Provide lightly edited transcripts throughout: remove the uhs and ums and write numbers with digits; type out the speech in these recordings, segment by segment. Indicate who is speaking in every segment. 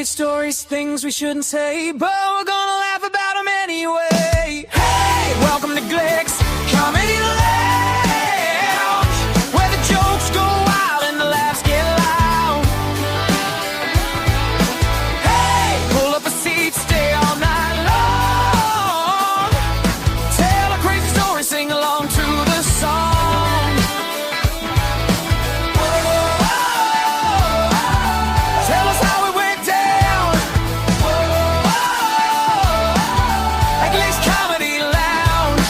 Speaker 1: great stories, things we shouldn't say, but we're gonna laugh about them anyway. Hey, welcome to Glicks Comedy Lounge, where the jokes go wild and the laughs get loud. Hey, pull up a seat, stay all night long. Tell a crazy story, sing along to the song. Tell us how it went down. At Glick Comedy Lounge.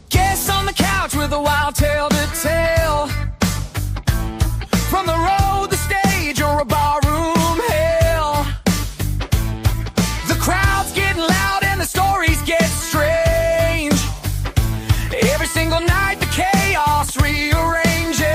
Speaker 1: Guests on the couch with a wild tale to tell. From the road, the stage, or a barroom hell. The crowd's getting loud and the stories get strange. Every single night the chaos rearranges.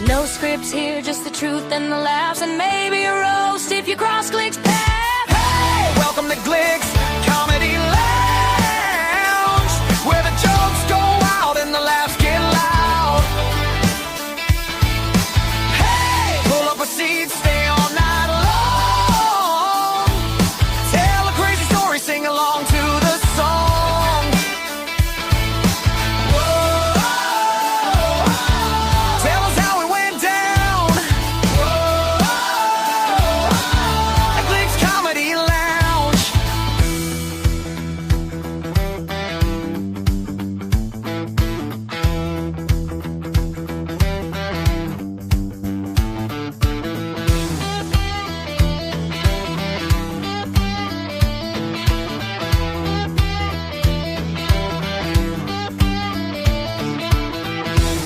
Speaker 1: No scripts here, just the truth and the laughs, and maybe a roast if you cross Glick's path. Hey, welcome to Glick's Comedy Lounge, where the jokes go wild and the laughs get loud. Hey, pull up a seat, stay all night long. Tell a crazy story, sing along to the song. Whoa. Tell us how it went down. Whoa. At Glick's Comedy Lounge.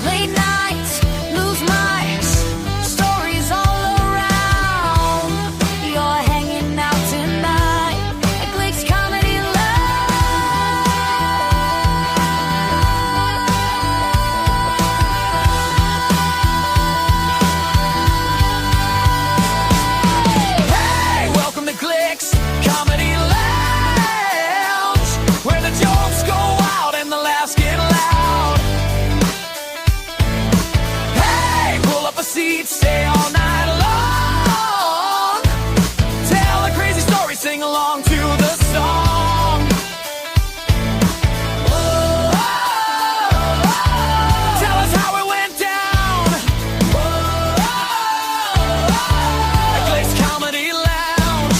Speaker 1: Late nights, lose minds, stories all around. You're hanging out tonight at Glick's Comedy Lounge. Hey, welcome to Glick's Comedy Lounge, where the jokes go wild and the laughs get loud. Hey, pull up a seat, stay all night long. Tell a crazy story, sing along to the song. Whoa. Tell us how it went down. Whoa. At Glick's Comedy Lounge.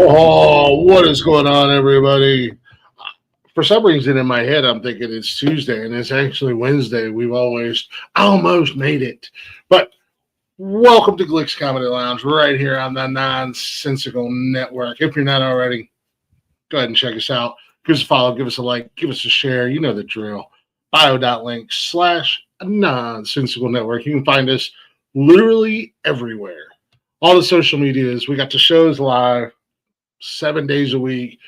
Speaker 2: Oh, what is going on, everybody? For some reason in my head, I'm thinking it's Tuesday, and it's actually Wednesday. We've almost made it. But welcome to Glick's Comedy Lounge, right here on the Nonsensical Network. If you're not already, go ahead and check us out. Give us a follow, give us a like, give us a share. You know the drill. bio.link/Nonsensical Network. You can find us literally everywhere. All the social medias. We got the shows live 7 days a week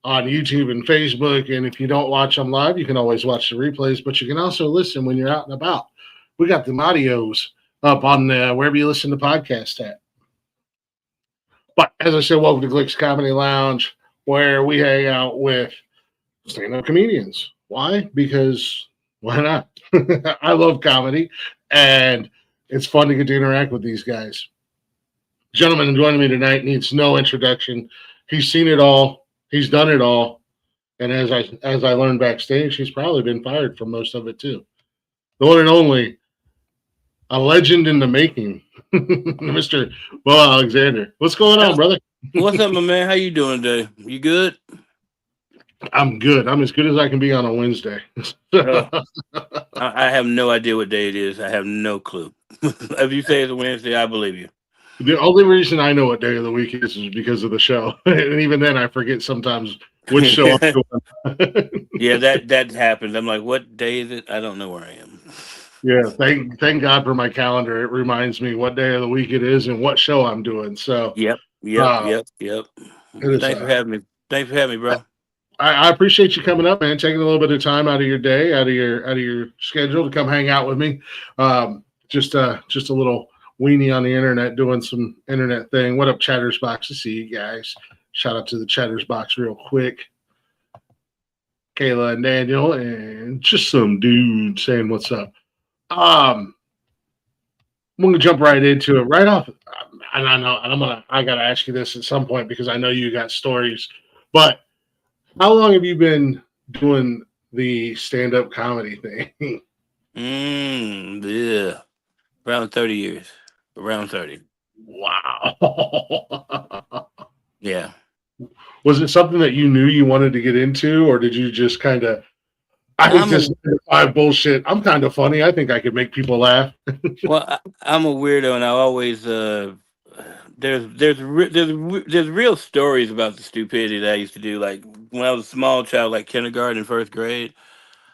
Speaker 2: on YouTube and Facebook. And if you don't watch them live, you can always watch the replays, but you can also listen when you're out and about. We got the audios up on wherever you listen to podcasts at. But as I said, welcome to Glick's Comedy Lounge, where we hang out with stand-up comedians. Why? Because why not? I love comedy, and it's fun to get to interact with these guys. Gentleman joining me tonight needs no introduction. He's seen it all. He's done it all. And as I learned backstage, he's probably been fired from most of it too. The one and only, a legend in the making, Mr. Bo Alexander. What's going on, brother?
Speaker 3: What's up, my man? How you doing today? You good?
Speaker 2: I'm good. I'm as good as I can be on a Wednesday.
Speaker 3: I have no idea what day it is. I have no clue. If you say it's a Wednesday, I believe you.
Speaker 2: The only reason I know what day of the week is because of the show. And even then, I forget sometimes which show I'm doing.
Speaker 3: Yeah, that happens. I'm like, what day is it? I don't know where I am.
Speaker 2: Yeah, thank God for my calendar. It reminds me what day of the week it is and what show I'm doing. So
Speaker 3: Yep, yep,
Speaker 2: uh,
Speaker 3: yep, yep.
Speaker 2: it is.
Speaker 3: Thanks for having me. Thanks for having me, bro.
Speaker 2: I appreciate you coming up, man. Taking a little bit of time out of your day, out of your schedule to come hang out with me. Just a little weenie on the internet doing some internet thing. What up, Chatters Box? To see you guys. Shout out to the Chatters Box real quick. Kayla and Daniel, and just some dude saying what's up. Um, I'm gonna jump right into it right off. And I know, and I gotta ask you this at some point because I know you got stories. But how long have you been doing the stand up comedy thing?
Speaker 3: Yeah. Around 30 years. Around 30.
Speaker 2: Wow.
Speaker 3: Yeah.
Speaker 2: Was it something that you knew you wanted to get into, or did you just kind of? I think
Speaker 3: I'm
Speaker 2: this
Speaker 3: a
Speaker 2: bullshit. I'm kind of funny. I think I could make people laugh.
Speaker 3: I'm a weirdo, and I always there's real stories about the stupidity that I used to do. Like when I was a small child, like kindergarten and first grade,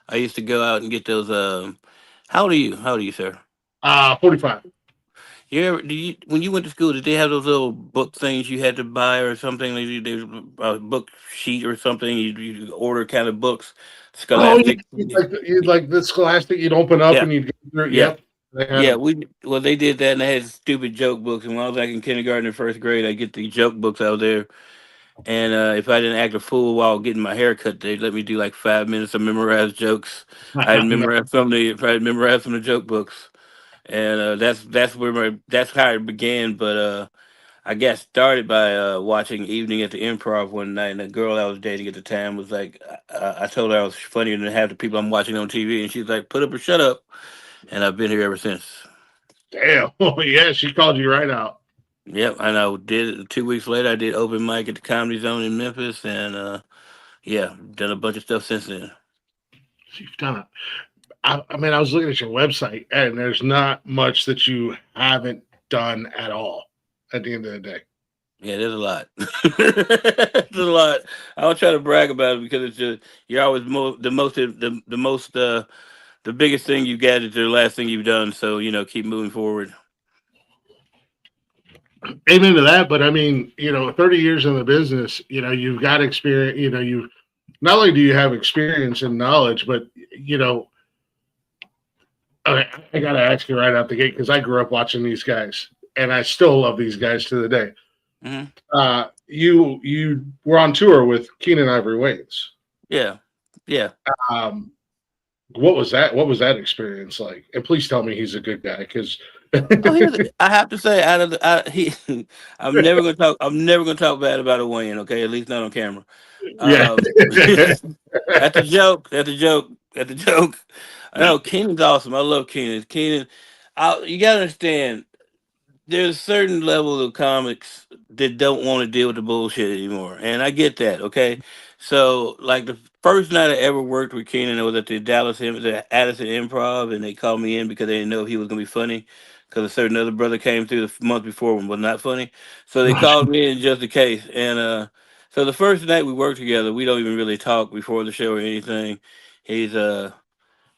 Speaker 3: I used to go out and get those. How old are you? How old are you, sir?
Speaker 2: 45.
Speaker 3: You ever, do you when you went to school? Did they have those little book things you had to buy or something? Like a book sheet or something. You order kind of books,
Speaker 2: Oh yeah,
Speaker 3: Scholastic.
Speaker 2: you'd like the Scholastic. You'd open up
Speaker 3: Yeah,
Speaker 2: and you'd go through it.
Speaker 3: yeah.
Speaker 2: Yep, they had
Speaker 3: Yeah,
Speaker 2: them.
Speaker 3: we well they did that and they had stupid joke books. And when I was like in kindergarten and first grade, I get the joke books out there. And if I didn't act a fool while getting my hair cut, they'd let me do like 5 minutes of memorized jokes. I had memorized some of the joke books, and that's how it began. But I got started by watching Evening at the Improv one night, and the girl I was dating at the time was like, I told her I was funnier than half the people I'm watching on TV, and she's like, "Put up or shut up," and I've been here ever since.
Speaker 2: Damn. Oh yeah, she called you right out.
Speaker 3: Yep, and I did it 2 weeks later. I did open mic at the Comedy Zone in Memphis, and yeah, done a bunch of stuff since then.
Speaker 2: You've done it. I mean, I was looking at your website, and there's not much that you haven't done at all. At the end of the day.
Speaker 3: Yeah, there's a lot. There's a lot. I don't try to brag about it because it's just you're always the biggest thing you got is the last thing you've done. So keep moving forward.
Speaker 2: Amen to that. But I mean, 30 years in the business, you've got experience. You not only do you have experience and knowledge, but you know, I got to ask you right out the gate because I grew up watching these guys, and I still love these guys to the day.
Speaker 3: Hmm.
Speaker 2: You were on tour with Keenan Ivory Wayans.
Speaker 3: Yeah, yeah.
Speaker 2: Um, what was that? What was that experience like? And please tell me he's a good guy because
Speaker 3: Oh, I have to say, out of he, I'm never gonna talk bad about a Wayne. Okay, at least not on camera.
Speaker 2: yeah.
Speaker 3: Um, that's a joke. That's a joke. That's a joke. I know Keenan's awesome. I love Keenan. You gotta understand. There's a certain level of comics that don't want to deal with the bullshit anymore, and I get that. Okay, so like the first night I ever worked with Keenan, it was at the Addison Improv, and they called me in because they didn't know if he was gonna be funny, because a certain other brother came through the month before and was not funny, so they called me in just in case. And so the first night we worked together, we don't even really talk before the show or anything. He's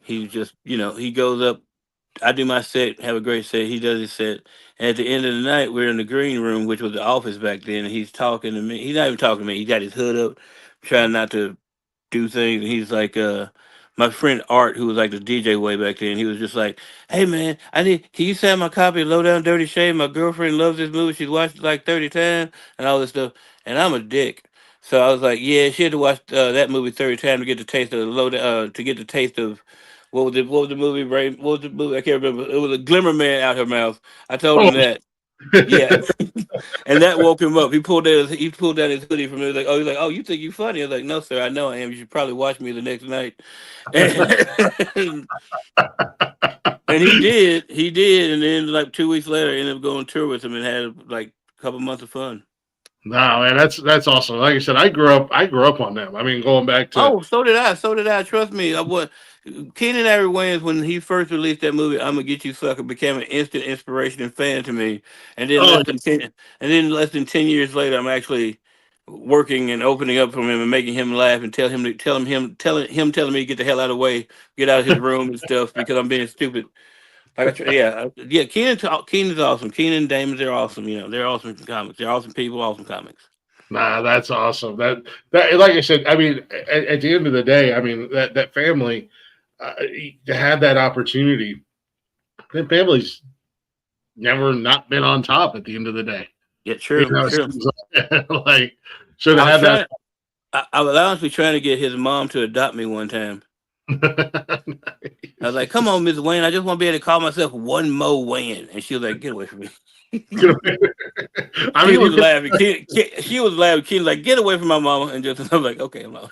Speaker 3: he's just he goes up. I do my set, have a great set. He does his set. And at the end of the night, we're in the green room, which was the office back then. And he's talking to me. He's not even talking to me. He got his hood up, trying not to do things. And he's like, my friend Art, who was like the DJ way back then, he was just like, "Hey man, can you send my copy of Low Down Dirty Shame? My girlfriend loves this movie. She's watched it like 30 times and all this stuff." And I'm a dick. So I was like, yeah, she had to watch that movie 30 times to get the taste of to get the taste of what was the movie? Right? What was the movie? I can't remember. It was a glimmer man out her mouth. I told
Speaker 2: Oh,
Speaker 3: him that. Yeah, and that woke him up. He pulled down his hoodie from me. He's like, oh, you think you funny? I was like, no, sir, I know I am. You should probably watch me the next night. And, and he did, and then like 2 weeks later, I ended up going on tour with him and had like a couple months of fun.
Speaker 2: no, man, that's awesome. Like I said, I grew up on them. I mean, going back to
Speaker 3: Oh, so did I. So did I. Trust me. I was Keenan Ivory Wayans when he first released that movie. "I'm gonna get you, sucker" became an instant inspiration and fan to me. And then
Speaker 2: oh
Speaker 3: less than 10 years later, I'm actually working and opening up from him and making him laugh and telling me to get the hell out of the way, get out of his room and stuff because I'm being stupid. Like yeah. Keenan's awesome. Keenan and Damon, they're awesome. You know, they're awesome comics. They're awesome people, awesome comics.
Speaker 2: Nah, that's awesome. That like I said, I mean, at the end of the day, I mean that family to have that opportunity. That family's never not been on top at the end of the day.
Speaker 3: Yeah, true. True.
Speaker 2: Like so to
Speaker 3: I was
Speaker 2: have
Speaker 3: trying. I was honestly trying to get his mom to adopt me one time.
Speaker 2: that.
Speaker 3: I was like, "Come on, Miss Wayne, I just want to be able to call myself one Mo Wayne," and she was like, "Get away from me."
Speaker 2: I mean,
Speaker 3: she was laughing. She was laughing. She was like, "Get away from my mama," and just I'm like, "Okay, I'm out."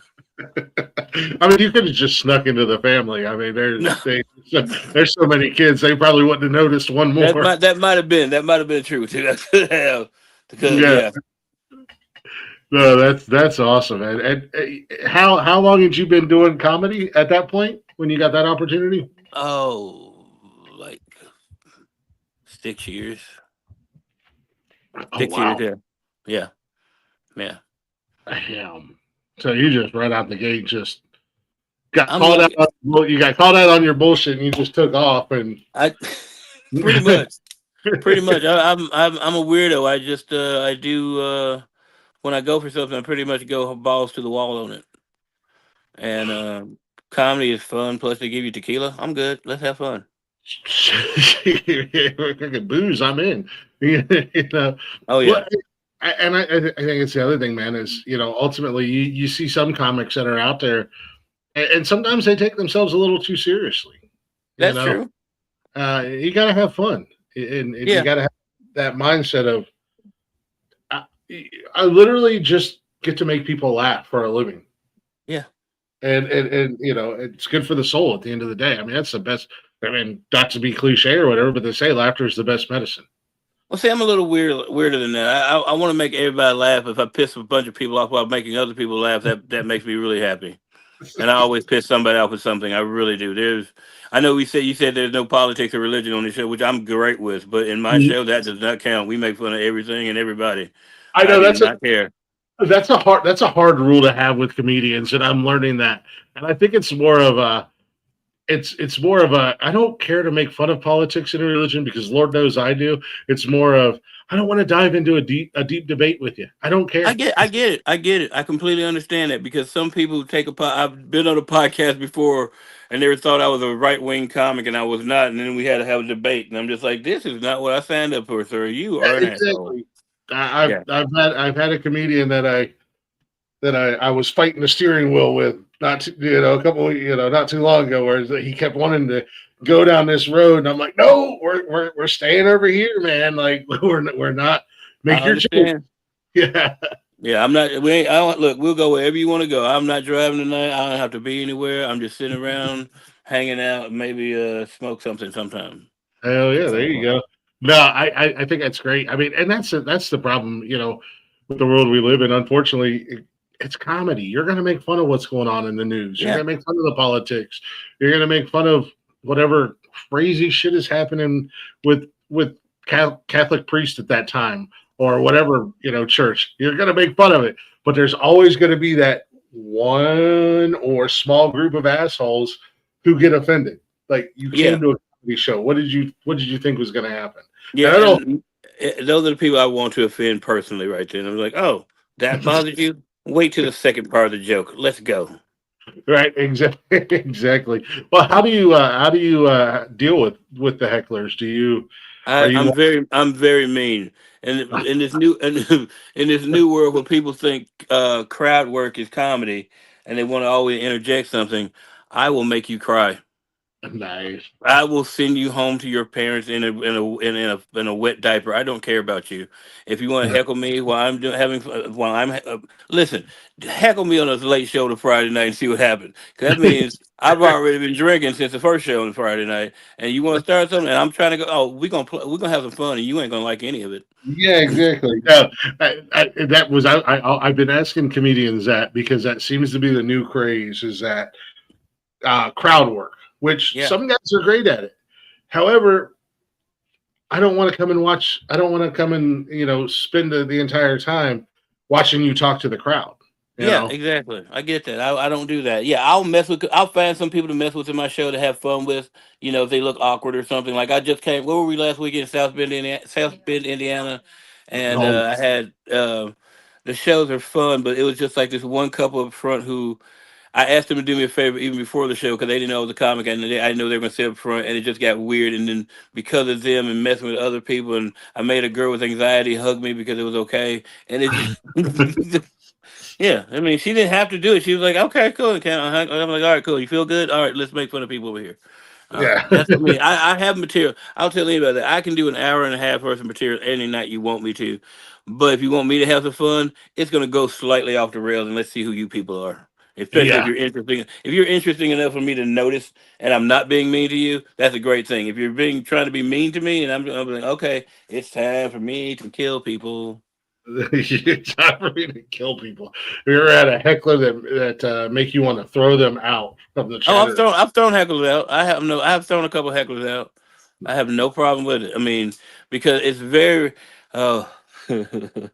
Speaker 2: I mean, you could have just snuck into the family. I mean, there's so many kids, they probably wouldn't have noticed one more.
Speaker 3: That might have been true too. That could have because
Speaker 2: Yeah. No, that's awesome. And how long had you been doing comedy at that point when you got that opportunity?
Speaker 3: Oh, like 6 years.
Speaker 2: Oh
Speaker 3: 6 years,
Speaker 2: wow.
Speaker 3: yeah.
Speaker 2: Damn. So you just right out the gate just got
Speaker 3: I'm
Speaker 2: called out.
Speaker 3: lucky.
Speaker 2: You got called out on your bullshit, and you just took off. And
Speaker 3: I pretty much. I'm a weirdo. I just I do when I go for something, I pretty much go balls to the wall on it. And comedy is fun. Plus, they give you tequila. I'm good. Let's have fun.
Speaker 2: booze, I'm in. You know,
Speaker 3: Oh
Speaker 2: well,
Speaker 3: yeah,
Speaker 2: I think it's the other thing, man. Is ultimately you see some comics that are out there, and sometimes they take themselves a little too seriously. You
Speaker 3: that's
Speaker 2: know,
Speaker 3: true.
Speaker 2: you got to have fun, and you
Speaker 3: Yeah,
Speaker 2: got to have that mindset of I, I literally just get to make people laugh for a living.
Speaker 3: yeah.
Speaker 2: And it's good for the soul at the end of the day. I mean, that's the best. I mean, not to be cliche or whatever, but they say laughter is the best medicine.
Speaker 3: Well, see, I'm a little weirder than that. I want to make everybody laugh. If I piss a bunch of people off while making other people laugh, that makes me really happy. And I always piss somebody off with something. I really do. I know you said there's no politics or religion on this show, which I'm great with. But in my
Speaker 2: Mhm.
Speaker 3: show, that does not count. We make fun of everything and everybody.
Speaker 2: I
Speaker 3: I
Speaker 2: know
Speaker 3: do not care.
Speaker 2: that's a hard rule to have with comedians, and I'm learning that. And I think it's more of a I don't care to make fun of politics and religion because Lord knows I do. It's more of I don't want to dive into a deep debate with you. I don't care.
Speaker 3: I get it. I get it. I completely understand that because some people I've been on a podcast before and they thought I was a right wing comic and I was not, and then we had to have a debate, and I'm just like, this is not what I signed up for, sir. You
Speaker 2: Yeah,
Speaker 3: are an asshole.
Speaker 2: exactly. I've
Speaker 3: Yeah.
Speaker 2: I've had a comedian that I was fighting the steering wheel with a couple not too long ago where he kept wanting to go down this road and I'm like no we're staying over here man like we're not
Speaker 3: I
Speaker 2: make your choice.
Speaker 3: understand.
Speaker 2: Yeah.
Speaker 3: Yeah, I'm not. We ain't, I don't look. We'll go wherever you want to go. I'm not driving tonight. I don't have to be anywhere. I'm just sitting around, hanging out, maybe smoke something sometime.
Speaker 2: Hell yeah,
Speaker 3: That's
Speaker 2: there
Speaker 3: all I
Speaker 2: you
Speaker 3: want.
Speaker 2: go. No, I think that's great. I mean, and that's the problem, with the world we live in. Unfortunately, it's comedy. You're going to make fun of what's going on in the news. You're
Speaker 3: Yeah,
Speaker 2: going to make fun of the politics. You're going to make fun of whatever crazy shit is happening with Catholic priest at that time or whatever church. You're going to make fun of it, but there's always going to be that one or small group of assholes who get offended. Like you
Speaker 3: yeah,
Speaker 2: came to a comedy show. What did you think was going to happen?
Speaker 3: yeah.
Speaker 2: And I don't
Speaker 3: And those are the people I want to offend personally, right there. And I'm like, oh, that bothered you? Wait till the second part of the joke. Let's go.
Speaker 2: right exactly exactly. Well, how do you deal with the hecklers? Are you
Speaker 3: I'm very mean. And in this new in this new world where people think crowd work is comedy and they want to always interject something, I will make you cry.
Speaker 2: nice?
Speaker 3: I will send you home to your parents in a wet diaper. I don't care about you. If you want to heckle me while I'm doing having fun- while I'm listen, heckle me on a late show to Friday night and see what happens. 'Cause that means I've already been drinking since the first show on Friday night, and you want to start something, and I'm trying to go. Oh, we're gonna have some fun, and you ain't gonna like any of it.
Speaker 2: Yeah, exactly. No, I've been asking comedians that because that seems to be the new craze is that crowd work, which
Speaker 3: Yeah,
Speaker 2: some guys are great at it. However, I don't want to come and watch. I don't want to come and spend the entire time watching you talk to the crowd. You
Speaker 3: Yeah,
Speaker 2: know.
Speaker 3: exactly. I get that. I don't do that. Yeah, I'll find some people to mess with in my show to have fun with. If they look awkward or something. Like I just came. Where were we last week in South Bend, Indiana, and
Speaker 2: Oh,
Speaker 3: I had the shows are fun, but it was just like this one couple up front who I asked them to do me a favor even before the show because they didn't know I was a comic and I didn't know they were going to sit up front, and it just got weird. And then because of them and messing with other people, and I made a girl with anxiety hug me because it was okay, and it just yeah, I mean, she didn't have to do it. She was like, "Okay, cool." I'm like, "All right, cool. You feel good? All right, let's make fun of people over here."
Speaker 2: yeah.
Speaker 3: That's what I mean. I have material. I'll tell anybody that I can do an hour and a half worth of material any night you want me to. But if you want me to have some fun, it's going to go slightly off the rails, and let's see who you people are. Especially if
Speaker 2: Yeah.
Speaker 3: you're interesting. If you're interesting enough for me to notice, and I'm not being mean to you, that's a great thing. If you're being trying to be mean to me, and I'm like, okay, it's time for me to kill people.
Speaker 2: It's time for me to kill people. We were at a heckler that make you want to throw them out of the
Speaker 3: Oh,
Speaker 2: chatter.
Speaker 3: I've thrown hecklers out. I have thrown a couple hecklers out. I have no problem with it. I mean, because it's very uh Birmingham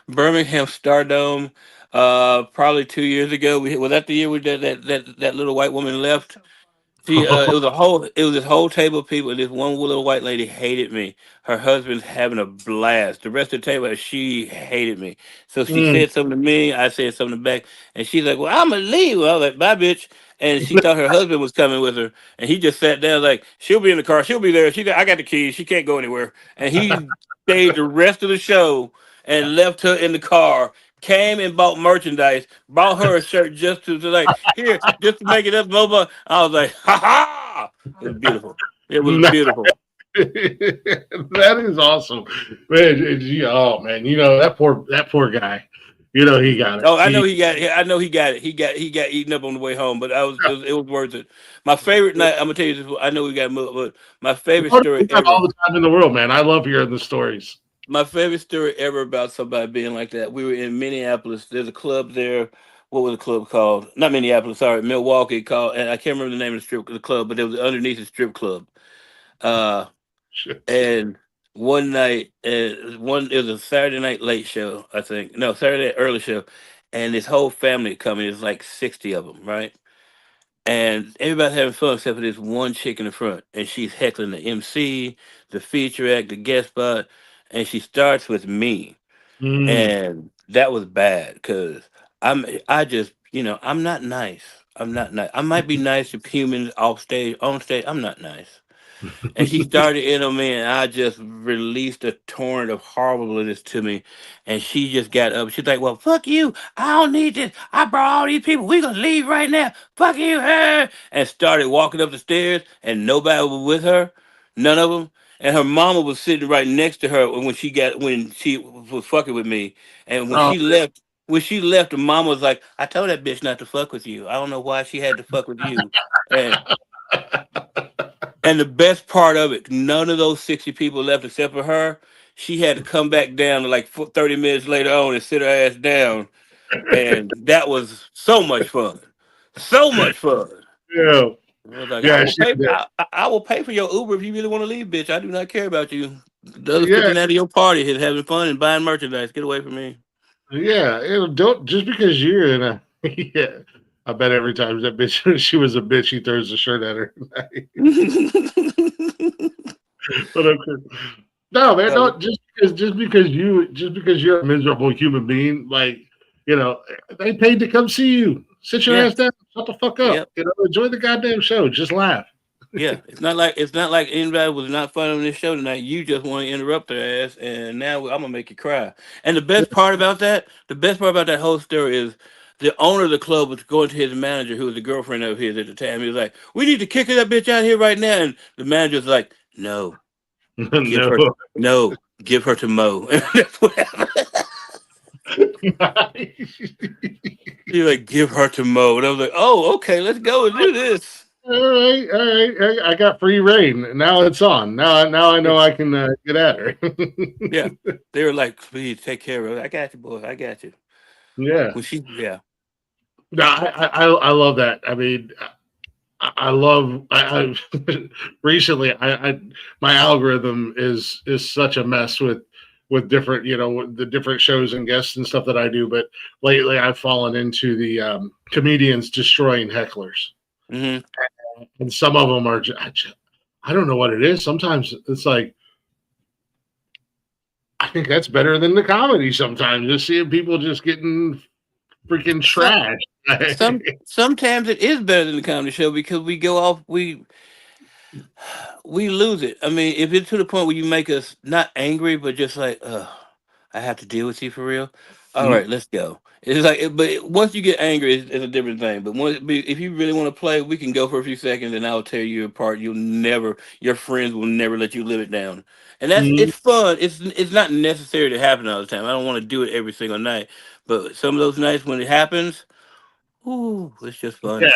Speaker 3: Stardome. Probably 2 years ago. Was that the year we did that little white woman left? It was this whole table of people, and this one little white lady hated me. Her husband's having a blast. The rest of the table, she hated me. So she
Speaker 2: Mm.
Speaker 3: said something to me. I said something back, and she's like, "Well, I'm gonna leave." Well, I was like, "Bye, bitch." And she thought her husband was coming with her, and he just sat down like, "She'll be in the car. She'll be there. I got the keys. She can't go anywhere." And he stayed the rest of the show and left her in the car. Came and bought merchandise, bought her a shirt to like here, just to make it up. Blah, blah. I was like, ha ha! It was beautiful. It was beautiful.
Speaker 2: That is awesome, man. Oh man, that poor guy. He got it.
Speaker 3: Oh, I know he got. I know he got it. He got eaten up on the way home, but it was worth it. My favorite night. I'm gonna tell you this. I know we got moved, but my favorite
Speaker 2: All
Speaker 3: story
Speaker 2: all
Speaker 3: ever.
Speaker 2: the time in the world, man. I love hearing the stories.
Speaker 3: My favorite story ever about somebody being like that. We were in Minneapolis. There's a club there. What was the club called? Not Minneapolis. Sorry, Milwaukee. Called, and I can't remember the name of the club, but it was underneath the strip club. Uh,
Speaker 2: Shit.
Speaker 3: and one night, it was a Saturday night late show, I think. No, Saturday early show, and this whole family coming. There's like 60 of them, right? And everybody's having fun except for this one chick in the front, and she's heckling the MC, the feature act, the guest spot, and she starts with me,
Speaker 2: Mm.
Speaker 3: and that was bad because I just I'm not nice. I'm not nice. I might be nice to humans off stage, on stage. I'm not nice. And she started in on me, and I just released a torrent of horribleness to me. And she just got up. She's like, "Well, fuck you. I don't need this. I brought all these people. We gonna leave right now. Fuck you, her." And started walking up the stairs, and nobody was with her. None of them. And her mama was sitting right next to her when she was fucking with me. And
Speaker 2: Oh,
Speaker 3: when she left, the mama was like, "I told that bitch not to fuck with you. I don't know why she had to fuck with you." And and the best part of it, none of those 60 people left except for her. She had to come back down to like 30 minutes later on and sit her ass down. And that was so much fun. So much fun.
Speaker 2: yeah,
Speaker 3: I was like,
Speaker 2: yeah, she did.
Speaker 3: I will pay for your Uber if you really want to leave, bitch. I do not care about you. The other
Speaker 2: Yeah,
Speaker 3: 50 out of your party is having fun and buying merchandise. Get away from me.
Speaker 2: yeah. Don't just because you're in a yeah. I bet every time that bitch she was a bitch, he throws a shirt at her. But okay. No, man,
Speaker 3: So,
Speaker 2: no. Just because you're a miserable human being, like they paid to come see you. Sit your
Speaker 3: yeah.
Speaker 2: ass down. Shut the fuck up.
Speaker 3: Yep.
Speaker 2: Enjoy the goddamn show. Just laugh.
Speaker 3: Yeah, it's not like anybody was not fun on this show tonight. You just want to interrupt their ass, and now I'm gonna make you cry. And the best part about that whole story is the owner of the club was going to his manager, who was a girlfriend of his at the time. He was like, "We need to kick that bitch out here right now." And the manager's like, "No, give
Speaker 2: No.
Speaker 3: her, no, give her to Mo." And that's what happened. He's like, "Give her to Mo," and I was like, "Oh, okay, let's go and do this."
Speaker 2: All right. I got free reign. Now it's on. Now I know I can get at her.
Speaker 3: Yeah, they were like, "Please take care of her." I got you, boy. I got you.
Speaker 2: Yeah.
Speaker 3: Yeah.
Speaker 2: No, I love that. I mean, I love. I recently, my algorithm is such a mess with with different, with the different shows and guests and stuff that I do. But lately, I've fallen into the comedians destroying hecklers,
Speaker 3: Hmm.
Speaker 2: and some of them are. I don't know what it is. Sometimes it's like I think that's better than the comedy. Sometimes just seeing people just getting freaking
Speaker 3: Some
Speaker 2: trash.
Speaker 3: sometimes it is better than the comedy show because we go off we lose it. I mean, if it's to the point where you make us not angry, but just like, I have to deal with you for real. All
Speaker 2: Mhm.
Speaker 3: right, let's go. It's like, but once you get angry, it's a different thing. But if you really want to play, we can go for a few seconds, and I'll tear you apart. Your friends will never let you live it down. And
Speaker 2: Mhm.
Speaker 3: it's fun. It's not necessary to happen all the time. I don't want to do it every single night, but some of those nights when it happens, ooh, it's just
Speaker 2: Yeah,
Speaker 3: fun.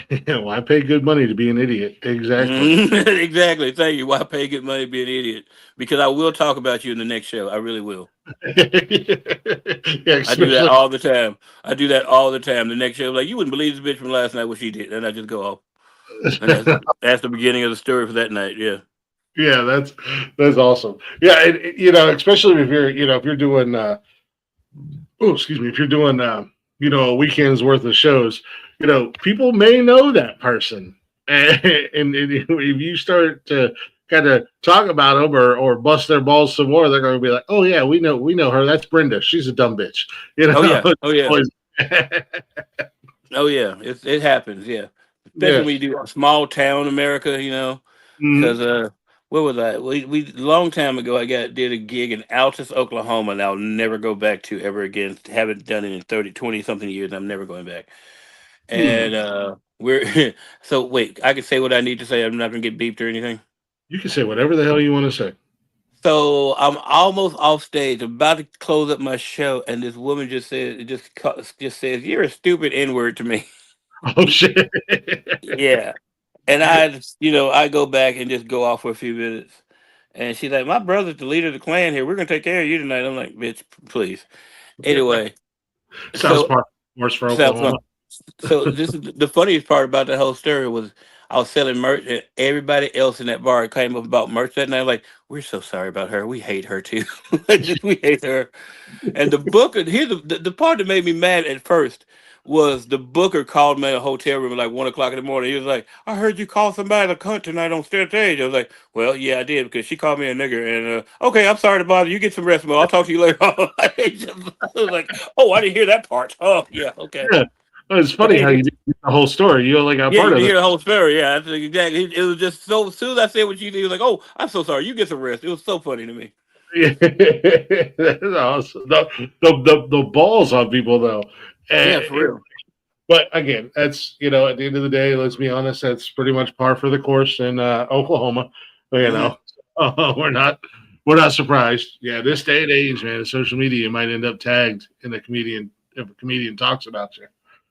Speaker 2: yeah. Well, I pay good money to be an idiot. Exactly.
Speaker 3: Mhm. Exactly. Thank you. Why pay good money to be an idiot? Because I will talk about you in the next show. I really will.
Speaker 2: Yeah,
Speaker 3: I do that
Speaker 2: especially.
Speaker 3: all the time. I do that all the time. The next show, like you wouldn't believe this bitch from last night what she did, and I just go off, and that's the beginning of the story for that night. Yeah.
Speaker 2: Yeah, that's awesome. Yeah, especially if you're doing oh, excuse me, if you're doing a weekend's worth of shows, people may know that person, and if you start to kind of talk about them or bust their balls some more, they're going to be like, oh yeah, we know her. That's Brenda. She's a dumb bitch.
Speaker 3: Oh yeah. Oh
Speaker 2: It's
Speaker 3: yeah.
Speaker 2: always-
Speaker 3: Oh yeah. It happens. Yeah. Especially
Speaker 2: yeah.
Speaker 3: when you do small town America.
Speaker 2: Mhm.
Speaker 3: Because where was I? We long time ago I did a gig in Altus, Oklahoma, and I'll never go back to ever again. Haven't done it in 30, 20 something years. And I'm never going back.
Speaker 2: Hmm.
Speaker 3: And we're so wait, I can say what I need to say. I'm not gonna get beeped or anything.
Speaker 2: You can say whatever the hell you want to say.
Speaker 3: So I'm almost off stage, about to close up my show, and this woman just says, "You're a stupid N word to me."
Speaker 2: Oh shit.
Speaker 3: Yeah, and I go back and just go off for a few minutes, and she's like, "My brother's the leader of the clan here. We're gonna take care of you tonight." I'm like, "Bitch, please." Anyway,
Speaker 2: South
Speaker 3: so
Speaker 2: Park, worse for
Speaker 3: South
Speaker 2: Oklahoma.
Speaker 3: So this is the funniest part about the whole story was I was selling merch and everybody else in that bar came up about merch that night. Like, we're so sorry about her. We hate her too. We hate her. And the booker, here's the part that made me mad at first was the booker called me in a hotel room at like 1 o'clock in the morning. He was like, I heard you call somebody a cunt tonight on stage. I was like, well, yeah, I did because she called me a nigger. And okay, I'm sorry to bother you. Get some rest, Mo. I'll talk to you later on. I was like, oh, I didn't hear that part. Oh, yeah, okay.
Speaker 2: Yeah. Well, it's
Speaker 3: But
Speaker 2: funny how you did the whole story. You only got
Speaker 3: yeah,
Speaker 2: part
Speaker 3: you
Speaker 2: of
Speaker 3: did
Speaker 2: it.
Speaker 3: hear the whole story. Yeah, that's exactly. It was just so. As soon as I said what you did, he was like, "Oh, I'm so sorry. You get some rest." It was so funny to me.
Speaker 2: Yeah. That's awesome. The balls on people though.
Speaker 3: Yeah, for
Speaker 2: And,
Speaker 3: real.
Speaker 2: but again, that's at the end of the day, let's be honest, that's pretty much par for the course in Oklahoma. You
Speaker 3: Hmm.
Speaker 2: know, we're not surprised. Yeah, this day and age, man, social media might end up tagged in a comedian if a comedian talks about you.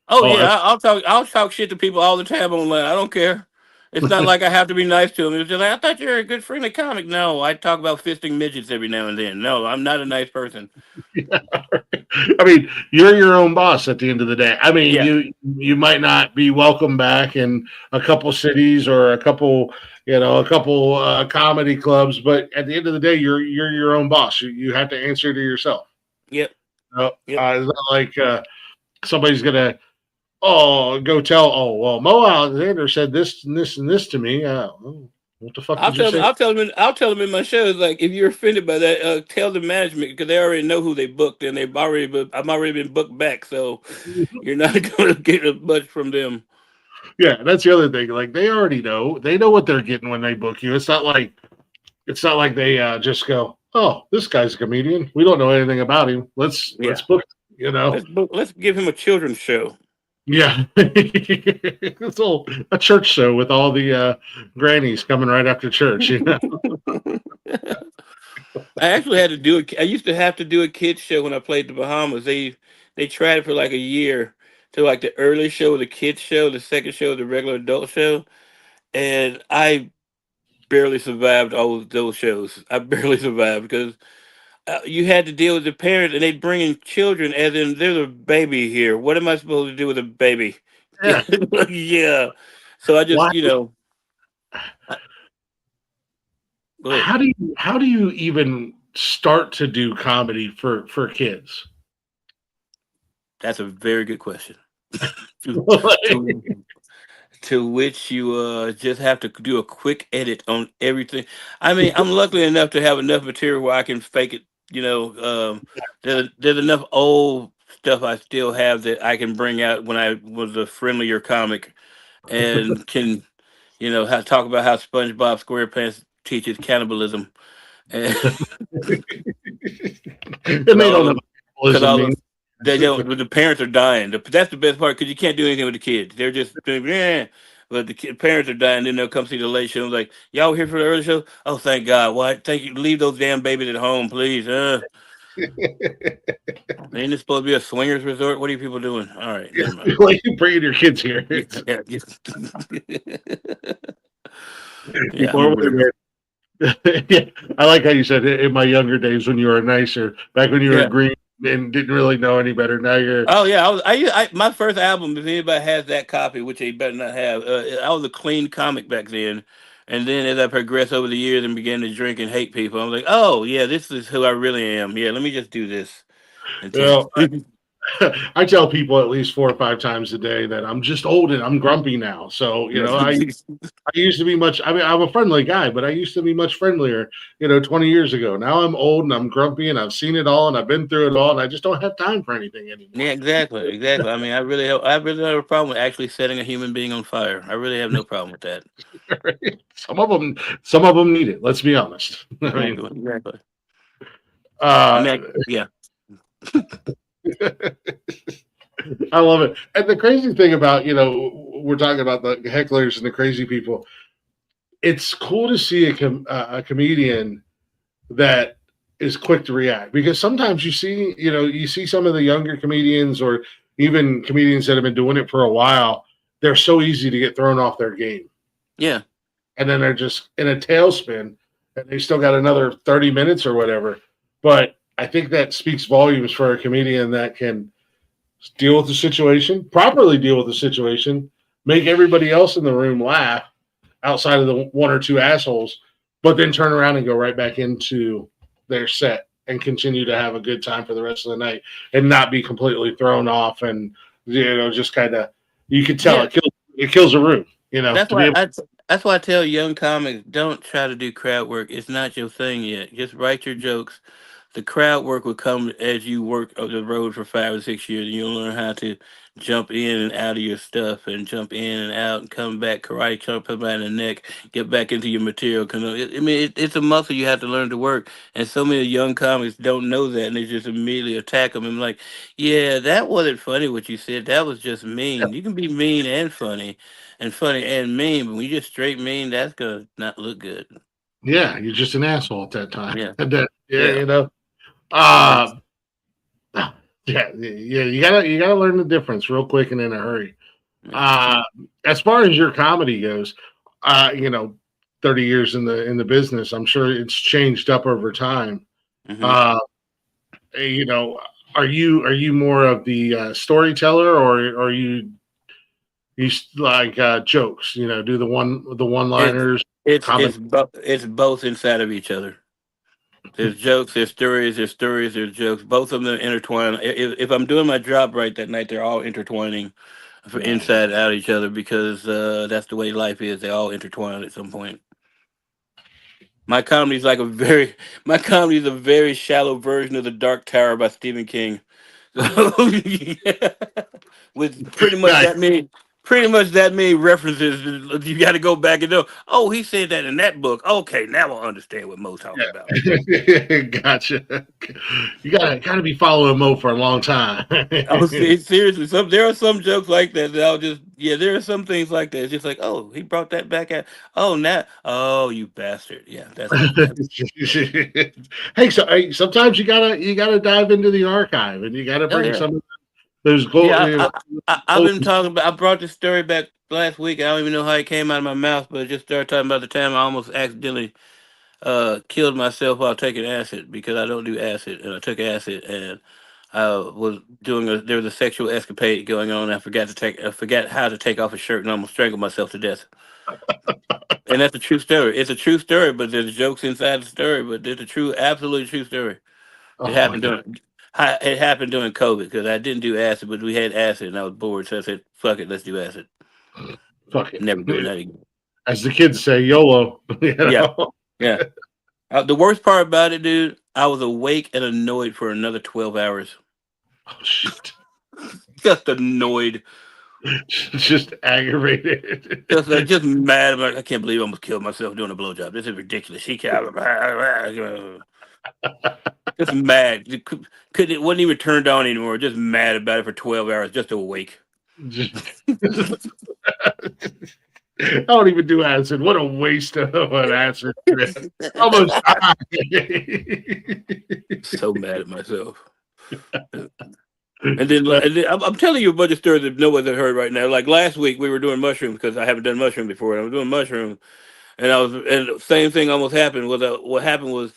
Speaker 3: Oh
Speaker 2: Oh,
Speaker 3: yeah,
Speaker 2: that's
Speaker 3: I'll talk shit to people all the time online. I don't care. It's not like I have to be nice to them. It's just like I thought you were a good friendly comic. No, I talk about fisting midgets every now and then. No, I'm not a nice person.
Speaker 2: I mean, you're your own boss at the end of the day. I mean,
Speaker 3: Yeah,
Speaker 2: you might not be welcome back in a couple cities or a couple comedy clubs, but at the end of the day, you're your own boss. You have to answer to yourself.
Speaker 3: yep, yep.
Speaker 2: It's not like somebody's gonna go tell well Mo Alexander said this and this and this to me. What the fuck
Speaker 3: I'll
Speaker 2: did you
Speaker 3: tell them.
Speaker 2: say?
Speaker 3: I'll tell them in my shows. Like, if you're offended by that, tell the management because they already know who they booked and I've already been booked back. So you're not going to get much from them.
Speaker 2: Yeah, that's the other thing. Like they already know. They know what they're getting when they book you. It's not like they just go, "Oh, this guy's a comedian. We don't know anything about him. Let's
Speaker 3: Yeah,
Speaker 2: book." You know?
Speaker 3: let's give him a children's show.
Speaker 2: Yeah, it's all a church show with all the grannies coming right after church.
Speaker 3: I actually had to do it. I used to have to do a kids show when I played the Bahamas. They tried it for like a year to like the early show, the kids show, the second show, the regular adult show, and I barely survived all of those shows. I barely survived because you had to deal with the parents, and they bring in children as in there's a baby here. What am I supposed to do with a baby?
Speaker 2: Yeah.
Speaker 3: Yeah. So I just
Speaker 2: Why?
Speaker 3: I- go ahead.
Speaker 2: How do you even? start to do comedy for kids?
Speaker 3: That's a very good question. to,
Speaker 2: Like,
Speaker 3: to to which you just have to do a quick edit on everything. I mean, I'm lucky enough to have enough material where I can fake it. There's enough old stuff I still have that I can bring out when I was a friendlier comic and can, talk about how SpongeBob SquarePants teaches cannibalism and
Speaker 2: and
Speaker 3: because
Speaker 2: they don't
Speaker 3: all
Speaker 2: know
Speaker 3: of
Speaker 2: what
Speaker 3: because
Speaker 2: cannibalism
Speaker 3: all
Speaker 2: means.
Speaker 3: of they don't. The parents are dying. That's the best part because you can't do anything with the kids. They're just doing, yeah. But the parents are dying. Then they'll come see the late show. Like, y'all here for the early show? Oh, thank God. Why? Thank you. Leave those damn babies at home, please. Ain't this supposed to be a swingers resort? What are you people doing? All right, never mind.
Speaker 2: Like you bringing your kids here.
Speaker 3: Yeah, yeah, yeah. Yeah,
Speaker 2: People are
Speaker 3: I'm real.
Speaker 2: wondering. Yeah, I like how you said in my younger days when you were nicer, back when you were
Speaker 3: Yeah.
Speaker 2: green and didn't really know any better. Now you're
Speaker 3: Oh yeah, my first album. If anybody has that copy, which they better not have, I was a clean comic back then. And then as I progressed over the years and began to drink and hate people, I was like, oh yeah, this is who I really am. Yeah, let me just do this. And
Speaker 2: you know, I tell people at least 4 or 5 times a day that I'm just old and I'm grumpy now. So, I used to be I mean, I'm a friendly guy, but I used to be much friendlier, 20 years ago. Now I'm old and I'm grumpy and I've seen it all and I've been through it all and I just don't have time for anything anymore.
Speaker 3: yeah, exactly, exactly. I mean, I really have a problem with actually setting a human being on fire. I really have no problem with that.
Speaker 2: Some of them need it. Let's be honest. I mean,
Speaker 3: Exactly, exactly. I
Speaker 2: uh,
Speaker 3: mean, yeah,
Speaker 2: I love it. And the crazy thing about, we're talking about the hecklers and the crazy people. It's cool to see a comedian that is quick to react because sometimes you see some of the younger comedians or even comedians that have been doing it for a while, they're so easy to get thrown off their game.
Speaker 3: yeah,
Speaker 2: And then they're just in a tailspin and they still got another 30 minutes or whatever. But I think that speaks volumes for a comedian that can deal with the situation, properly deal with the situation, make everybody else in the room laugh outside of the one or two assholes, but then turn around and go right back into their set and continue to have a good time for the rest of the night and not be completely thrown off and just kind of you can tell
Speaker 3: yeah.
Speaker 2: it kills a room,
Speaker 3: That's
Speaker 2: to be
Speaker 3: why
Speaker 2: able.
Speaker 3: I tell young comics don't try to do crowd work. It's not your thing yet. Just write your jokes. The crowd work will come as you work on the road for 5 or 6 years, and you'll learn how to jump in and out of your stuff, and jump in and out, and come back, karate chop somebody in the neck, get back into your material. It's a muscle you have to learn to work, and so many young comics don't know that, and they just immediately attack them and like, yeah, that wasn't funny what you said. That was just mean. You can be mean and funny and mean, but when you just straight mean, that's gonna not look good.
Speaker 2: Yeah, you're just an asshole at that time.
Speaker 3: Yeah,
Speaker 2: And then, yeah,
Speaker 3: yeah.
Speaker 2: uh yeah, yeah, you gotta learn the difference real quick and in a hurry.
Speaker 3: Yeah.
Speaker 2: Uh, as far as your comedy goes, uh, you know, 30 years in the business, I'm sure it's changed up over time.
Speaker 3: Hmm.
Speaker 2: Uh, you know, are you more of the storyteller, or are you like jokes? Do the one
Speaker 3: It's
Speaker 2: liners,
Speaker 3: it's
Speaker 2: comment.
Speaker 3: it's it's both inside of each other. There's jokes, there's jokes. Both of them intertwine. If I'm doing my job right that night, they're all intertwining for
Speaker 2: Right.
Speaker 3: inside out each other because that's the way life is. They all intertwine at some point. My comedy is like a very my comedy is a very shallow version of the Dark Tower by Stephen King. So, yeah. With
Speaker 2: Nice.
Speaker 3: pretty much that many references. You got to go back and know. Oh, he said that in that book. Okay, now I understand what Mo's talking about.
Speaker 2: Yeah. Gotcha. You gotta be following Mo for a long time.
Speaker 3: Oh, see, seriously, there are some jokes like that that I'll just there are some things like that. It's just like, oh, he brought that back at. Oh, now, oh, you bastard. Yeah, that's what.
Speaker 2: Hey, sometimes you gotta dive into the archive and you gotta
Speaker 3: Oh
Speaker 2: bring
Speaker 3: yeah.
Speaker 2: some of those gold.
Speaker 3: Yeah, I've been talking about. I brought this story back last week. I don't even know how it came out of my mouth, but I just started talking about the time I almost accidentally killed myself while taking acid because I don't do acid, and I took acid and I was doing there was a sexual escapade going on. I forgot how to take off a shirt and almost strangled myself to death. And that's a true story. It's a true story, but there's jokes inside the story. But it's a true, absolutely true story. It
Speaker 2: Oh my
Speaker 3: happened
Speaker 2: god.
Speaker 3: during it happened during COVID because I didn't do acid, but we had acid and I was bored, so I said, "Fuck it, let's do acid."
Speaker 2: Fuck it.
Speaker 3: Never doing that again.
Speaker 2: As the kids say, YOLO. You
Speaker 3: Yeah,
Speaker 2: know?
Speaker 3: yeah. The worst part about it, dude, I was awake and annoyed for another 12 hours.
Speaker 2: Oh shit.
Speaker 3: Just annoyed.
Speaker 2: Just aggravated.
Speaker 3: Just mad. I'm like, I can't believe I almost killed myself doing a blowjob. This is ridiculous. She can't. Just mad. It wasn't even turned on anymore. Just mad about it for 12 hours. Just awake.
Speaker 2: Just- I don't even do acid. What a waste of an acid trip. Almost died.
Speaker 3: So mad at myself. And then I'm telling you a bunch of stories that nobody's heard right now. Like last week, we were doing mushrooms because I haven't done mushroom before. And I was doing mushrooms, and the same thing almost happened. What happened was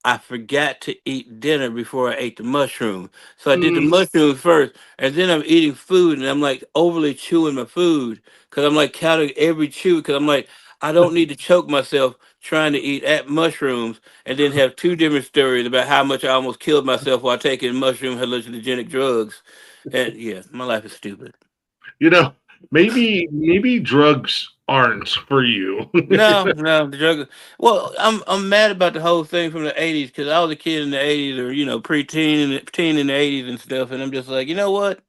Speaker 3: I forgot to eat dinner before I ate the mushroom. So I did the
Speaker 2: Mm,
Speaker 3: mushrooms first, and then I'm eating food, and I'm like overly chewing my food because I'm like counting every chew because I'm like, I don't need to choke myself trying to eat at mushrooms and then have two different stories about how much I almost killed myself while taking mushroom hallucinogenic drugs. And yeah, my life is stupid.
Speaker 2: you know, maybe drugs aren't for you.
Speaker 3: No, no, the drug. Well, I'm mad about the whole thing from the '80s because I was a kid in the '80s, or preteen and teen in the '80s and stuff, and I'm just like, you know what?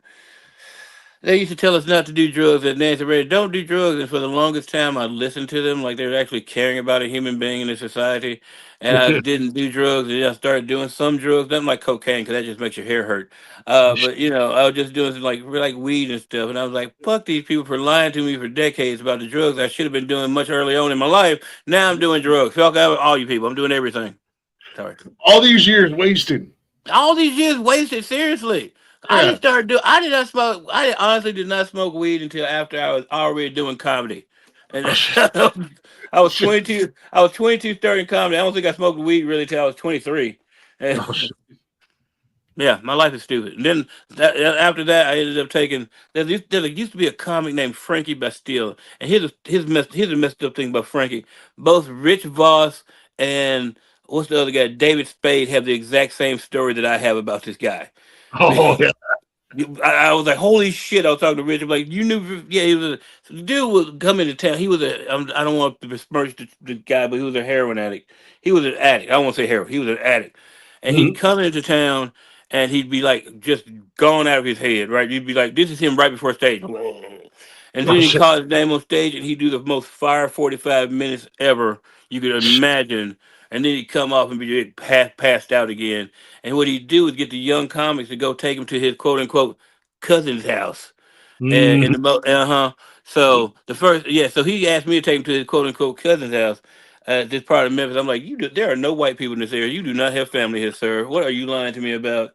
Speaker 3: They used to tell us not to do drugs at Nancy Reagan. Don't do drugs, and for the longest time, I listened to them like they were actually caring about a human being in a society, and I didn't do drugs. And I started doing some drugs, nothing like cocaine because that just makes your hair hurt. But I was just doing some like weed and stuff, and I was like, fuck these people for lying to me for decades about the drugs I should have been doing much early on in my life. Now I'm doing drugs. Fuck all you people. I'm doing everything. Sorry.
Speaker 2: All these years wasted.
Speaker 3: All these years wasted. Seriously, I didn't
Speaker 2: Yeah.
Speaker 3: start do. I did not smoke. Honestly did not smoke weed until after I was already doing comedy, and
Speaker 2: Oh, shit.
Speaker 3: I was 22. I was 22 starting comedy. I don't think I smoked weed really till I was 23. And
Speaker 2: Oh, shit.
Speaker 3: yeah, my life is stupid. And then after that, I ended up taking. There used to be a comic named Frankie Bastille, and here's a messed up thing about Frankie. Both Rich Voss and what's the other guy, David Spade, have the exact same story that I have about this guy.
Speaker 2: Oh, yeah.
Speaker 3: I was like, holy shit! I was talking to Richard, like, you knew, yeah, he was so the dude would come into town. He was I don't want to besmirch the guy, but he was a heroin addict. He was an addict. I don't want to say heroin. He was an addict, and he'd
Speaker 2: Mhm.
Speaker 3: come into town, and he'd be like, just gone out of his head, right? You'd be like, this is him right before stage, and then
Speaker 2: Oh,
Speaker 3: he'd
Speaker 2: shit.
Speaker 3: call his name on stage, and he'd do the most fire 45 minutes ever you could imagine. And then he'd come off and be passed out again. And what he'd do is get the young comics to go take him to his quote unquote cousin's house. And in
Speaker 2: Mhm.
Speaker 3: the So the first, yeah. So he asked me to take him to his quote unquote cousin's house. This part of Memphis. I'm like, there are no white people in this area. You do not have family here, sir. What are you lying to me about?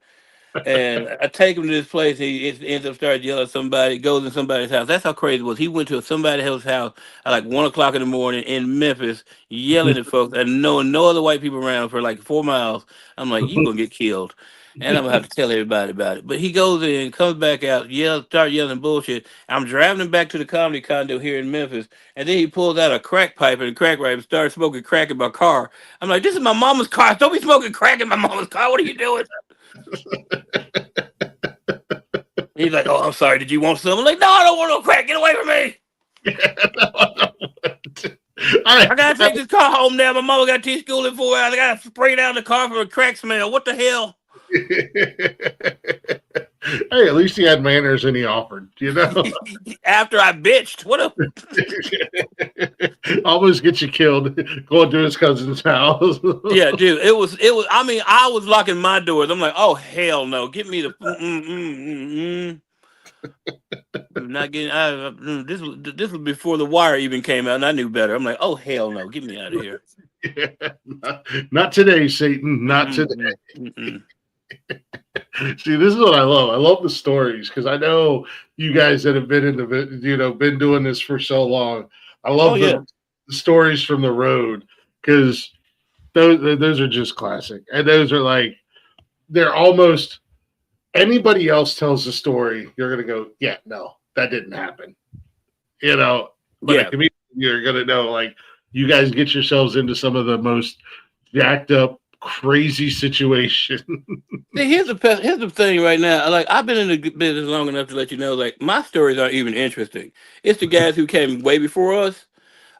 Speaker 3: And I take him to this place. Ends up starting yelling at somebody. Goes in somebody's house. That's how crazy it was. He went to somebody else's house at like 1 o'clock in the morning in Memphis, yelling at folks, and knowing no other white people around for like 4 miles. I'm like, you gonna get killed, and I'm gonna have to tell everybody about it. But he goes in, comes back out, start yelling bullshit. I'm driving him back to the comedy condo here in Memphis, and then he pulls out a crack pipe and a crack pipe and starts smoking crack in my car. I'm like, this is my mama's car. Don't be smoking crack in my mama's car. What are you doing? He's like, "Oh, I'm sorry. Did you want some?" I'm like, "No, I don't want no crack. Get away from me. I gotta take this car home now. My mama got to teach school in 4 hours. I gotta spray down the car for a crack smell. What the hell?"
Speaker 2: Hey, at least he had manners and he offered, you know.
Speaker 3: After I bitched, what a
Speaker 2: Almost get you killed going to his cousin's house.
Speaker 3: yeah, dude. It was. I mean, I was locking my doors. I'm like, "Oh hell no! Get me the I'm not getting out of this was before the wire even came out, and I knew better. I'm like, oh hell no, get me out of here.
Speaker 2: Yeah, not today, Satan. Not today.
Speaker 3: Mm-mm, mm-mm.
Speaker 2: See, this is what I love. I love the stories because I know you guys that have been in the, been doing this for so long. I
Speaker 3: Oh
Speaker 2: love
Speaker 3: yeah,
Speaker 2: the stories from the road because those are just classic, and those are like they're almost anybody else tells the story, you're gonna go, yeah, no, that didn't happen. But a
Speaker 3: yeah.
Speaker 2: comedian you're gonna know. Like, you guys get yourselves into some of the most jacked up, crazy situations.
Speaker 3: See, here's the thing right now. Like I've been in the business long enough to let you know, like my stories aren't even interesting. It's the guys who came way before us.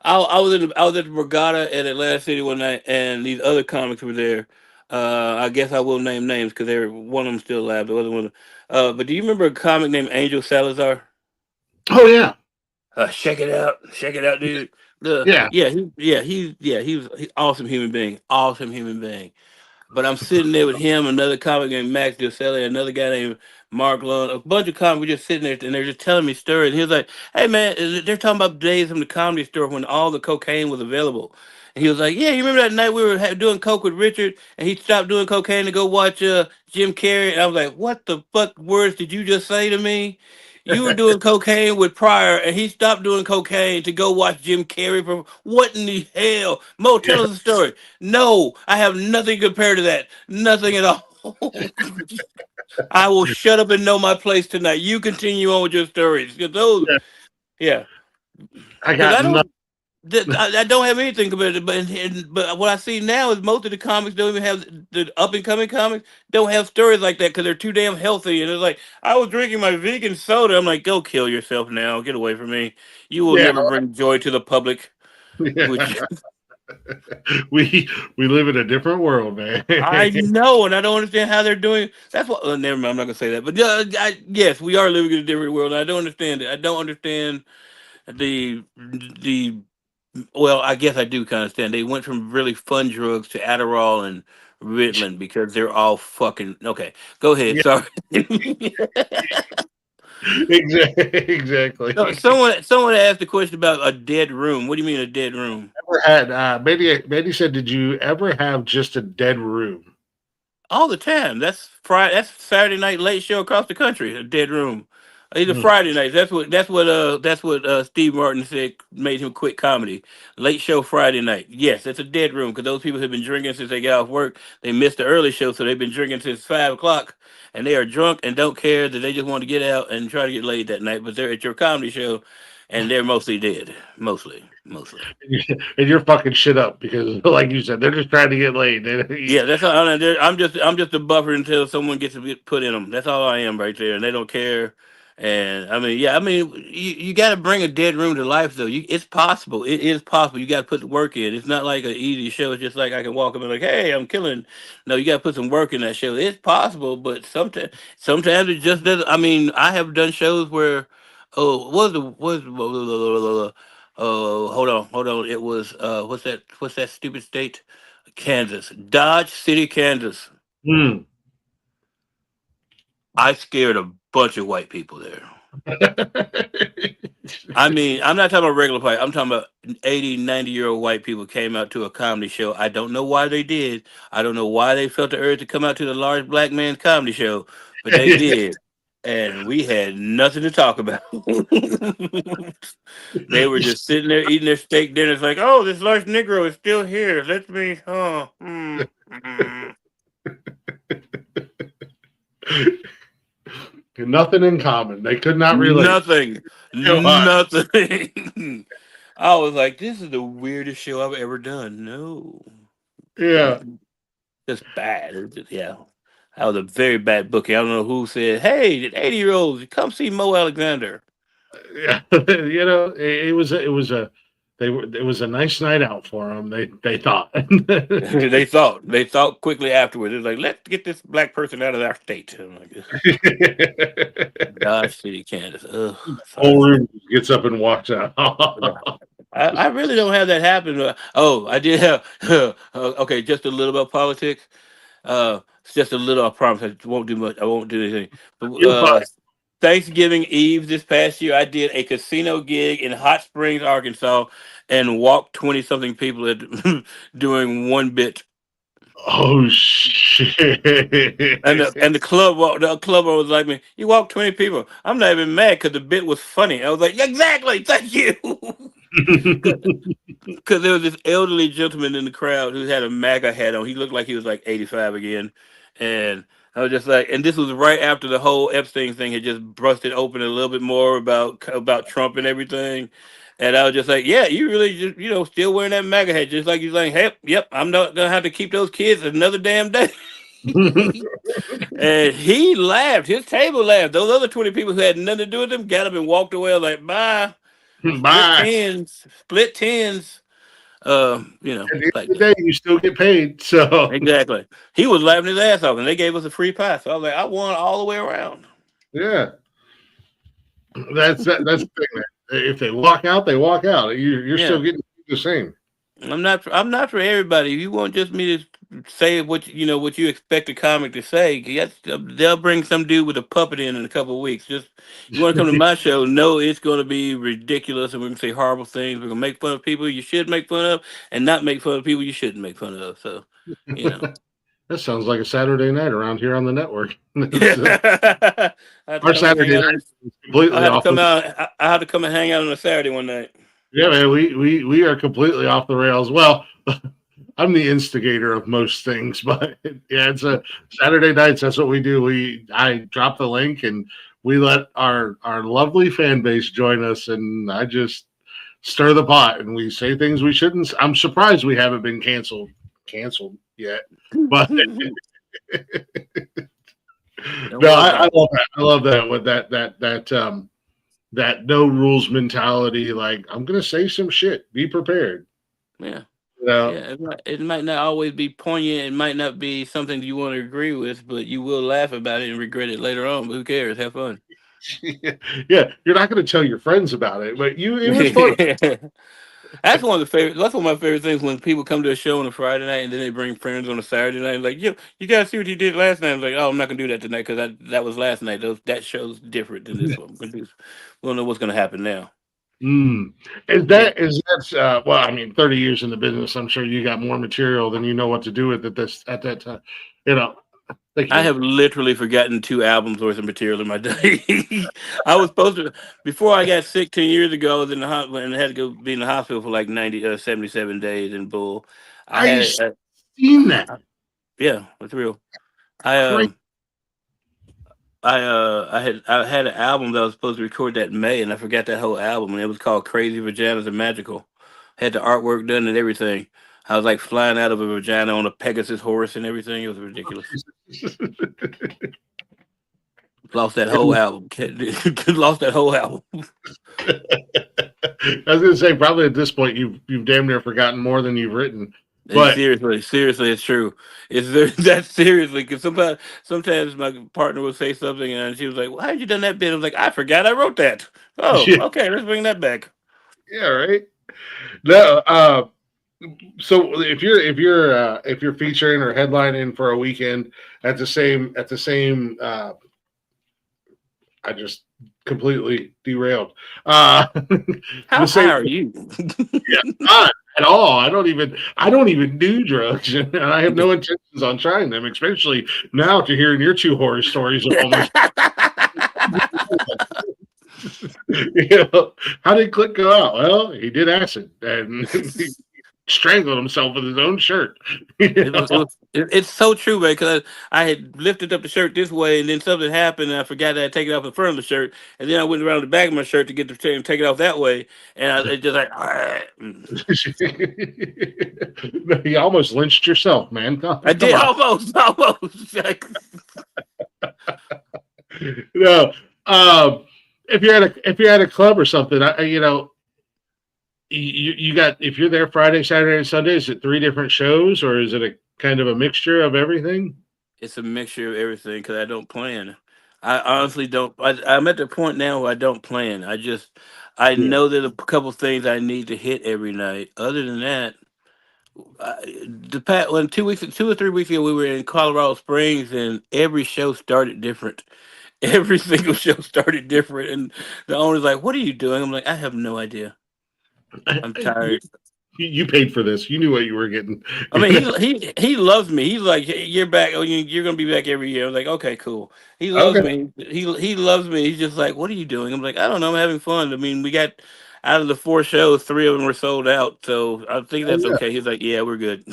Speaker 3: I was at the Borgata at Atlantic City one night, and these other comics were there. I guess I will name names because they're one of them still alive. The other one, but do you remember a comic named Angel Salazar?
Speaker 2: Oh yeah,
Speaker 3: Check it out, dude.
Speaker 2: yeah,
Speaker 3: He was awesome human being, awesome human being. But I'm sitting there with him, another comic named Max Giuselli, another guy named Mark Lund, a bunch of comics were just sitting there and they're just telling me stories. And he was like, "Hey man, they're talking about days from the comedy store when all the cocaine was available." And he was like, "Yeah, you remember that night we were doing coke with Richard, and he stopped doing cocaine to go watch Jim Carrey." And I was like, "What the fuck words did you just say to me? You were doing cocaine with Pryor, and he stopped doing cocaine to go watch Jim Carrey. From what in the hell?" Mo, tell
Speaker 2: yeah,
Speaker 3: us the story. No, I have nothing compared to that. Nothing at all. I will shut up and know my place tonight. You continue on with your stories. 'Cause those,
Speaker 2: yeah.
Speaker 3: yeah,
Speaker 2: I
Speaker 3: because
Speaker 2: got nothing.
Speaker 3: I don't have anything compared to, but what I see now is most of the comics don't even have the up and coming comics don't have stories like that because they're too damn healthy. And it's like I was drinking my vegan soda. I'm like, go kill yourself now. Get away from me. You will
Speaker 2: Yeah,
Speaker 3: never bring joy to the public.
Speaker 2: yeah.
Speaker 3: Which
Speaker 2: We live in a different world, man.
Speaker 3: I know, and I don't understand how they're doing. That's what. Never mind. I'm not gonna say that. But yes, we are living in a different world. And I don't understand it. I don't understand the. Well, I guess I do kind of understand. They went from really fun drugs to Adderall and Ritalin because they're all fucking okay. Go ahead.
Speaker 2: Yeah,
Speaker 3: Sorry. No,
Speaker 2: exactly.
Speaker 3: someone asked a question about a dead room. What do you mean a dead room?
Speaker 2: Ever had Betty said, did you ever have just a dead room?
Speaker 3: All the time. That's Friday. That's Saturday night late show across the country. A dead room. Either
Speaker 2: Mm.
Speaker 3: Friday nights. That's what Steve Martin said made him quit comedy. Late show Friday night. Yes, it's a dead room because those people have been drinking since they got off work. They missed the early show, so they've been drinking since 5 o'clock, and they are drunk and don't care that they just want to get out and try to get laid that night. But they're at your comedy show, and they're mostly dead. Mostly.
Speaker 2: And you're fucking shit up because, like you said, they're just trying to get laid.
Speaker 3: Yeah, that's all. I'm just a buffer until someone gets to get put in them. That's all I am right there, and they don't care. And I mean, yeah, I mean, you got to bring a dead room to life, though. It's possible. It is possible. You got to put the work in. It's not like an easy show. It's just like I can walk up and like, hey, I'm killing. No, you got to put some work in that show. It's possible, but sometimes it just doesn't. I mean, I have done shows where, oh, oh, hold on. It was what's that stupid state? Kansas, Dodge City, Kansas.
Speaker 2: Mm.
Speaker 3: I scared a bunch of white people there. I mean, I'm not talking about regular white. I'm talking about 80, 90-year-old white people came out to a comedy show. I don't know why they did. I don't know why they felt the urge to come out to the large black man's comedy show, but they did. And we had nothing to talk about. They were just sitting there eating their steak dinner. It's like, oh, this large Negro is still here. Let me,
Speaker 2: Nothing in common. They could not relate.
Speaker 3: Nothing. Nothing. I was like, this is the weirdest show I've ever done. No.
Speaker 2: Yeah.
Speaker 3: Mm-mm. Just bad. Yeah. That was a very bad booking. I don't know who said, hey, 80-year-olds, come see Mo Alexander.
Speaker 2: Yeah. It was a nice night out for them. They thought.
Speaker 3: They thought quickly afterwards. It was like, let's get this black person out of our state. I'm like, Dodge City, Kansas. Ugh,
Speaker 2: Whole
Speaker 3: sorry.
Speaker 2: room gets up and walks out.
Speaker 3: Yeah. I really don't have that happen. Oh, I did have. Okay, just a little about politics. It's just a little. I promise. I won't do much. I won't do anything. But
Speaker 2: You're fine.
Speaker 3: Thanksgiving Eve this past year, I did a casino gig in Hot Springs, Arkansas, and walked 20 something people at doing one bit.
Speaker 2: Oh shit!
Speaker 3: And the club was like me. You walked 20 people. I'm not even mad because the bit was funny. I was like, exactly. Thank you. Because there was this elderly gentleman in the crowd who had a MAGA hat on. He looked like he was like 85 again. And I was just like, and this was right after the whole Epstein thing had just busted open a little bit more about Trump and everything. And I was just like, yeah, you really just, still wearing that MAGA hat, just like you're like, hey, yep, I'm not gonna have to keep those kids another damn day. And he laughed. His table laughed. Those other 20 people who had nothing to do with him got up and walked away. I was like, bye. Split
Speaker 2: Bye.
Speaker 3: tens. Split tens.
Speaker 2: At the end
Speaker 3: Like
Speaker 2: of the day, you still get paid. So
Speaker 3: exactly. He was laughing his ass off, and they gave us a free pie. So I was like, I won all the way around.
Speaker 2: yeah, that's the thing, man. If they walk out, they walk out. You're
Speaker 3: Yeah.
Speaker 2: still getting the same.
Speaker 3: I'm not for everybody. If you want just me to say what you expect a comic to say, they'll bring some dude with a puppet in a couple of weeks. Just you want to come to my show, know it's going to be ridiculous, and we're going to say horrible things. We're going to make fun of people you should make fun of, and not make fun of people you shouldn't make fun of. So,
Speaker 2: That sounds like a Saturday night around here on the network.
Speaker 3: I
Speaker 2: Our Saturday night is completely off.
Speaker 3: I had to come and hang out on a Saturday one night.
Speaker 2: Yeah, man, we are completely off the rails. Well, I'm the instigator of most things, but yeah, it's a Saturday nights. That's what we do. I drop the link and we let our lovely fan base join us, and I just stir the pot and we say things we shouldn't. I'm surprised we haven't been canceled yet, but no, I love that. I love that with that no rules mentality. Like, I'm gonna say some shit. Be prepared.
Speaker 3: Yeah.
Speaker 2: Yeah,
Speaker 3: it might not always be poignant. It might not be something you want to agree with, but you will laugh about it and regret it later on. But who cares? Have fun.
Speaker 2: Yeah, you're not going to tell your friends about it, but it was fun.
Speaker 3: That's one of my favorite things when people come to a show on a Friday night and then they bring friends on a Saturday night. Like, you guys see what you did last night. I'm like, oh, I'm not gonna do that tonight because that was last night. That show's different than this one. We don't know what's gonna happen now.
Speaker 2: Is that well, I mean, 30 years in the business, I'm sure you got more material than you know what to do with it at that time.
Speaker 3: I have literally forgotten 2 albums worth of material in my day. I was supposed to, before I got sick 10 years ago, I was in the hospital and had to go be in the hospital for like 77 days in Bull.
Speaker 2: I've seen that.
Speaker 3: Yeah, it's real. I had an album that I was supposed to record that in May, and I forgot that whole album, and it was called Crazy Vaginas Are Magical. Had the artwork done and everything. I was like flying out of a vagina on a Pegasus horse and everything. It was ridiculous. Lost that whole album. Lost that whole album.
Speaker 2: I was gonna say, probably at this point you've damn near forgotten more than you've written. But
Speaker 3: seriously, it's true. That's seriously, because sometimes my partner would say something and she was like, "Well, how'd you done that bit?" I was like, "I forgot I wrote that." Oh, yeah. Okay, let's bring that back.
Speaker 2: Yeah, right. No, so if you're featuring or headlining for a weekend at the same I just completely derailed.
Speaker 3: How high are you?
Speaker 2: Yeah, not at all. I don't even do drugs, and I have no intentions on trying them. Especially now, after hearing your 2 horror stories of almost. How did Glick go out? Well, he did acid, and he strangled himself with his own shirt.
Speaker 3: It's so true, man, because I had lifted up the shirt this way, and then something happened, and I forgot that I take it off the front of the shirt, and then I went around the back of my shirt to get the take it off that way, and it just like.
Speaker 2: You almost lynched yourself, man.
Speaker 3: I did almost.
Speaker 2: No, if you're at a club or something, you got, if you're there Friday, Saturday, and Sunday, is it 3 different shows, or is it a kind of a mixture of everything?
Speaker 3: It's a mixture of everything because I don't plan. I honestly don't. I'm at the point now where I don't plan. I know that a couple things I need to hit every night. Other than that, 2 or 3 weeks ago, we were in Colorado Springs, and every show started different. Every single show started different, and the owner's like, "What are you doing?" I'm like, "I have no idea. I'm tired."
Speaker 2: You paid for this. You knew what you were getting.
Speaker 3: I mean, he loves me. He's like, "You're back. Oh, you're gonna be back every year." I was like, "Okay, cool." He loves me. He loves me. He's just like, "What are you doing?" I'm like, "I don't know. I'm having fun." I mean, we got out of the 4 shows, 3 of them were sold out, so I think that's okay. He's like, "Yeah, we're good."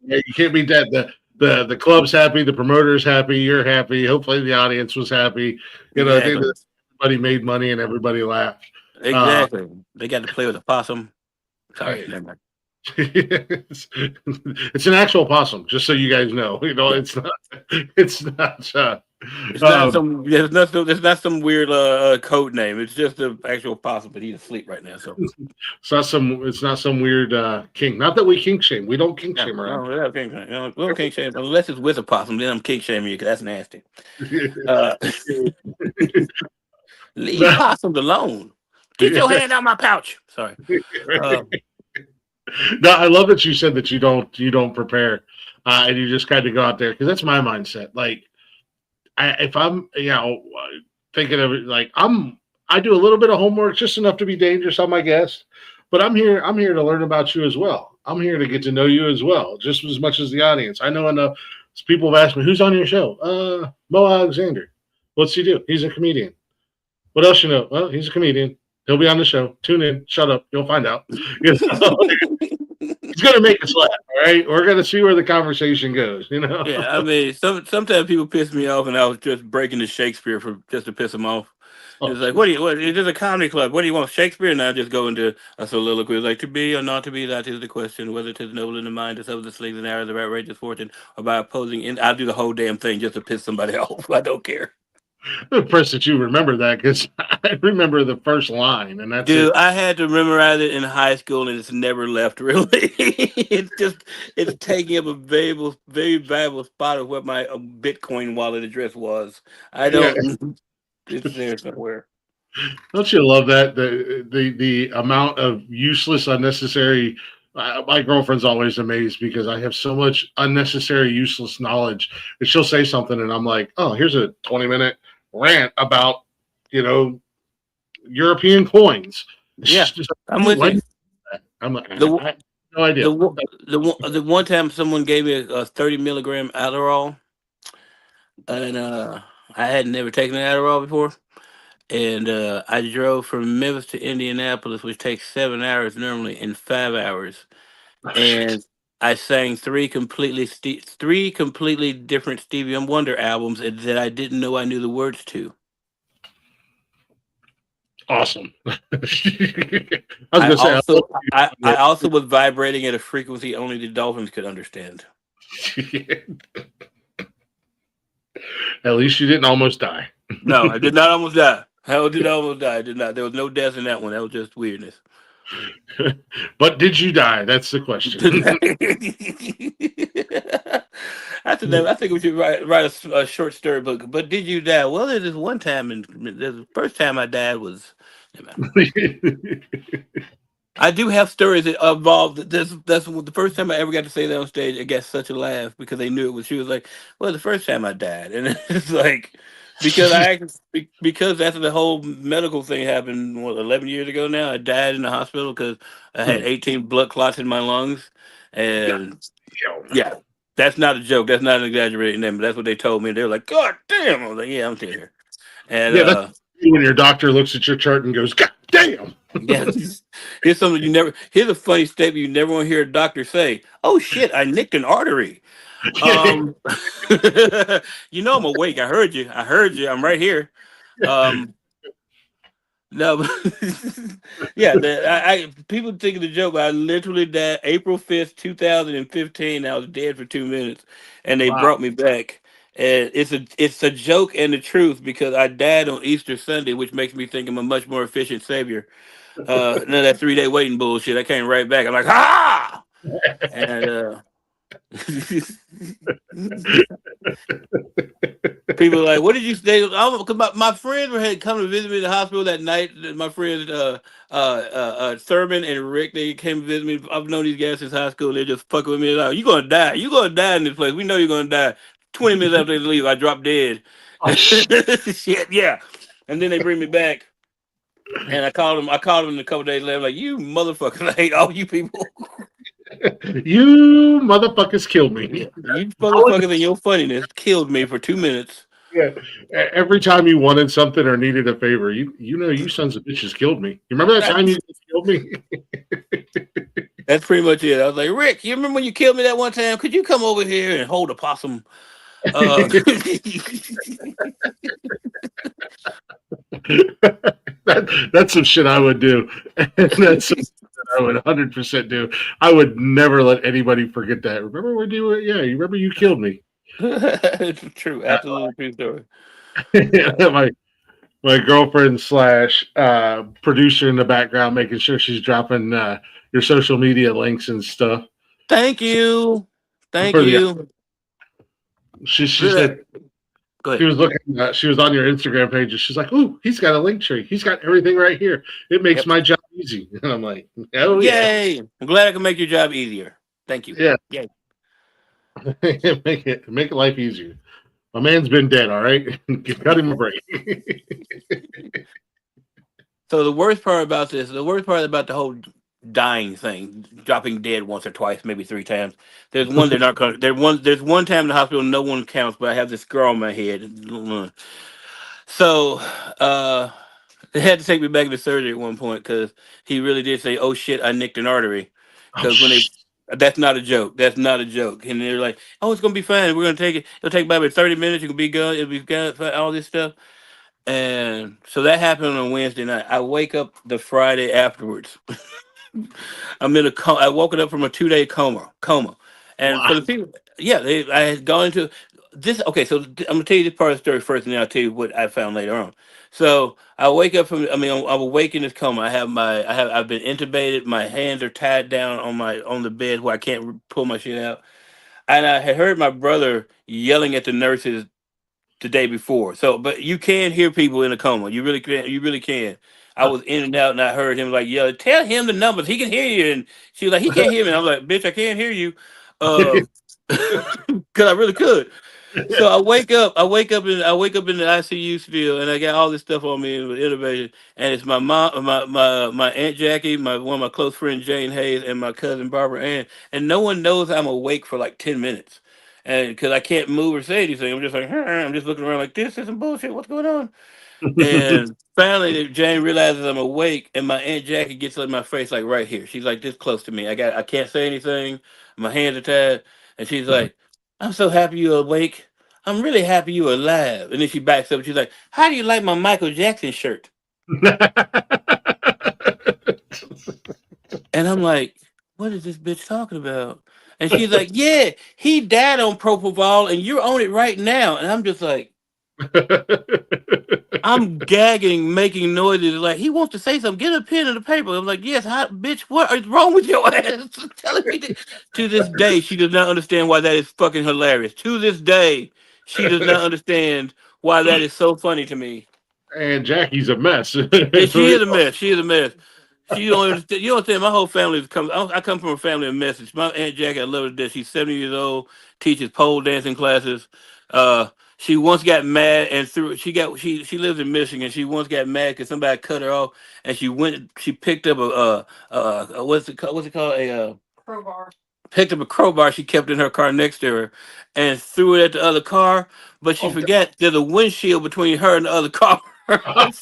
Speaker 2: Yeah, you can't beat that. The club's happy, the promoter's happy, you're happy. Hopefully, the audience was happy. I think that everybody made money and everybody laughed.
Speaker 3: Exactly. They got to play with a possum. Sorry,
Speaker 2: Hey,
Speaker 3: never mind.
Speaker 2: it's an actual possum, just so you guys know.
Speaker 3: Yeah.
Speaker 2: It's not. It's not.
Speaker 3: It's not
Speaker 2: Um,
Speaker 3: some. Yeah, it's not some weird code name. It's just an actual possum, but he's asleep right now. So
Speaker 2: it's not some. It's not some weird kink. Not that we kink shame. We don't kink
Speaker 3: no,
Speaker 2: shame around.
Speaker 3: no, we don't kink shame. We don't kink shame unless it's with a possum. Then I'm kink shaming you because that's nasty. Uh, leave
Speaker 2: No.
Speaker 3: possums alone. Get your hand out my pouch. Sorry. Uh,
Speaker 2: No, I love that you said that you don't prepare, and you just kind of go out there because that's my mindset. Like, if I'm thinking of it, like I do a little bit of homework, just enough to be dangerous on my guest, but I'm here to learn about you as well. I'm here to get to know you as well, just as much as the audience. I know enough. People have asked me who's on your show. Mo Alexander. What's he do? He's a comedian. What else you know? Well, he's a comedian. He'll be on the show. Tune in. Shut up. You'll find out. You know? He's gonna make us laugh. All right, we're gonna see where the conversation goes.
Speaker 3: yeah, I mean, sometimes people piss me off, and I was just breaking the Shakespeare for just to piss them off.
Speaker 2: Oh,
Speaker 3: It's like, what do you? What? It's just a comedy club. What do you want, Shakespeare? And I just go into a soliloquy, like, to be or not to be, that is the question. Whether 'tis noble in the mind, to suffer the slings and arrows of outrageous fortune, or by opposing. And I'll do the whole damn thing just to piss somebody off. I don't care.
Speaker 2: I'm impressed that you remember that because I remember the first line, and that's
Speaker 3: Dude,
Speaker 2: it.
Speaker 3: I had to memorize it in high school, and it's never left. Really, it's taking up a very valuable spot of what my Bitcoin wallet address was. I
Speaker 2: Yeah,
Speaker 3: don't. It's there somewhere.
Speaker 2: don't you love that the amount of useless, unnecessary. My girlfriend's always amazed because I have so much unnecessary, useless knowledge. And she'll say something, and I'm like, "Oh, here's a 20-minute rant about you know European coins."
Speaker 3: Yeah,
Speaker 2: She's just
Speaker 3: I'm
Speaker 2: like,
Speaker 3: with
Speaker 2: why do
Speaker 3: you.
Speaker 2: you do that? I'm like,
Speaker 3: The
Speaker 2: I have no idea.
Speaker 3: the one time someone gave me a 30 milligram Adderall, and I had never taken an Adderall before, and I drove from Memphis to Indianapolis, which takes 7 hours normally, in 5 hours, and I sang three completely different Stevie Wonder albums that I didn't know I knew the words to.
Speaker 2: Awesome. I was
Speaker 3: I
Speaker 2: gonna say, I
Speaker 3: also I
Speaker 2: love
Speaker 3: also was vibrating at a frequency only the dolphins could understand.
Speaker 2: you. At least you didn't almost die.
Speaker 3: No, I did not almost die. Hell, did I almost die? I did not. There was no death in that one. That was just weirdness.
Speaker 2: But did you die? That's the question.
Speaker 3: I think we should write a short story book. But did you die? Well, there's this one time, and the first time I died was. Never mind. I do have stories that involve that's the first time I ever got to say that on stage. I got such a laugh because they knew it was. She was like, "Well, the first time I died," and it's like because after the whole medical thing happened, 11 years ago now, I died in the hospital because I had 18 blood clots in my lungs,
Speaker 2: God
Speaker 3: and
Speaker 2: damn.
Speaker 3: yeah, that's not a joke. That's not an exaggerating name, but that's what they told me. They were like, "God damn!" I was like, "Yeah, I'm still here," and
Speaker 2: Yeah, that's when your doctor looks at your chart and goes, "God damn."
Speaker 3: yeah, here's something you never. Here's a funny statement you never want to hear a doctor say. Oh shit! I nicked an artery. Um, I'm awake. I heard you. I heard you. I'm right here. Um, no, yeah. People think of the joke, but I literally died April 5th, 2015. I was dead for 2 minutes, and they
Speaker 2: Wow.
Speaker 3: brought me back. And it's a joke and the truth because I died on Easter Sunday, which makes me think I'm a much more efficient savior. None of that 3 day waiting bullshit. I came right back. I'm like, ha! And people are like, what did you say? Cause my friends had come to visit me in the hospital that night. My friends Thurman and Rick, they came to visit me. I've known these guys since high school. They're just fucking with me. Like, you gonna die. You gonna die in this place. We know you're gonna die. 20 minutes after they leave, I drop dead.
Speaker 2: Oh, shit.
Speaker 3: Shit, yeah. And then they bring me back. And I called him in a couple days later, like, you motherfuckers, I hate all you people.
Speaker 2: You motherfuckers killed
Speaker 3: Yeah,
Speaker 2: me.
Speaker 3: you motherfuckers and your funniness killed me for 2 minutes.
Speaker 2: Yeah. Every time you wanted something or needed a favor, you sons of bitches killed me. You remember that time you killed me?
Speaker 3: That's pretty much it. I was like, Rick, you remember when you killed me that one time? Could you come over here and hold a possum? Uh,
Speaker 2: That's some shit I would do. And that's some shit I would 100% do. I would never let anybody forget that. Remember when you were, yeah, you remember you killed me.
Speaker 3: it's true, absolutely true story. Uh,
Speaker 2: my my girlfriend slash producer in the background making sure she's dropping your social media links and stuff.
Speaker 3: Thank
Speaker 2: So
Speaker 3: you, thank
Speaker 2: for the
Speaker 3: you.
Speaker 2: she
Speaker 3: Really,
Speaker 2: said
Speaker 3: go
Speaker 2: she
Speaker 3: ahead.
Speaker 2: was looking she was on your Instagram page and she's like, "Ooh, he's got a link tree. He's got everything right here. It makes
Speaker 3: Yep.
Speaker 2: my job easy." And I'm like, "Oh yeah,
Speaker 3: Yay! I'm glad I can make your job easier. Thank you.
Speaker 2: yeah,
Speaker 3: Yay.
Speaker 2: make life easier." My man's been dead. All right, cut him a break.
Speaker 3: So the worst part about this, the worst part about the whole dying thing, dropping dead once or twice, maybe three times. There's one they're not going. There's one time in the hospital no one counts, but I have this scar on my head. So uh, they had to take me back to surgery at one point because he really did say, "Oh shit, I nicked an artery."
Speaker 2: Oh,
Speaker 3: Because when they, that's not a joke. That's not a joke. And they're like, "Oh, it's gonna be fine. We're gonna take it. It'll take about 30 minutes. You can be gone. It'll be gone. All this stuff." And so that happened on Wednesday night. I wake up the Friday afterwards. I'm in a coma. I woke up from a 2 day coma. And
Speaker 2: wow.
Speaker 3: for the people, yeah, I had gone into this. Okay, so I'm gonna tell you this part of the story first, and then I'll tell you what I found later on. So I wake up from. I mean, I'm awake in this coma. I've been intubated. My hands are tied down on the bed where I can't pull my shit out. And I had heard my brother yelling at the nurses the day before. So, but you can hear people in a coma. You really can. You really can. I was in and out, and I heard him like yell, "Tell him the numbers. He can hear you." And she was like, "He can't hear me." And I was like, "Bitch, I can't hear you," because I really could. So I wake up in the ICU still, and I got all this stuff on me with innovation. And it's my mom, my aunt Jackie, my one of my close friends Jane Hayes, and my cousin Barbara Ann. And no one knows I'm awake for like 10 minutes, and because I can't move or say anything, I'm just like, I'm just looking around like this is some bullshit. What's going on? And finally, Jane realizes I'm awake, and my aunt Jackie gets in my face like right here. She's like this close to me. I can't say anything. My hands are tied, and she's like, "I'm so happy you're awake. I'm really happy you're alive." And then she backs up. And she's like, "How do you like my Michael Jackson shirt?" And I'm like, "What is this bitch talking about?" And she's like, "Yeah, he died on propofol, and you're on it right now." And I'm just like, I'm gagging, making noises like he wants to say something. Get a pen and a paper. I'm like, yes, bitch, what is wrong with your ass? Telling me that. To this day, she does not understand why that is fucking hilarious. To this day, she does not understand why that is so funny to me.
Speaker 2: And Jackie's a mess.
Speaker 3: Yeah, she is a mess. She is a mess. She don't understand. You don't understand. My whole family is come. I come from a family of messes. My aunt Jackie, I love her to death. She's 70 years old. Teaches pole dancing classes. She once got mad and threw. She lives in Michigan. She once got mad because somebody cut her off, and she went. She picked up what's it called? What's it called? Picked up a crowbar she kept in her car next to her, and threw it at the other car. But she
Speaker 2: Oh,
Speaker 3: forgot there's a windshield between her and the other car.
Speaker 2: God.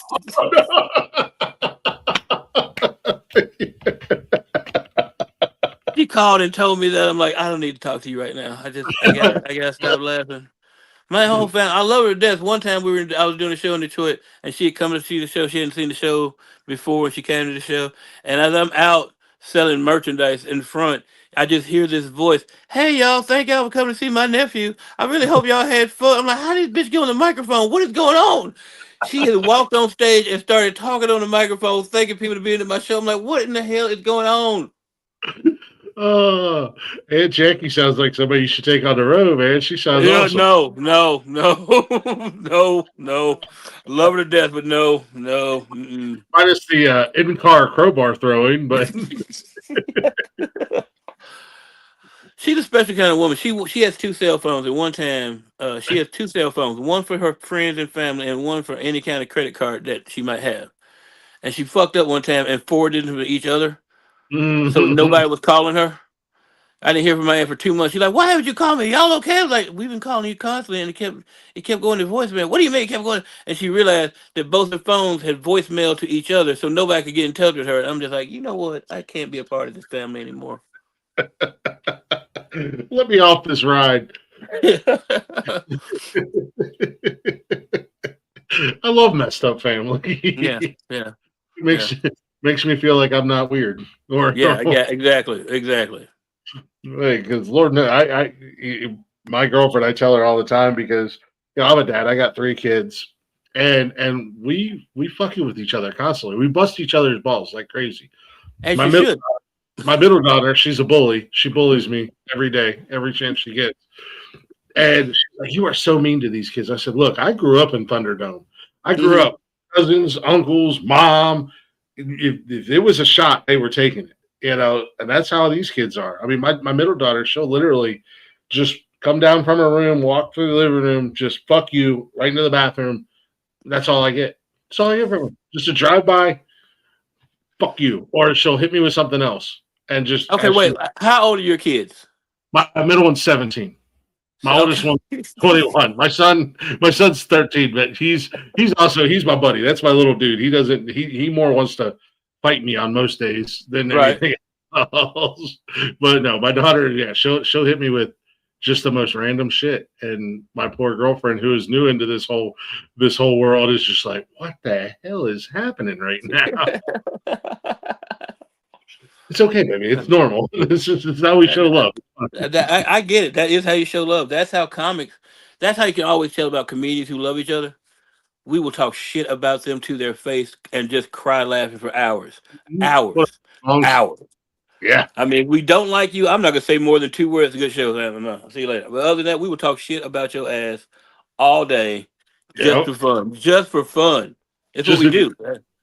Speaker 3: She called and told me that. I'm like, I don't need to talk to you right now. I gotta stop laughing. My whole family, I love her to death. One time I was doing a show in Detroit, and she had come to see the show. She hadn't seen the show before when she came to the show. And as I'm out selling merchandise in front, I just hear this voice. "Hey y'all, thank y'all for coming to see my nephew. I really hope y'all had fun." I'm like, "How did this bitch get on the microphone? What is going on?" She had walked on stage and started talking on the microphone, thanking people to be in my show. I'm like, "What in the hell is going on?"
Speaker 2: Oh, Aunt Jackie sounds like somebody you should take on the road, man. She sounds
Speaker 3: Yeah,
Speaker 2: awesome.
Speaker 3: no, no. Love her to death, but no, no. Mm-mm.
Speaker 2: Minus the in-car crowbar throwing, but
Speaker 3: She's a special kind of woman. She has two cell phones at one time. She has two cell phones, one for her friends and family, and one for any kind of credit card that she might have. And she fucked up one time and forwarded them to each other, so nobody was calling her. I didn't hear from my aunt for 2 months. She's like, "Why haven't you called me? Y'all okay?" I was like, "We've been calling you constantly," and it kept going to voicemail. What do you mean it kept going? And she realized that both the phones had voicemail to each other, so nobody could get in touch with her. And I'm just like, you know what? I can't be a part of this family anymore.
Speaker 2: let me off this ride. I love messed up family.
Speaker 3: Yeah, yeah,
Speaker 2: It
Speaker 3: yeah,
Speaker 2: makes me feel like I'm not weird, or
Speaker 3: yeah, yeah. Exactly, exactly.
Speaker 2: because Lord knows, my girlfriend, I tell her all the time because I'm a dad. I got 3 kids, and we fucking with each other constantly. We bust each other's balls like crazy.
Speaker 3: As
Speaker 2: My
Speaker 3: you
Speaker 2: middle
Speaker 3: should.
Speaker 2: my middle daughter, she's a bully. She bullies me every day, every chance she gets. And she's like, "You are so mean to these kids." I said, "Look, I grew up in Thunderdome. I grew
Speaker 3: Hmm.
Speaker 2: up cousins, uncles, mom. If it was a shot, they were taking it, and that's how these kids are. I mean, my middle daughter, she'll literally just come down from her room, walk through the living room, just fuck you right into the bathroom. That's all I get. That's all I get from her. Just a drive by, fuck you, or she'll hit me with something else, and just
Speaker 3: Okay,
Speaker 2: as
Speaker 3: wait.
Speaker 2: she,
Speaker 3: How old are your kids?
Speaker 2: my middle one's 17. My
Speaker 3: So,
Speaker 2: oldest
Speaker 3: okay.
Speaker 2: one, 21. My son's 13, but he's my buddy. That's my little dude. He doesn't he more wants to fight me on most days than
Speaker 3: Right.
Speaker 2: anything else. But no, my daughter, yeah, she'll hit me with just the most random shit. And my poor girlfriend, who is new into this whole world, is just like, what the hell is happening right now? It's okay, baby. It's normal. This is how we show love.
Speaker 3: I get it. That is how you show love. That's how comics. That's how you can always tell about comedians who love each other. We will talk shit about them to their face and just cry laughing for hours,
Speaker 2: What
Speaker 3: hours,
Speaker 2: songs?
Speaker 3: hours.
Speaker 2: Yeah.
Speaker 3: I mean, if we don't like you, I'm not gonna say more than 2 words. Good show. I don't know. See you later. But other than that, we will talk shit about your ass all day, just
Speaker 2: Yeah.
Speaker 3: for fun. Just for fun. It's what
Speaker 2: Just
Speaker 3: we do.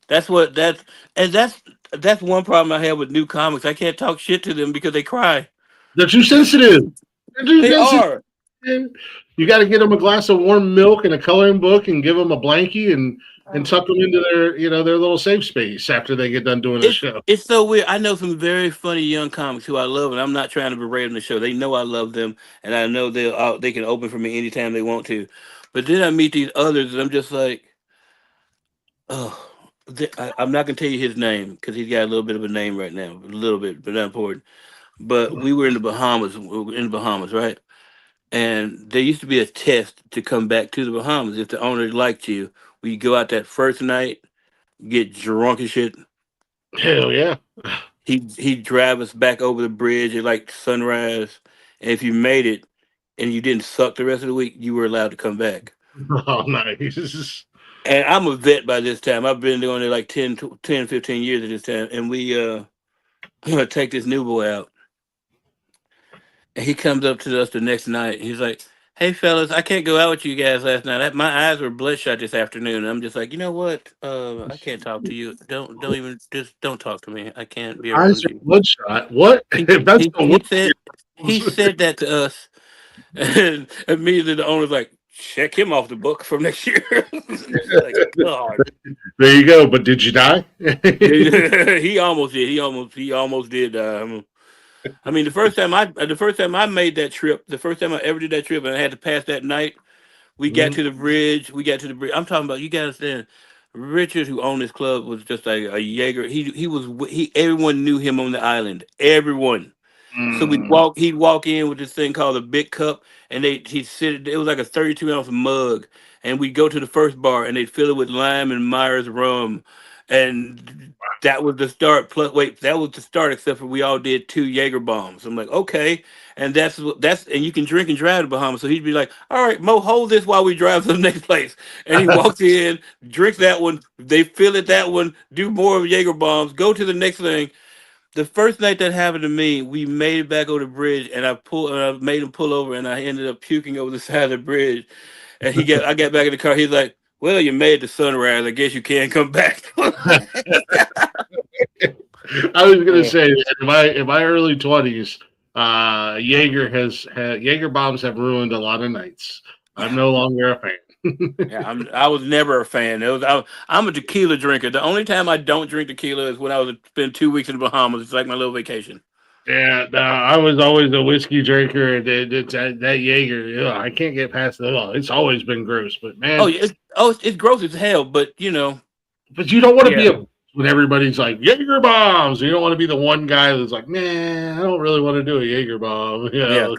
Speaker 3: That's what that's and that's one problem I have with new comics. I can't talk shit to them because they cry.
Speaker 2: they're too sensitive. They're too
Speaker 3: They
Speaker 2: sensitive.
Speaker 3: are.
Speaker 2: You got to get them a glass of warm milk and a coloring book, and give them a blankie, and tuck them into their little safe space after they get done doing the show.
Speaker 3: It's so weird. I know some very funny young comics who I love, and I'm not trying to berate them the show. They know I love them, and I know they can open for me anytime they want to. But then I meet these others, and I'm just like, oh, I'm not gonna tell you his name because he's got a little bit of a name right now, a little bit, but not important. But we were in the Bahamas, right? And there used to be a test to come back to the Bahamas if the owner liked you. We go out that first night, get drunk and shit.
Speaker 2: Hell yeah!
Speaker 3: He'd drive us back over the bridge at like sunrise, and if you made it and you didn't suck the rest of the week, you were allowed to come back.
Speaker 2: Oh, nice.
Speaker 3: And I'm a vet by this time. I've been doing it like 10, 15 years at this time, and we take this new boy out, and he comes up to us the next night. He's like, "Hey fellas, I can't go out with you guys last night. My eyes were bloodshot this afternoon." And I'm just like, you know what? I can't talk to you. Don't even just don't talk to me. I can't be
Speaker 2: Eyes
Speaker 3: around
Speaker 2: are
Speaker 3: you.
Speaker 2: bloodshot. What?
Speaker 3: He
Speaker 2: If that's the
Speaker 3: he
Speaker 2: worst.
Speaker 3: said he said that to us, and immediately the owner's like, check him off the book from next year. It's like, God,
Speaker 2: There you go. But did you die?
Speaker 3: he almost did. He almost did. I mean, the first time I made that trip, the first time I ever did that trip, and I had to pass that night. We got
Speaker 2: Mhm.
Speaker 3: to the bridge. We got to the bridge. I'm talking about. You got to understand. Richard, who owned this club, was just a Jaeger. He. Everyone knew him on the island. Everyone. So
Speaker 2: Mm.
Speaker 3: he'd walk in with this thing called a big cup, and he'd sit. It was like a 32-ounce mug, and we'd go to the first bar, and they'd fill it with lime and Myers rum, and that was the start. Plus, wait, that was the start. Except for we all did 2 Jaeger bombs. I'm like, okay, and and you can drink and drive to Bahamas. So he'd be like, all right, Mo, hold this while we drive to the next place, and he walks in, drinks that one, they fill it that one, do more of Jaeger bombs, go to the next thing. The first night that happened to me, we made it back over the bridge, and I made him pull over, and I ended up puking over the side of the bridge. And I got back in the car. He's like, "Well, you made the sunrise. I guess you can come back."
Speaker 2: I was gonna
Speaker 3: Yeah.
Speaker 2: say that in my early 20s, Jaeger bombs have ruined a lot of nights. I'm
Speaker 3: Yeah,
Speaker 2: no longer a fan.
Speaker 3: yeah. I was never a fan. I'm a tequila drinker. The only time I don't drink tequila is when I was spend 2 weeks in the Bahamas. It's like my little vacation.
Speaker 2: Yeah, no, I was always a whiskey drinker, and that Jaeger, ugh, I can't get past it. Oh, it's always been gross, but
Speaker 3: Oh
Speaker 2: man,
Speaker 3: yeah, it's gross as hell, but you know,
Speaker 2: but you don't want to be
Speaker 3: yeah,
Speaker 2: when everybody's like Jaeger bombs. You don't want to be the one guy that's like, nah, I don't really want to do a Jaeger bomb.
Speaker 3: yeah.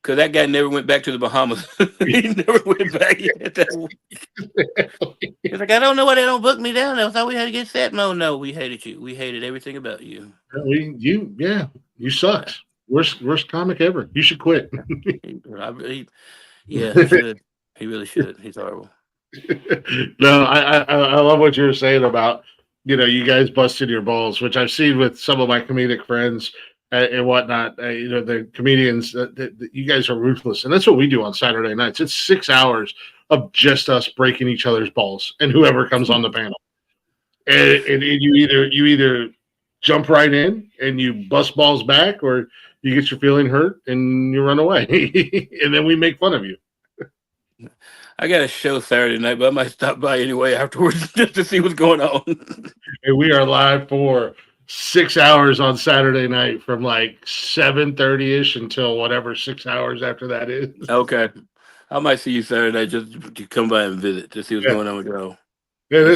Speaker 3: because that guy never went back to the Bahamas. He never went back. He's like, I don't know why they don't book me down there. I thought we had to get set. No, we hated you. We hated everything about you.
Speaker 2: You sucked. Worst comic ever. You should quit.
Speaker 3: Yeah, he should. He really should. He's horrible.
Speaker 2: No, I love what you were saying about you guys busted your balls, which I've seen with some of my comedic friends and whatnot. The comedians that you guys are ruthless, and that's what we do on Saturday nights. It's 6 hours of just us breaking each other's balls and whoever comes on the panel, and you either jump right in and you bust balls back, or you get your feeling hurt and you run away, and then we make fun of you.
Speaker 3: I got a show Saturday night, but I might stop by anyway afterwards just to see what's going on.
Speaker 2: And we are live for 6 hours on Saturday night from like 7:30 ish until whatever 6 hours after that is.
Speaker 3: Okay, I might see you Saturday night just to come by and visit to see what's going on with y'all.
Speaker 2: Yeah,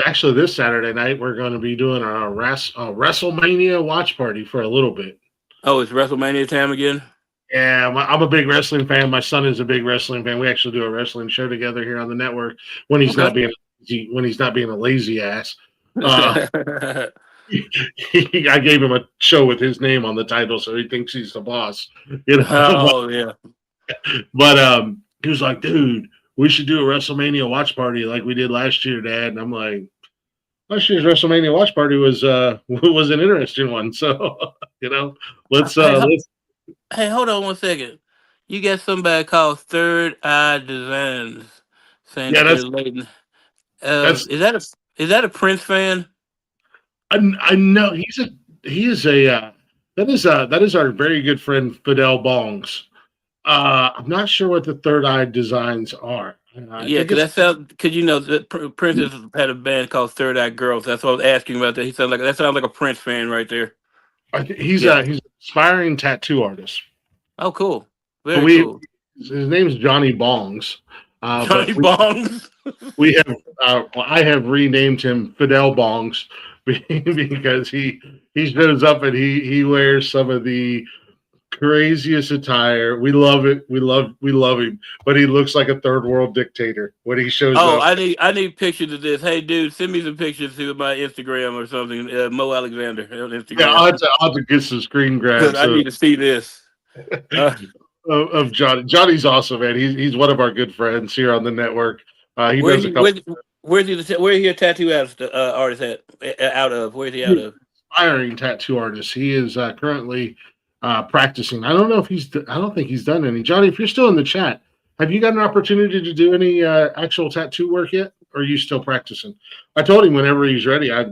Speaker 2: actually this Saturday night we're going to be doing our WrestleMania watch party for a little bit.
Speaker 3: Oh, it's WrestleMania time again.
Speaker 2: Yeah, I'm a big wrestling fan. My son is a big wrestling fan. We actually do a wrestling show together here on the network when he's not being a lazy ass. I gave him a show with his name on the title, so he thinks he's the boss.
Speaker 3: Oh yeah.
Speaker 2: But he was like, "Dude, we should do a WrestleMania watch party like we did last year, Dad." And I'm like, "Last year's WrestleMania watch party was an interesting one." So let's.
Speaker 3: Hey, hold on 1 second. You got somebody called Third Eye Designs saying that they're late. Is that a Prince fan?
Speaker 2: I know that is our very good friend Fidel Bongs. I'm not sure what the Third Eye Designs are.
Speaker 3: Yeah, because Prince has had a band called Third Eye Girls. That's what I was asking about. That sounds like a Prince fan right there.
Speaker 2: He's an aspiring tattoo artist.
Speaker 3: Oh, cool! Very cool.
Speaker 2: His name's Johnny Bongs.
Speaker 3: Johnny Bongs.
Speaker 2: We have. I have renamed him Fidel Bongs because he shows up and he wears some of the craziest attire. We love it. We love him. But he looks like a third world dictator when he shows up.
Speaker 3: Oh, I need pictures of this. Hey, dude, send me some pictures to my Instagram or something. Mo Alexander on Instagram.
Speaker 2: Yeah, I'll have to get some screen grabs.
Speaker 3: I need to see this.
Speaker 2: Of Johnny. Johnny's awesome, man. He's one of our good friends here on the network. Where's
Speaker 3: he a tattoo artist out of? Where's he out of?
Speaker 2: Aspiring tattoo artist. He is currently practicing. I don't think he's done any. Johnny, if you're still in the chat, have you got an opportunity to do any actual tattoo work yet? Or are you still practicing? I told him whenever he's ready. I'm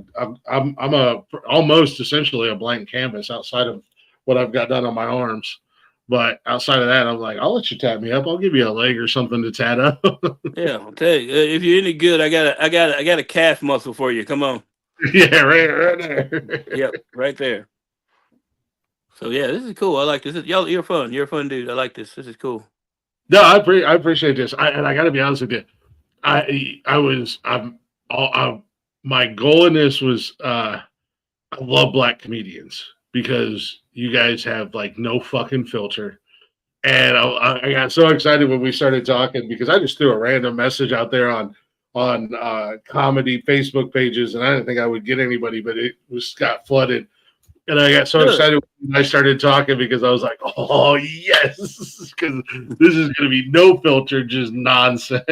Speaker 2: almost essentially a blank canvas outside of what I've got done on my arms. But outside of that, I'm like, I'll let you tat me up. I'll give you a leg or something to tat up.
Speaker 3: Yeah, I'll tell you. If you're any good, I got a calf muscle for you. Come on.
Speaker 2: Yeah, right there.
Speaker 3: Yep, right there. So yeah, this is cool. I like this. You're fun. You're a fun dude. I like this. This is cool.
Speaker 2: No, I appreciate this. And I got to be honest with you. My goal in this was I love black comedians because you guys have like no fucking filter. And I got so excited when we started talking because I just threw a random message out there on comedy Facebook pages, and I didn't think I would get anybody, but it got flooded. And I got so excited when I started talking because I was like, "Oh yes," because this is going to be no filter, just nonsense.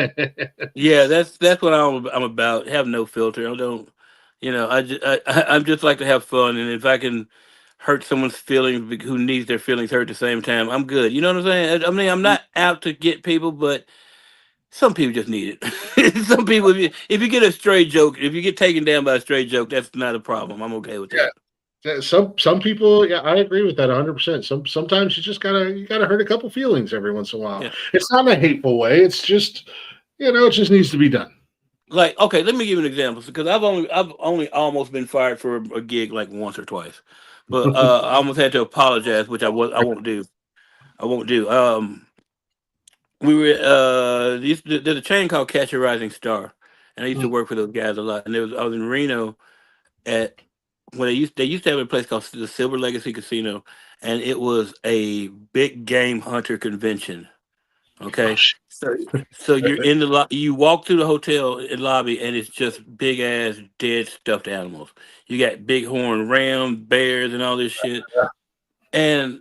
Speaker 3: Yeah, that's what I'm about. Have no filter. I don't, I'm just like to have fun, and if I can hurt someone's feelings who needs their feelings hurt at the same time, I'm good. You know what I'm saying? I mean, I'm not out to get people, but some people just need it. Some people, if you get a stray joke, if you get taken down by a stray joke, that's not a problem. I'm okay with that.
Speaker 2: Yeah. Some people, yeah, I agree with that 100%. Sometimes you gotta hurt a couple feelings every once in a while. Yeah. It's not in a hateful way. It's just, it just needs to be done.
Speaker 3: Like, okay, let me give you an example because I've only almost been fired for a gig like once or twice, but I almost had to apologize, which I won't do. We were there's a chain called Catch a Rising Star, and I used to work for those guys a lot. And I was in Reno at when they used to have a place called the Silver Legacy Casino, and it was a big game hunter convention.
Speaker 2: Oh,
Speaker 3: Okay, so you're in the you walk through the hotel lobby, and it's just big ass dead stuffed animals. You got bighorn ram, bears, and all this shit. And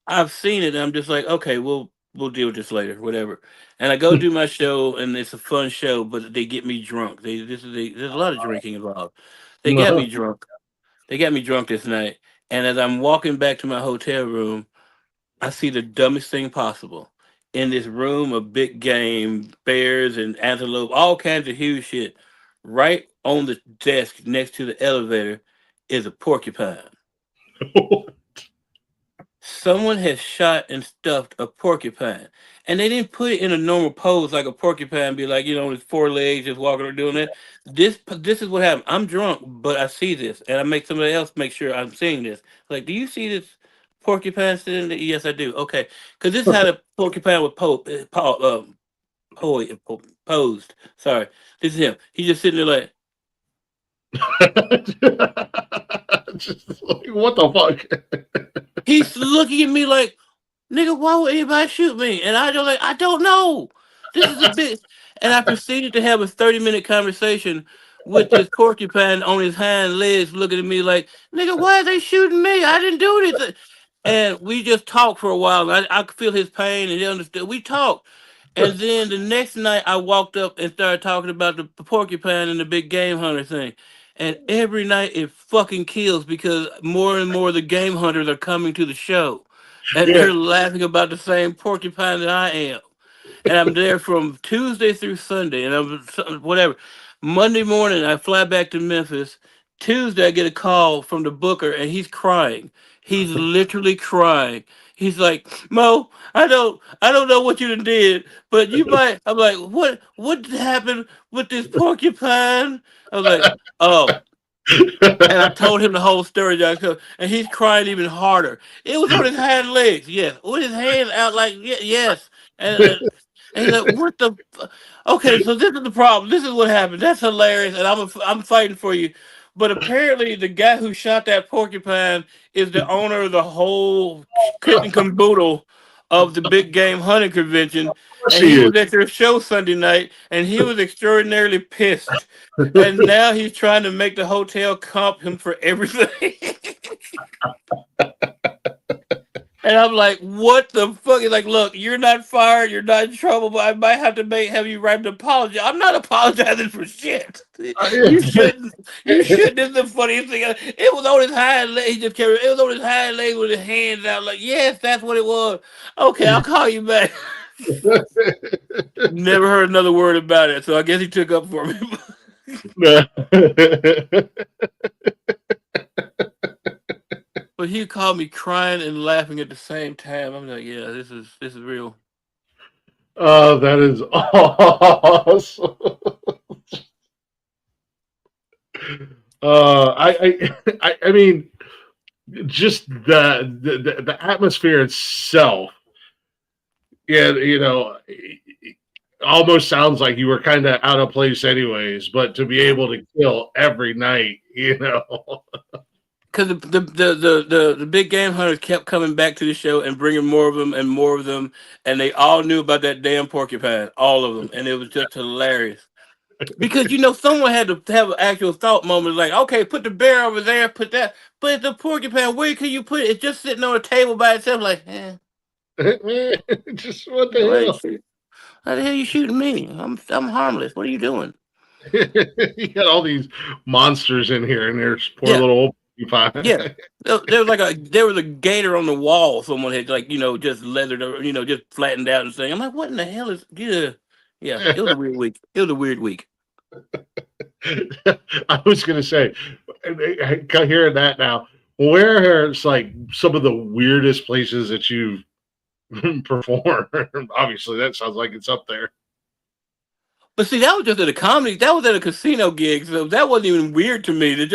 Speaker 3: I've seen it, and I'm just like, okay, we'll deal with this later, whatever. And I go do my show, and it's a fun show, but they get me drunk. There's a lot of drinking involved. They got me drunk. They got me drunk this night, and as I'm walking back to my hotel room, I see the dumbest thing possible. In this room of big game, bears and antelope, all kinds of huge shit. Right on the desk next to the elevator is a porcupine. Someone has shot and stuffed a porcupine, and they didn't put it in a normal pose like a porcupine, be like, on his four legs, just walking or doing that. This is what happened. I'm drunk, but I see this, and I make somebody else make sure I'm seeing this. Like, do you see this porcupine sitting there? Yes, I do. Okay, because this is how the porcupine would posed. Sorry, this is him. He's just sitting there like,
Speaker 2: Just like, what the fuck?
Speaker 3: he's looking at me like, nigga, why would anybody shoot me? And I just like, I don't know. This is a bit. And I proceeded to have a 30-minute conversation with this porcupine on his hind legs, looking at me like, nigga, why are they shooting me? I didn't do anything. And we just talked for a while. I could feel his pain, and he understood. We talked. And then the next night, I walked up and started talking about the porcupine and the big game hunter thing. And every night it fucking kills because more and more the game hunters are coming to the show, and they're
Speaker 2: Shit.
Speaker 3: laughing about the same porcupine that I am. And I'm there from Tuesday through Sunday, and whatever. Monday morning, I fly back to Memphis. Tuesday, I get a call from the booker, and he's crying. He's literally crying. He's like, Mo, I don't know what you done did, but you might. I'm like, what happened with this porcupine? I was like, oh, and I told him the whole story, and he's crying even harder. It was on his hind legs, yes, with his hands out, like, yes. And he's like, "What the? Okay, so this is the problem. This is what happened. That's hilarious, and I'm fighting for you." But apparently, the guy who shot that porcupine is the owner of the whole kit and caboodle of the big game hunting convention, and he
Speaker 2: She is.
Speaker 3: was at your show Sunday night, and he was extraordinarily pissed. And now he's trying to make the hotel comp him for everything. And I'm like, what the fuck? He's like, look, you're not fired, you're not in trouble, but I might have to have you write an apology. I'm not apologizing for shit. You shouldn't. You shouldn't. This is the funniest thing. It was on his hind leg. He just carried. It was on his hind leg with his hands out. Like, yes, that's what it was. Okay, I'll call you back. Never heard another word about it, so I guess he took up for me. But he called me crying and laughing at the same time. I'm like, yeah, this is real.
Speaker 2: Oh, that is awesome. I mean, just the atmosphere itself. Yeah, almost sounds like you were kind of out of place, anyways. But to be able to kill every night,
Speaker 3: Because the big game hunters kept coming back to the show and bringing more of them and more of them, and they all knew about that damn porcupine, all of them, and it was just hilarious. Because someone had to have an actual thought moment, like, okay, put the bear over there, put that, but the porcupine, where can you put it? It's just sitting on a table by itself, like,
Speaker 2: just what
Speaker 3: why,
Speaker 2: the
Speaker 3: how the hell you shooting me? I'm harmless. What are you doing?
Speaker 2: hell? You got all these monsters in here, and there's poor
Speaker 3: Yeah,
Speaker 2: little old
Speaker 3: yeah.
Speaker 2: porcupine.
Speaker 3: There was a gator on the wall. Someone had, like, just leathered or just flattened out and saying, I'm like, what in the hell is, yeah. Yeah, it was a weird week. It was a weird week.
Speaker 2: I was gonna say, hearing that now, where is like some of the weirdest places that you've performed? Obviously, that sounds like it's up there.
Speaker 3: But see, that was just at a comedy. That was at a casino gig, so that wasn't even weird to me.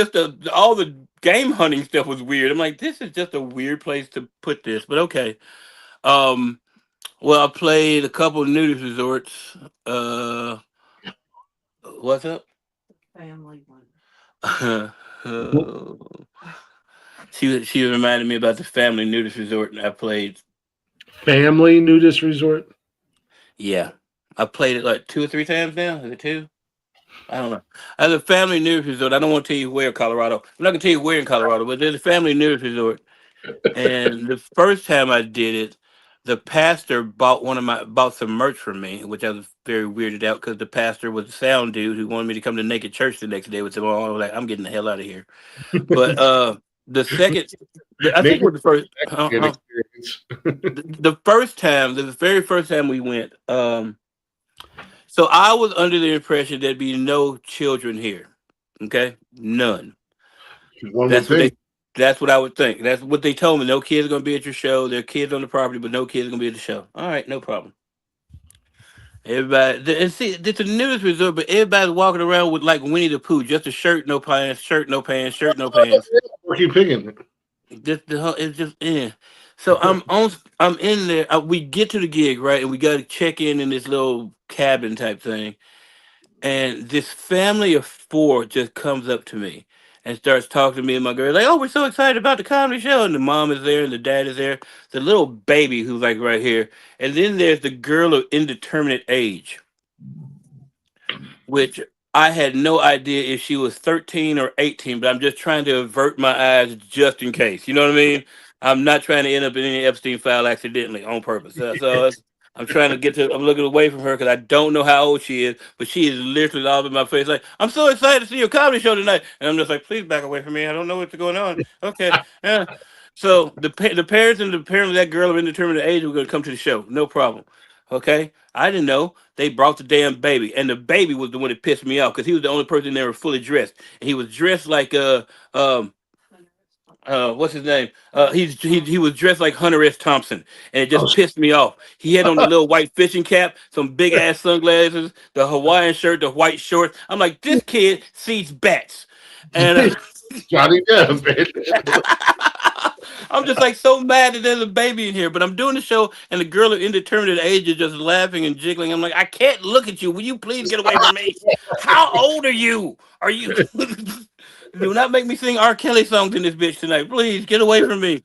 Speaker 3: All the game hunting stuff was weird. I'm like, this is just a weird place to put this. But okay. Um. Well, I played a couple of nudist resorts. What's up? Family one. Oh. She reminded me about the family nudist resort I played.
Speaker 2: Family nudist resort.
Speaker 3: Yeah, I played it like 2 or 3 times now. Is it two? I don't know. As a family nudist resort, I don't want to tell you where in Colorado. I'm not gonna tell you where in Colorado, but there's a family nudist resort. And the first time I did it, the pastor bought some merch from me, which I was very weirded out because the pastor was a sound dude who wanted me to come to naked church the next day with him on. I was like, I'm getting the hell out of here. But the second, I think it
Speaker 2: Naked
Speaker 3: was the first.
Speaker 2: good experience.
Speaker 3: The first time, the very first time we went. So I was under the impression there'd be no children here. Okay, none.
Speaker 2: One would
Speaker 3: That's what
Speaker 2: think.
Speaker 3: they. That's what I would think. That's what they told me. No kids are gonna be at your show. There are kids on the property, but no kids are gonna be at the show. All right, no problem. Everybody, and see, it's a nudist resort, but everybody's walking around with like Winnie the Pooh, just a shirt, no pants, shirt, no pants, shirt, no pants.
Speaker 2: Porky Piggin.
Speaker 3: Just the whole, it's just So I'm in there. We get to the gig right, and we got to check in this little cabin type thing. And this family of four just comes up to me and starts talking to me and my girl, like, "Oh, we're so excited about the comedy show!" And the mom is there, and the dad is there. The little baby who's like right here, and then there's the girl of indeterminate age, which I had no idea if she was 13 or 18, but I'm just trying to avert my eyes just in case. You know what I mean? I'm not trying to end up in any Epstein file accidentally on purpose. I'm trying to I'm looking away from her because I don't know how old she is, but she is literally all in my face like, "I'm so excited to see your comedy show tonight." And I'm just like, "Please back away from me. I don't know what's going on." Okay. Yeah. So the parents and apparently that girl of indeterminate age were going to come to the show. No problem. Okay. I didn't know. They brought the damn baby, and the baby was the one that pissed me off because he was the only person there fully dressed, and he was dressed like um what's his name? He was dressed like Hunter S. Thompson, and it
Speaker 2: Oh,
Speaker 3: just pissed me off. He had on the little white fishing cap, some big ass sunglasses, the Hawaiian shirt, the white shorts. I'm like, this kid sees bats, and
Speaker 2: Johnny Depp. Man.
Speaker 3: I'm just like so mad that there's a baby in here, but I'm doing the show and the girl of indeterminate age is just laughing and jiggling. I'm like, I can't look at you. Will you please get away from me? How old are you? Are you? Do not make me sing R. Kelly songs in this bitch tonight. Please get away from me.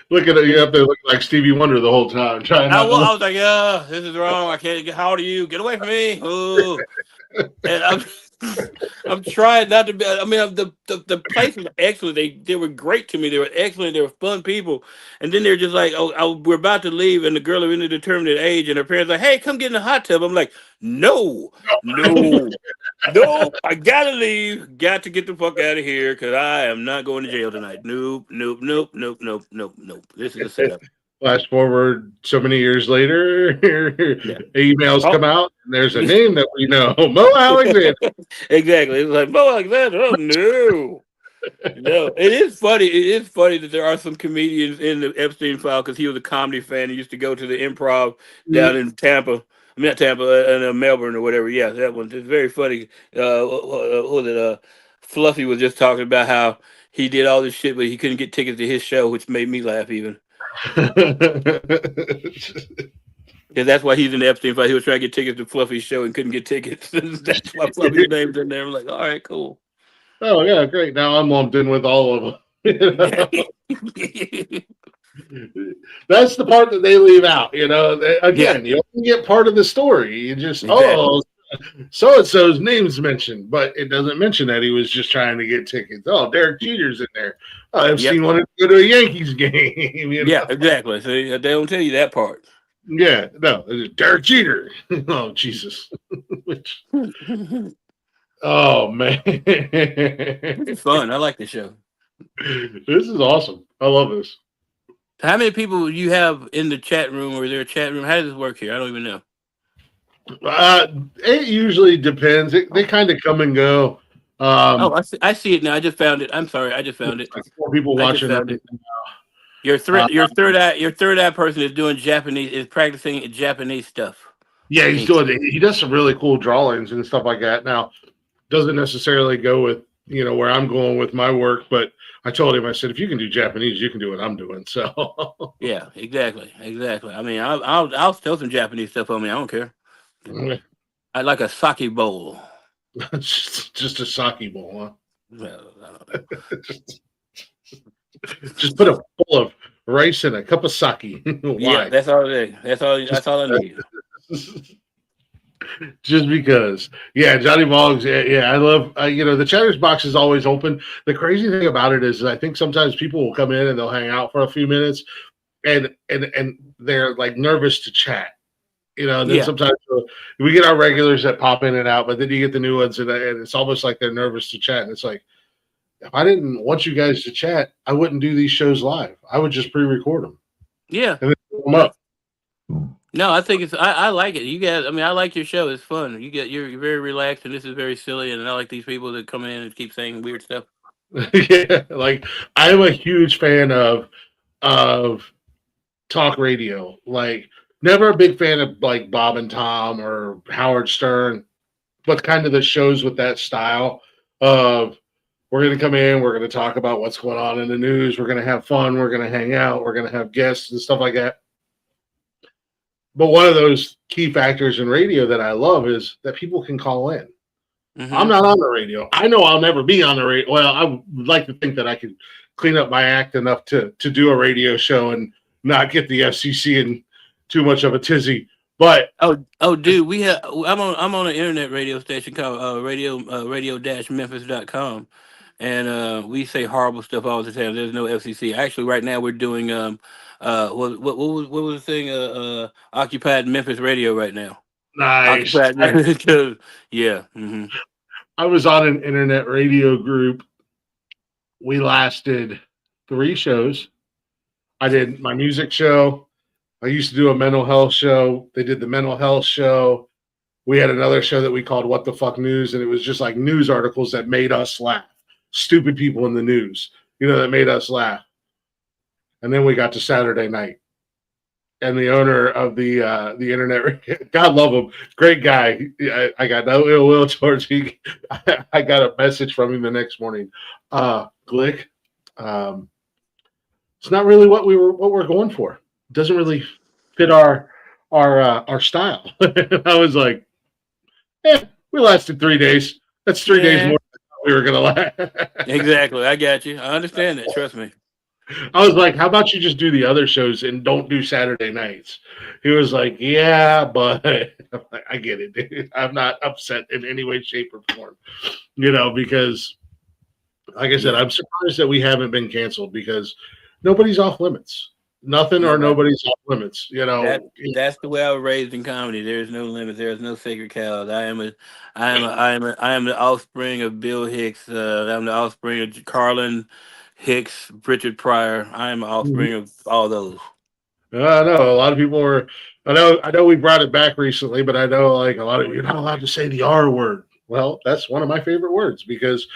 Speaker 2: Look at it. You have to look like Stevie Wonder the whole time, trying not to
Speaker 3: I
Speaker 2: look.
Speaker 3: was like, yeah, this is wrong. I can't get. How old are you? Get away from me. Ooh. And I'm trying not to be. I mean, the place was excellent. They were great to me. They were excellent. They were fun people. And then they're just like, "Oh, we're about to leave," and the girl of indeterminate age and her parents like, "Hey, come get in the hot tub." I'm like, "No, no, no! I gotta leave. Got to get the fuck out of here because I am not going to jail tonight. Nope, nope, nope, nope, nope, nope, nope. This is a setup."
Speaker 2: Flash forward so many years later,
Speaker 3: Yeah.
Speaker 2: emails
Speaker 3: Oh.
Speaker 2: come out, and there's a name that we know, Mo Alexander.
Speaker 3: Exactly. It's like Bo Alexander. Oh no. No, it is funny. It is funny that there are some comedians in the Epstein file because he was a comedy fan. He used to go to the Improv down in Tampa. I mean, not Tampa, in Melbourne or whatever. Yeah, that one. It's very funny. What was it? Fluffy was just talking about how he did all this shit, but he couldn't get tickets to his show, which made me laugh even. Because that's why he's in the Epstein file. He was trying to get tickets to Fluffy's show and couldn't get tickets. That's why Fluffy's name's in there. I'm like, all right, cool.
Speaker 2: Oh yeah, great. Now I'm lumped in with all of them. That's the part that they leave out.
Speaker 3: Yeah,
Speaker 2: Again, you only get part of the story. You just
Speaker 3: exactly.
Speaker 2: so and so's name's mentioned, but it doesn't mention that he was just trying to get tickets. Oh, Derek Jeter's in there. Oh,
Speaker 3: Yep.
Speaker 2: Epstein wanted to go to a Yankees game.
Speaker 3: Yeah, exactly. So they don't tell you that part.
Speaker 2: Yeah, no, it's Derek Jeter. Oh Jesus. Oh man.
Speaker 3: This is fun. I like the show.
Speaker 2: This is awesome. I love this.
Speaker 3: How many people you have in the chat room or their chat room? How does this work here? I don't even know.
Speaker 2: It usually depends. They kind of come and go.
Speaker 3: Oh, I see it now. I just found it. I'm sorry. I just found it.
Speaker 2: Like 4 people
Speaker 3: I just
Speaker 2: watching
Speaker 3: found it.
Speaker 2: everything.
Speaker 3: Your third eye person is doing Japanese, is practicing Japanese stuff.
Speaker 2: Yeah, he's doing it. He does some really cool drawings and stuff like that. Now, doesn't necessarily go with where I'm going with my work, but I told him, I said, if you can do Japanese, you can do what I'm doing. So
Speaker 3: Yeah, exactly. I mean, I'll throw some Japanese stuff on me. I don't care. I like a sake bowl.
Speaker 2: Just a sake bowl,
Speaker 3: Well, I don't know.
Speaker 2: huh? Just put a full of rice in a cup of sake.
Speaker 3: Yeah,
Speaker 2: Why?
Speaker 3: that's all it is. That's all.
Speaker 2: Just
Speaker 3: That's all I need.
Speaker 2: just because. Yeah, Johnny Boggs. Yeah, yeah, I love. The Cheddar's box is always open. The crazy thing about it is, I think sometimes people will come in and they'll hang out for a few minutes, and they're like nervous to chat. And then
Speaker 3: Yeah,
Speaker 2: sometimes we get our regulars that pop in and out, but then you get the new ones, and it's almost like they're nervous to chat. And it's like, if I didn't want you guys to chat, I wouldn't do these shows live. I would just pre-record them
Speaker 3: yeah.
Speaker 2: and then put them
Speaker 3: Uh,
Speaker 2: up.
Speaker 3: No, I think it's. I like it. You guys. I mean, I like your show. It's fun. You're very relaxed, and this is very silly. And I like these people that come in and keep saying weird stuff.
Speaker 2: Yeah, like I'm a huge fan of talk radio. Like, never a big fan of like Bob and Tom or Howard Stern, but kind of the shows with that style of, we're going to come in, we're going to talk about what's going on in the news, we're going to have fun, we're going to hang out, we're going to have guests and stuff like that. But one of those key factors in radio that I love is that people can call in. I'm
Speaker 3: Hmm.
Speaker 2: not on the radio. I know I'll never be on the radio. Well, I would like to think that I could clean up my act enough to do a radio show and not get the FCC in too much of a tizzy. But
Speaker 3: Oh, dude, we have. I'm on an internet radio station called radio-memphis.com, and we say horrible stuff all the time. There's no FCC. Actually, right now we're doing what was the thing occupied Memphis radio right now.
Speaker 2: nice.
Speaker 3: Occupied Memphis. Yeah. Hmm.
Speaker 2: I was on an internet radio group. We lasted 3 shows. I did my music show. I used to do a mental health show. They did the mental health show. We had another show that we called What the Fuck News, and it was just like news articles that made us laugh. Stupid people in the news, that made us laugh. And then we got to Saturday night. And the owner of the internet, God love him, great guy. I got no ill will towards him. I got a message from him the next morning. Glick, um, it's not really what we're going for. It doesn't really fit our style. I was like, we lasted 3 days. That's 3 days
Speaker 3: Yeah.
Speaker 2: more than we were gonna last.
Speaker 3: Exactly. I got you. I understand that. Trust me.
Speaker 2: I was like, how about you just do the other shows and don't do Saturday nights? He was like, yeah, but I'm like, I get it, dude. I'm not upset in any way, shape, or form. Because like I said,
Speaker 3: Yeah.
Speaker 2: I'm surprised that we haven't been canceled because nobody's off limits. Nothing or
Speaker 3: No.
Speaker 2: nobody's off limits.
Speaker 3: That's the way I was raised in comedy. There is no limit. There is no sacred cows. I am the offspring of Bill Hicks. I'm the offspring of Carlin Hicks, Richard Pryor. I am the offspring of all those.
Speaker 2: I know a lot of people were. I know we brought it back recently, but I know like a lot of you're not allowed to say the R word. Well, that's one of my favorite words because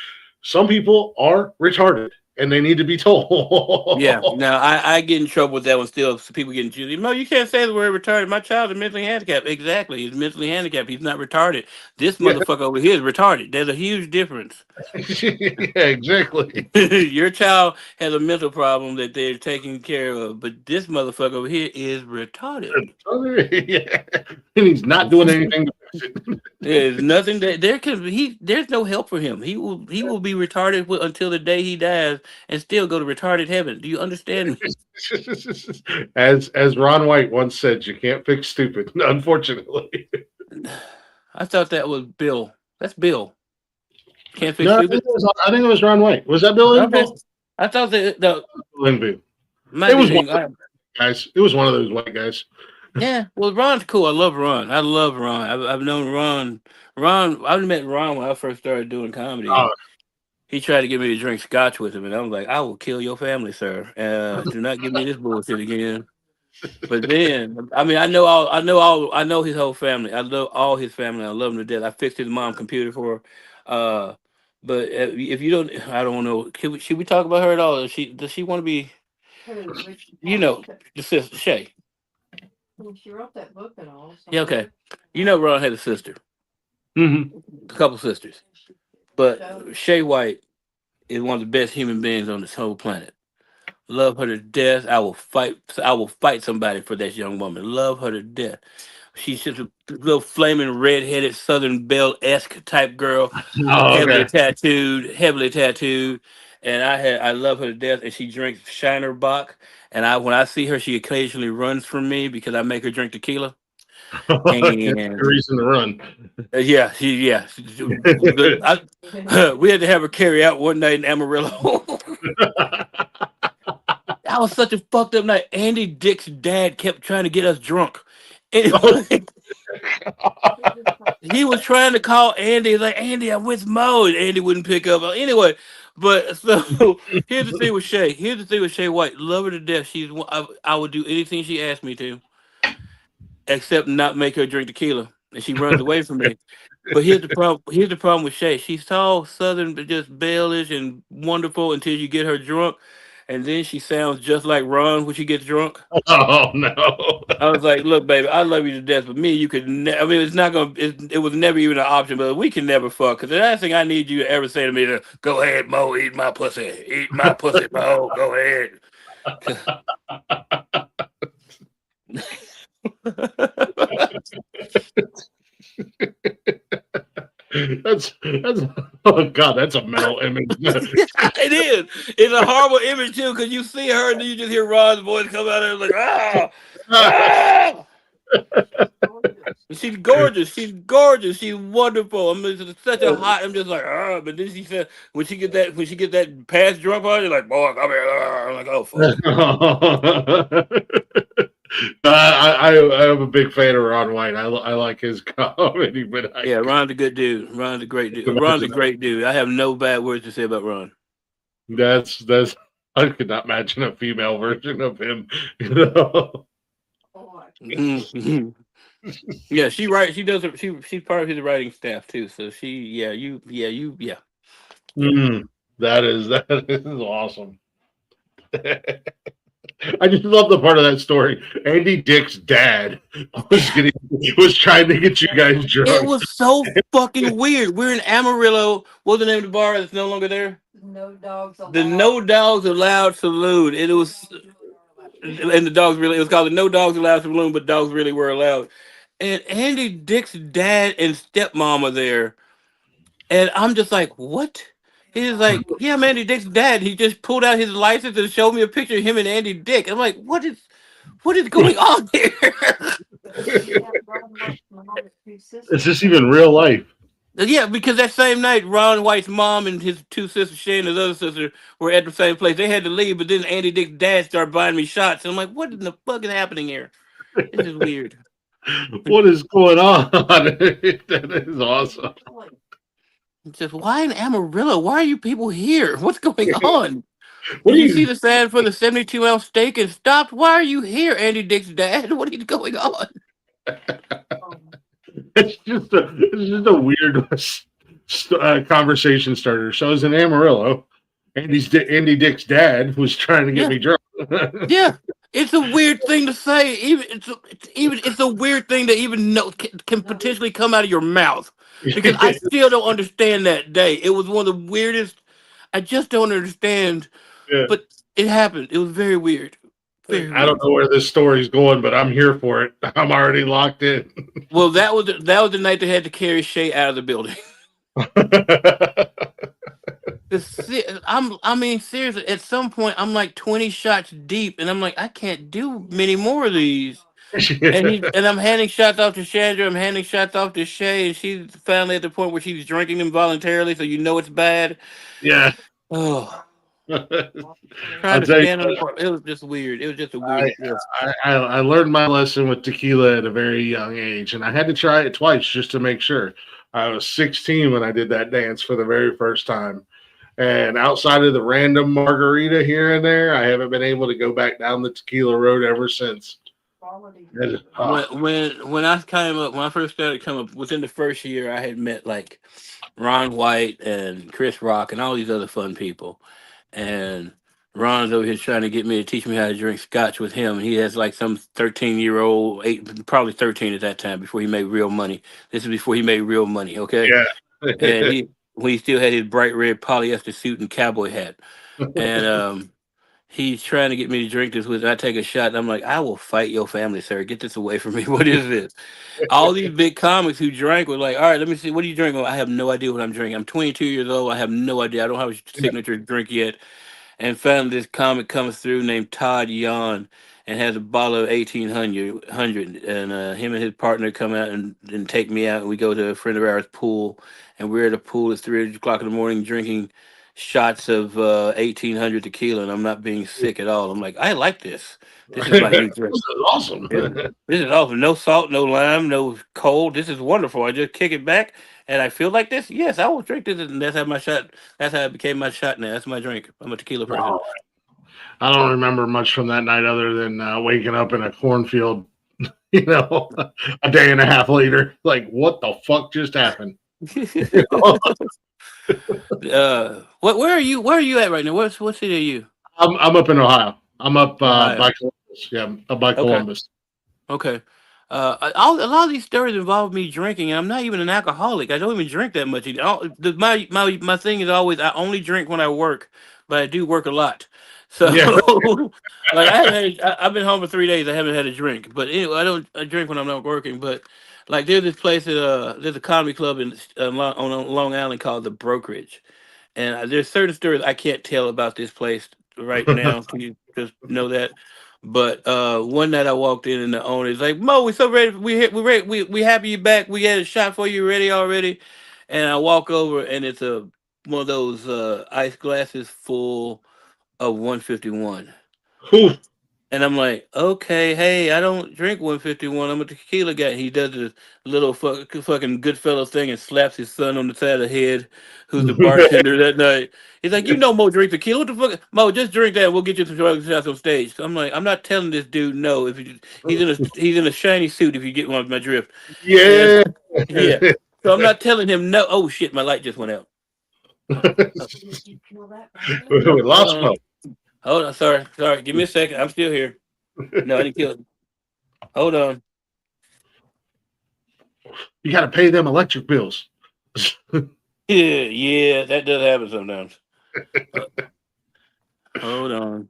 Speaker 2: some people are retarded and they need to be
Speaker 3: Yeah.
Speaker 2: told.
Speaker 3: Now I get in trouble with that one still. So people get in trouble. No, you can't say the word retarded. My child is mentally handicapped. Exactly. He's mentally handicapped. He's not retarded. This
Speaker 2: Yeah,
Speaker 3: motherfucker over here is retarded. There's a huge difference.
Speaker 2: yeah, exactly.
Speaker 3: Your child has a mental problem that they're taking care of, but this motherfucker over here is retarded.
Speaker 2: Yeah. And he's not doing anything to fix it.
Speaker 3: There's nothing that there can he. There's no help for him. He will be retarded until the day he dies, and still go to retarded heaven. Do you understand me?
Speaker 2: As Ron White once said, you can't fix stupid, unfortunately.
Speaker 3: I thought that was Bill. That's Bill. Can't fix
Speaker 2: No,
Speaker 3: stupid.
Speaker 2: I think it was Ron White. Was that Bill
Speaker 3: Okay.
Speaker 2: Linville?
Speaker 3: I thought that the
Speaker 2: Linville.
Speaker 3: might
Speaker 2: It
Speaker 3: be
Speaker 2: was one
Speaker 3: thinking.
Speaker 2: of those guys. It was one of those white guys.
Speaker 3: Yeah, well, Ron's cool. I love Ron. I love Ron. I've known Ron. I met Ron when I first started doing comedy,
Speaker 2: Oh,
Speaker 3: and he tried to get me to drink scotch with him, and I was like, "I will kill your family, sir. Do not give me this bullshit again." But then, I mean, I know his whole family. I know all his family. I love him to death. I fixed his mom's computer for her. But if you don't, I don't know. Should we talk about her at all? Does she want to be? You know, the sister Shay. She wrote that book and all. Yeah, okay. Ron had a sister,
Speaker 2: mhm.
Speaker 3: a couple sisters, but Shay White is one of the best human beings on this whole planet. Love her to death. I will fight. I will fight somebody for that young woman. Love her to death. She's just a little flaming red-headed Southern Belle-esque type girl,
Speaker 2: Oh, okay.
Speaker 3: heavily tattooed. And I love her to death. And she drinks Shiner Bock. And when I see her, she occasionally runs from me because I make her drink tequila.
Speaker 2: That's
Speaker 3: And
Speaker 2: a reason to run.
Speaker 3: we had to have her carry out one night in Amarillo. That was such a fucked up night. Andy Dick's dad kept trying to get us drunk.
Speaker 2: Oh,
Speaker 3: Anyway, he was trying to call Andy, like, Andy, I'm with Mo, and Andy wouldn't pick up. Anyway, but so here's the thing with Shay. Here's the thing with Shay White. Love her to death. I would do anything she asked me to, except not make her drink tequila, and she runs away from me. But here's the problem. Here's the problem with Shay. She's tall, southern, but just bellish and wonderful until you get her drunk, and then she sounds just like Ron when she gets drunk.
Speaker 2: oh no.
Speaker 3: I was like, "Look, baby, I love you to death, but me, you could. I mean, it's not gonna. It was never even an option. But we can never fuck. Because the last thing I need you to ever say to me is, "Go ahead, Mo, eat my pussy, Mo. Go ahead."
Speaker 2: That's oh god, that's a mental image.
Speaker 3: It is. It's a horrible image too, because you see her and then you just hear Ron's voice come out and like, ah. She's gorgeous. She's gorgeous. She's wonderful. I mean, it's such a hot. I'm just like, ah. But then she said, when she get that past drunk party, like, boy, come here. I'm like, oh fuck.
Speaker 2: I am a big fan of Ron White. I like his comedy, but
Speaker 3: Yeah, Ron's a good dude. Ron's a great dude. Ron's a great dude. I have no bad words to say about Ron.
Speaker 2: that's I could not imagine a female version of him. You know?
Speaker 3: Mhm. Yeah, she writes. She does. She's part of his writing staff too. So yeah.
Speaker 2: That is awesome. I just love the part of that story. Andy Dick's dad was trying to get you guys drunk.
Speaker 3: It was so fucking weird. We're in Amarillo. What's the name of the bar that's no longer there? The No Dogs Allowed Saloon. It was, and the dogs really. It was called the No Dogs Allowed Saloon, but dogs really were allowed. And Andy Dick's dad and stepmom are there, and I'm just like, what? He's like, yeah, I'm Andy Dick's dad. He just pulled out his license and showed me a picture of him and Andy Dick. I'm like, what is going on here?
Speaker 2: Is this even real life?
Speaker 3: Yeah, because that same night, Ron White's mom and his two sisters, Shay and his other sister, were at the same place. They had to leave, but then Andy Dick's dad started buying me shots. And I'm like, what in the fuck is happening here? This is weird.
Speaker 2: What is going on? That is awesome.
Speaker 3: It's just, why in Amarillo? Why are you people here? What's going on?
Speaker 2: What
Speaker 3: Did
Speaker 2: do
Speaker 3: you
Speaker 2: you
Speaker 3: see the stand for the 72-ounce steak and stopped? Why are you here, Andy Dick's dad? What is going on?
Speaker 2: It's just a weird conversation starter. So I was in Amarillo. Andy Dick's dad was trying to get me drunk.
Speaker 3: Yeah, it's a weird thing to say. It's a weird thing to even know can potentially come out of your mouth, because I still don't understand that day. It was one of the weirdest. I just don't understand,
Speaker 2: Yeah.
Speaker 3: but it happened. It was very weird.
Speaker 2: I don't know where this story's going, but I'm here for it. I'm already locked in.
Speaker 3: Well, that was the night they had to carry Shay out of the building. I mean, seriously, at some point, I'm like 20 shots deep, and I'm like, I can't do many more of these. And I'm handing shots off to Chandra, I'm handing shots off to Shay, and she's finally at the point where she's drinking them voluntarily, so you know it's bad.
Speaker 2: Yeah.
Speaker 3: Oh,
Speaker 2: I'll tell you,
Speaker 3: it was just weird. It was just a weird.
Speaker 2: I learned my lesson with tequila at a very young age, and I had to try it twice just to make sure. I was 16 when I did that dance for the very first time. And outside of the random margarita here and there, I haven't been able to go back down the tequila road ever since.
Speaker 3: When I first started coming up, within the first year, I had met like Ron White and Chris Rock and all these other fun people. And Ron's over here trying to get me to teach me how to drink scotch with him. And he has like some 13-year-old, probably 13 at that time, before he made real money. This is before he made real money, okay?
Speaker 2: Yeah.
Speaker 3: And when he still had his bright red polyester suit and cowboy hat. And he's trying to get me to drink this with. I take a shot, and I'm like, I will fight your family, sir. Get this away from me. What is this? All these big comics who drank were like, all right, let me see. What are you drinking? I have no idea what I'm drinking. I'm 22 years old. I have no idea. I don't have a signature drink yet. And finally, this comic comes through named Todd Yon and has a bottle of 1800. And him and his partner come out and take me out. And we go to a friend of ours' pool. And we're at a pool at 3 o'clock in the morning drinking shots of 1800 tequila. And I'm not being sick at all. I'm like, I like this. This is my
Speaker 2: This
Speaker 3: new drink.
Speaker 2: is awesome.
Speaker 3: Yeah. This is awesome. No salt, no lime, no cold. This is wonderful. I just kick it back and I feel like this. Yes, I will drink this. And that's how my shot. That's how it became my shot now. That's my drink. I'm a tequila person.
Speaker 2: Oh, I don't remember much from that night other than waking up in a cornfield, a day and a half later. Like, what the fuck just happened?
Speaker 3: Where are you? Where are you at right now? What city are you?
Speaker 2: I'm up in Ohio. I'm up
Speaker 3: Ohio.
Speaker 2: by Columbus. Yeah, up by
Speaker 3: Okay.
Speaker 2: Columbus.
Speaker 3: Okay. A lot of these stories involve me drinking, and I'm not even an alcoholic. I don't even drink that much. My thing is always I only drink when I work, but I do work a lot. So,
Speaker 2: Yeah.
Speaker 3: like I've been home for 3 days. I haven't had a drink, but anyway, I drink when I'm not working. But like there's this place there's a comedy club on Long Island called the Brokerage, and there's certain stories I can't tell about this place right now. Can you just know that? But one night I walked in and the owner's like, Mo, we so ready. We ready. We happy you back. We had a shot for you ready already. And I walk over and it's one of those ice glasses full of 151.
Speaker 2: Whew.
Speaker 3: And I'm like, okay, hey, I don't drink 151. I'm a tequila guy. He does this little fucking Goodfellas thing and slaps his son on the side of the head, who's the bartender that night. He's like, you know, Mo, drink tequila. What the fuck? Mo, just drink that. We'll get you some shots on stage. So I'm like, I'm not telling this dude no. He's in a shiny suit. If you get one of my drift, and
Speaker 2: Yeah.
Speaker 3: yeah. So I'm not telling him no. Oh shit, my light just went out.
Speaker 2: We lost
Speaker 3: Hold
Speaker 2: Mo.
Speaker 3: on. Hold on. Sorry. Give me a second. I'm still here. No, I didn't kill it. Hold on.
Speaker 2: You got to pay them electric bills.
Speaker 3: Yeah, that does happen sometimes. Hold on.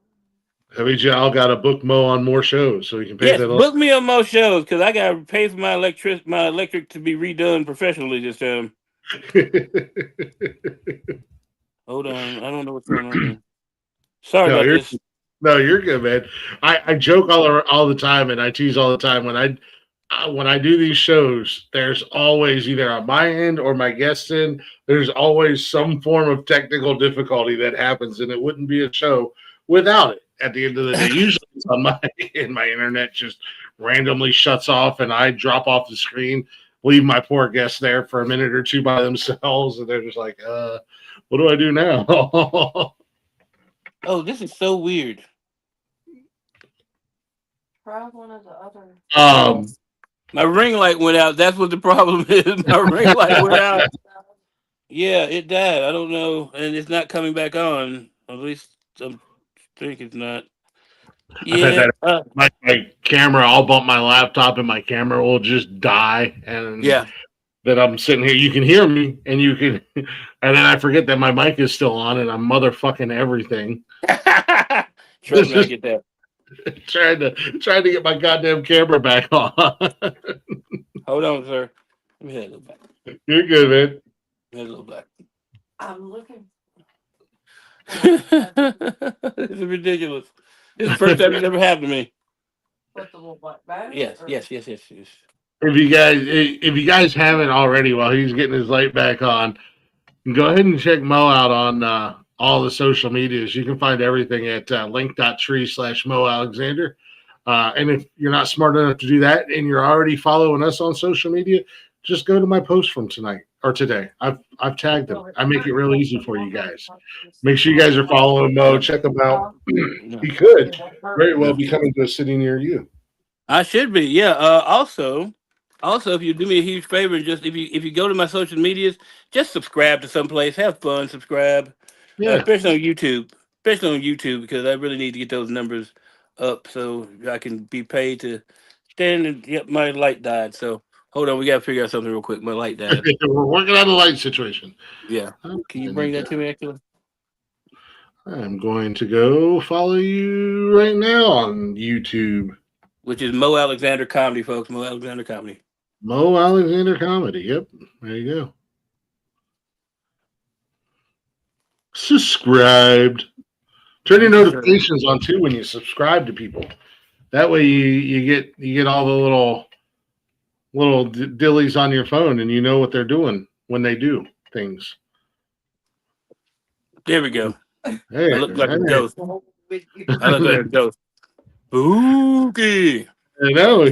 Speaker 2: That means y'all got to book Mo on more shows so he can pay
Speaker 3: Yes,
Speaker 2: that.
Speaker 3: book me on more shows because I gotta pay for my electric to be redone professionally this time. Hold on, I don't know what's going on here. Sorry
Speaker 2: No,
Speaker 3: about
Speaker 2: you're
Speaker 3: this.
Speaker 2: no, you're good, man. I joke all the time and I tease all the time when I do these shows. There's always either on my end or my guest end. There's always some form of technical difficulty that happens, and it wouldn't be a show without it. At the end of the day, usually it's on my and my internet just randomly shuts off, and I drop off the screen, leave my poor guests there for a minute or two by themselves, and they're just like, what do I do now?
Speaker 3: Oh, this is so weird.
Speaker 4: Try one of the other.
Speaker 3: My ring light went out. That's what the problem is. My ring light went out. Yeah, it died. I don't know, and it's not coming back on. At least I think it's not.
Speaker 2: I've had
Speaker 3: Yeah.
Speaker 2: that. My camera, I'll bump my laptop and my camera will just die. And
Speaker 3: Yeah.
Speaker 2: that I'm sitting here, you can hear me and you can, and then I forget that my mic is still on and I'm motherfucking everything.
Speaker 3: Trust me, I get that.
Speaker 2: trying to get my goddamn camera back on.
Speaker 3: Hold on, sir. Let me head a little back.
Speaker 2: You're good, man.
Speaker 3: Head a little back.
Speaker 4: I'm looking.
Speaker 3: This is ridiculous. This is the first time it's ever happened to me.
Speaker 4: Put the little black bag.
Speaker 3: Yes.
Speaker 2: If you guys haven't already, while he's getting his light back on, go ahead and check Mo out on all the social medias. You can find everything at link.tree/Mo Alexander. And if you're not smart enough to do that and you're already following us on social media, just go to my post from tonight or today. I've tagged them. I make it real easy for you guys. Make sure you guys are following Mo. Check him out. He could very well be coming to a city near you.
Speaker 3: I should be. Yeah. Also, if you do me a huge favor, just if you go to my social medias, just subscribe to someplace. Have fun. Subscribe.
Speaker 2: Yeah.
Speaker 3: Especially on YouTube. Because I really need to get those numbers up so I can be paid to stand and yep, my light died. So hold on, we gotta figure out something real quick. My light died.
Speaker 2: We're working on the light situation.
Speaker 3: Yeah. Can you bring that to me actually?
Speaker 2: I'm going to go follow you right now on YouTube.
Speaker 3: which is Mo Alexander Comedy, folks. Mo Alexander Comedy.
Speaker 2: Mo Alexander Comedy. Yep. There you go. Subscribed. Turn your
Speaker 3: Yes, sir.
Speaker 2: notifications on too when you subscribe to people. That way you get all the little dillies on your phone and you know what they're doing when they do things.
Speaker 3: There we go. I
Speaker 2: Hey,
Speaker 3: look like a
Speaker 2: hey.
Speaker 3: ghost. I look like a ghost. Spooky.
Speaker 2: You know,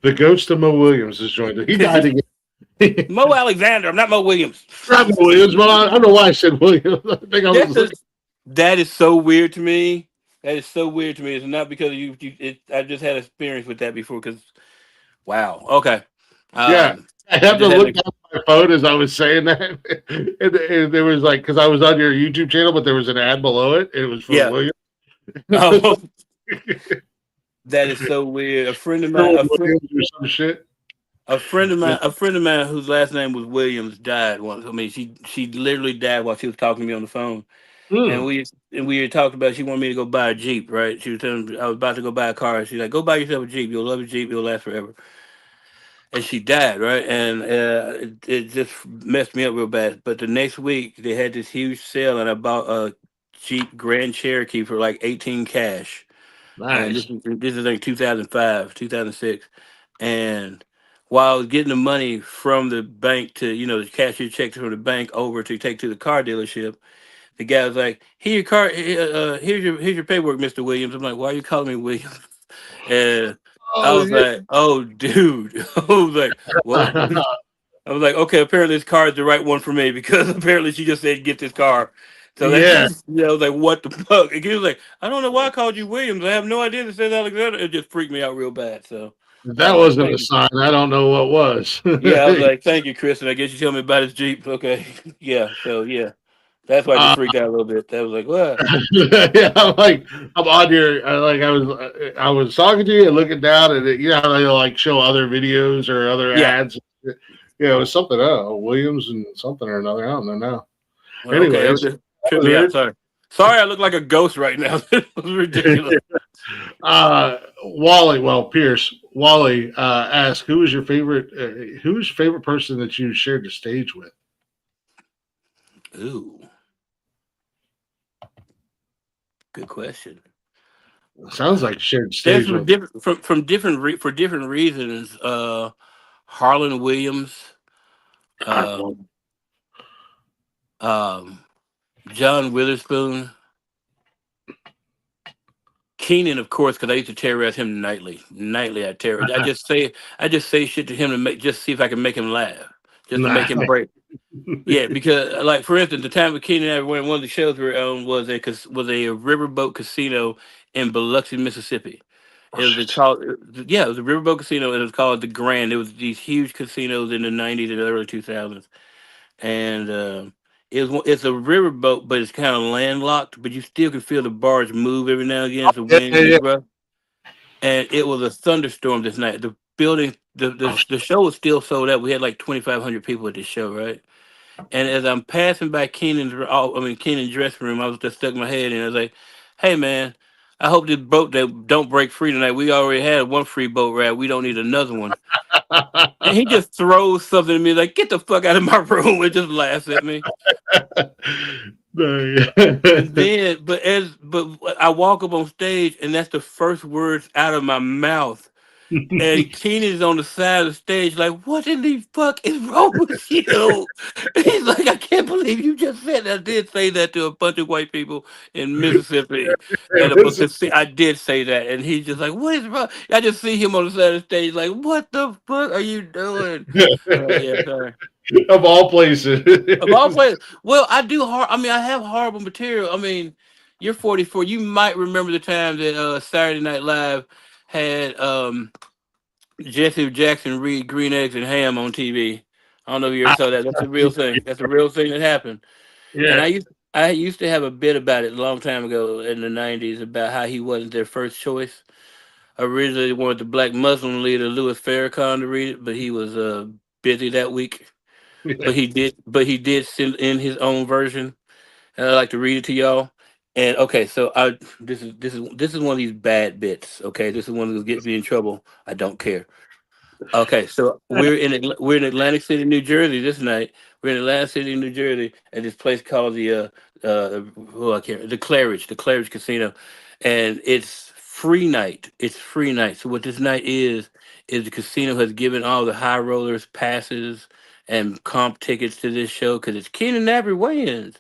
Speaker 2: the ghost of Mo Williams has joined us. He died again.
Speaker 3: Mo Alexander. I'm not Mo Williams.
Speaker 2: Not Mo Williams, but I don't know why I said Williams. I think I
Speaker 3: That's
Speaker 2: was
Speaker 3: a,
Speaker 2: looking.
Speaker 3: that is so weird to me. That is so weird to me. It's not because I just had experience with that before. Because wow. Okay.
Speaker 2: Yeah, I
Speaker 3: I
Speaker 2: have to
Speaker 3: just had
Speaker 2: look
Speaker 3: to.
Speaker 2: down at my phone as I was saying that, and there was like because I was on your YouTube channel, but there was an ad below it. And it was for
Speaker 3: Yeah.
Speaker 2: Williams.
Speaker 3: Oh, that is so weird. A friend of mine.
Speaker 2: Williams or some shit.
Speaker 3: A friend of mine whose last name was Williams died once. I mean, she literally died while she was talking to me on the phone,
Speaker 2: Hmm.
Speaker 3: and we had talked about she wanted me to go buy a Jeep, right? She was telling me I was about to go buy a car. She's like, "Go buy yourself a Jeep. You'll love a Jeep. It'll last forever." And she died, right? And it just messed me up real bad. But the next week they had this huge sale, and I bought a Jeep Grand Cherokee for like 18 cash. And
Speaker 2: Nice.
Speaker 3: this is like 2005, 2006. And while I was getting the money from the bank to, the cashier checks from the bank over to take to the car dealership, the guy was like, "Here your car, here's your paperwork, Mr. Williams." I'm like, "Why are you calling me Williams?" And I
Speaker 2: Oh
Speaker 3: was like, "Oh, dude," I was like, "What?"
Speaker 2: yeah.
Speaker 3: I was like, "Okay, apparently this car is the right one for me because apparently she just said get this car." So that's
Speaker 2: Yeah.
Speaker 3: I was like, "What the fuck?" And he was like, "I don't know why I called you Williams. I have no idea this says Alexander." It just freaked me out real bad. So
Speaker 2: If
Speaker 3: I
Speaker 2: that
Speaker 3: was like,
Speaker 2: wasn't a
Speaker 3: "Thank you."
Speaker 2: sign, I don't know what was.
Speaker 3: Yeah, I was like, "Thank you, Chris." And I guess you tell me about his Jeep. Okay, yeah. So yeah, that's why I just
Speaker 2: uh,
Speaker 3: freaked out a little bit. That was like, "What?"
Speaker 2: yeah, I'm on your I was talking to you and looking down and you know how they like show other videos or other
Speaker 3: Yeah.
Speaker 2: ads. Yeah, it was something Williams and something or another. I don't know now.
Speaker 3: Well, okay, that was
Speaker 2: Anyways,
Speaker 3: just
Speaker 2: that
Speaker 3: tripped
Speaker 2: was
Speaker 3: me out.
Speaker 2: weird.
Speaker 3: Sorry. Sorry, I look like a ghost right now. It was ridiculous.
Speaker 2: Wally, well, Pierce, Wally asked, who's your favorite person that you shared the stage with?
Speaker 3: Ooh, good question.
Speaker 2: Sounds like shared
Speaker 3: There's
Speaker 2: stage
Speaker 3: some
Speaker 2: with.
Speaker 3: different from different for different reasons. Harlan Williams, um, um, John Witherspoon, Keenan, of course, because I used to terrorize him nightly. Nightly, I terrorize. I just say shit to him to make just see if I can make him laugh, just to make
Speaker 2: Nah.
Speaker 3: him break. Yeah, because like for instance, the time with Keenan and I went, one of the shows we were on was a riverboat casino in Biloxi, Mississippi. It was called yeah, it was a riverboat casino, and it was called the Grand. It was these huge casinos in the '90s and early 2000s, and it's a riverboat, but it's kind of landlocked, but you still can feel the barge move every now and again if the
Speaker 2: Yeah,
Speaker 3: wind
Speaker 2: yeah,
Speaker 3: gets
Speaker 2: yeah.
Speaker 3: rough. And it was a thunderstorm this night. The building,
Speaker 2: Oh,
Speaker 3: the show was still sold out. We had like 2,500 people at this show, right? And as I'm passing by Keenan's dressing room, I was just stuck my head in. I was like, "Hey man, I hope this boat that don't break free tonight. We already had one free boat ride. We don't need another one." And he just throws something at me like, "Get the fuck out of my room!" and just laughs at me.
Speaker 2: no,
Speaker 3: And then, but I walk up on stage, and that's the first words out of my mouth. And Keenan is on the side of the stage, like, "What in the fuck is wrong with you?" He's like, "I can't believe you just said that." I did say that to a bunch of white people in Mississippi. And I did say that. And he's just like, "What is wrong?" I just see him on the side of the stage, like, "What the fuck are you doing?" Yeah, sorry.
Speaker 2: of all places.
Speaker 3: Of all places, well, I mean, I have horrible material. I mean, you're 44. You might remember the time that Saturday Night Live had Jesse Jackson read Green Eggs and Ham on TV. I don't know if you ever saw that. That's a real thing. That's a real thing that happened. And
Speaker 2: Yeah.
Speaker 3: I used to have a bit about it a long time ago in the '90s about how he wasn't their first choice. Originally, they wanted the black Muslim leader Louis Farrakhan to read it, but he was busy that week.
Speaker 2: Yeah.
Speaker 3: But he did send in his own version, and I'd like to read it to y'all. And okay, so this is one of these bad bits. Okay, this is one that gets me in trouble. I don't care. Okay, so we're in Atlantic City, New Jersey this night. We're in Atlantic City, New Jersey, at this place called I can't, the Claridge Casino, and it's free night. It's free night. So what this night is the casino has given all the high rollers passes and comp tickets to this show because it's Keenan Ivory Wayans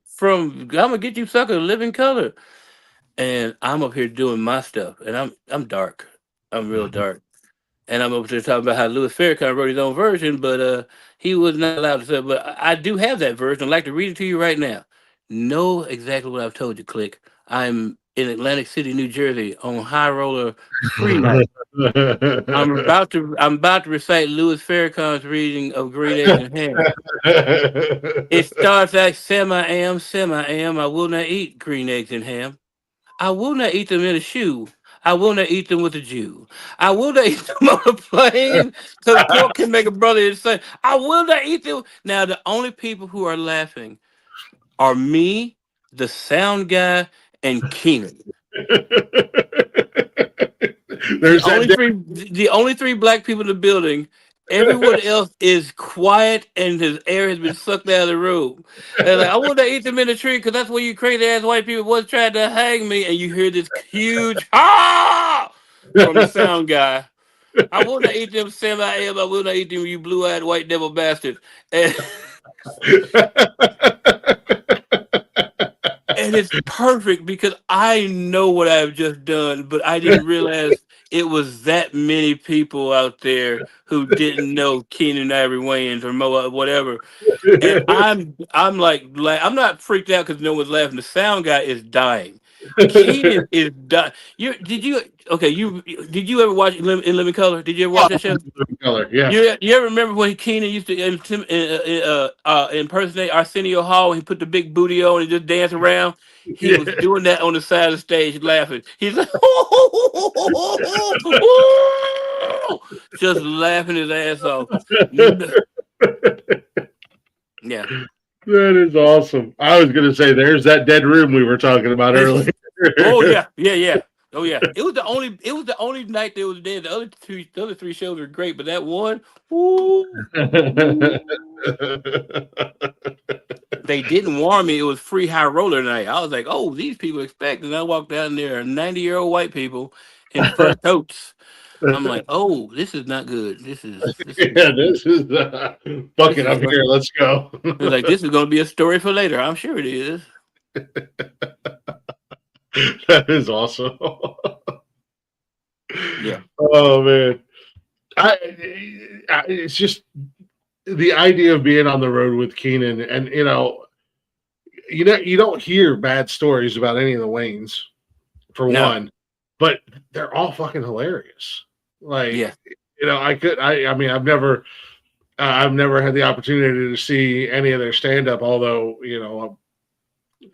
Speaker 3: from
Speaker 2: Yeah.
Speaker 3: I'm gonna get you sucker, Living Color, and I'm up here doing my stuff, and I'm dark. I'm real dark. And I'm over there talking about how Louis Farrakhan wrote his own version, but he was not allowed to say. But I do have that version. I'd like to read it to you right now. Know exactly what I've told you, Click. I'm in Atlantic City, New Jersey, on High Roller Free Night. I'm about to recite Louis Farrakhan's reading of Green Eggs and Ham. It starts like Sam I am. I will not eat green eggs and ham. I will not eat them in a shoe. I will not eat them with a Jew. I will not eat them on a plane because pork can make a brother insane. I will not eat them. Now, the only people who are laughing are me, the sound guy, and Keenan.
Speaker 2: There's that.
Speaker 3: The only three black people in the building. Everyone else is quiet and his air has been sucked out of the room. And like, I want to eat them in the tree because that's where you crazy ass white people was trying to hang me. And you hear this huge from the sound guy. I will not eat them, Sam I am. I will not eat them, you blue eyed white devil bastards. And, and it's perfect because I know what I've just done, but I didn't realize it was that many people out there who didn't know Keenan Ivory Wayans or Mo whatever. And I'm like I'm not freaked out because no one's laughing. The sound guy is dying. Keenan is dying. Did you ever watch in Living Color? Did you ever watch that show?
Speaker 2: Color, yeah.
Speaker 3: You ever remember when Keenan used to impersonate Arsenio Hall? He put the big booty on and just dance around. He was doing that on the side of the stage, laughing. He's like, just laughing his ass off. Yeah.
Speaker 2: That is awesome. I was going to say, there's that dead room we were talking about earlier.
Speaker 3: Oh yeah. Oh yeah. It was the only night that was dead. The other three shows were great, but that one, they didn't warn me it was free high roller night. I was like, oh, these people expect. And I walked down there, 90-year-old white people in fur coats. I'm like, oh, this is not good. This is
Speaker 2: fucking up here. Let's go.
Speaker 3: It's like, this is going to be a story for later. I'm sure it is.
Speaker 2: That is awesome.
Speaker 3: Yeah.
Speaker 2: Oh man, it's just the idea of being on the road with Keenan, and you don't hear bad stories about any of the Waynes, for one, but they're all fucking hilarious. Like,
Speaker 3: yeah.
Speaker 2: I mean, I've never had the opportunity to see any of their stand up, although,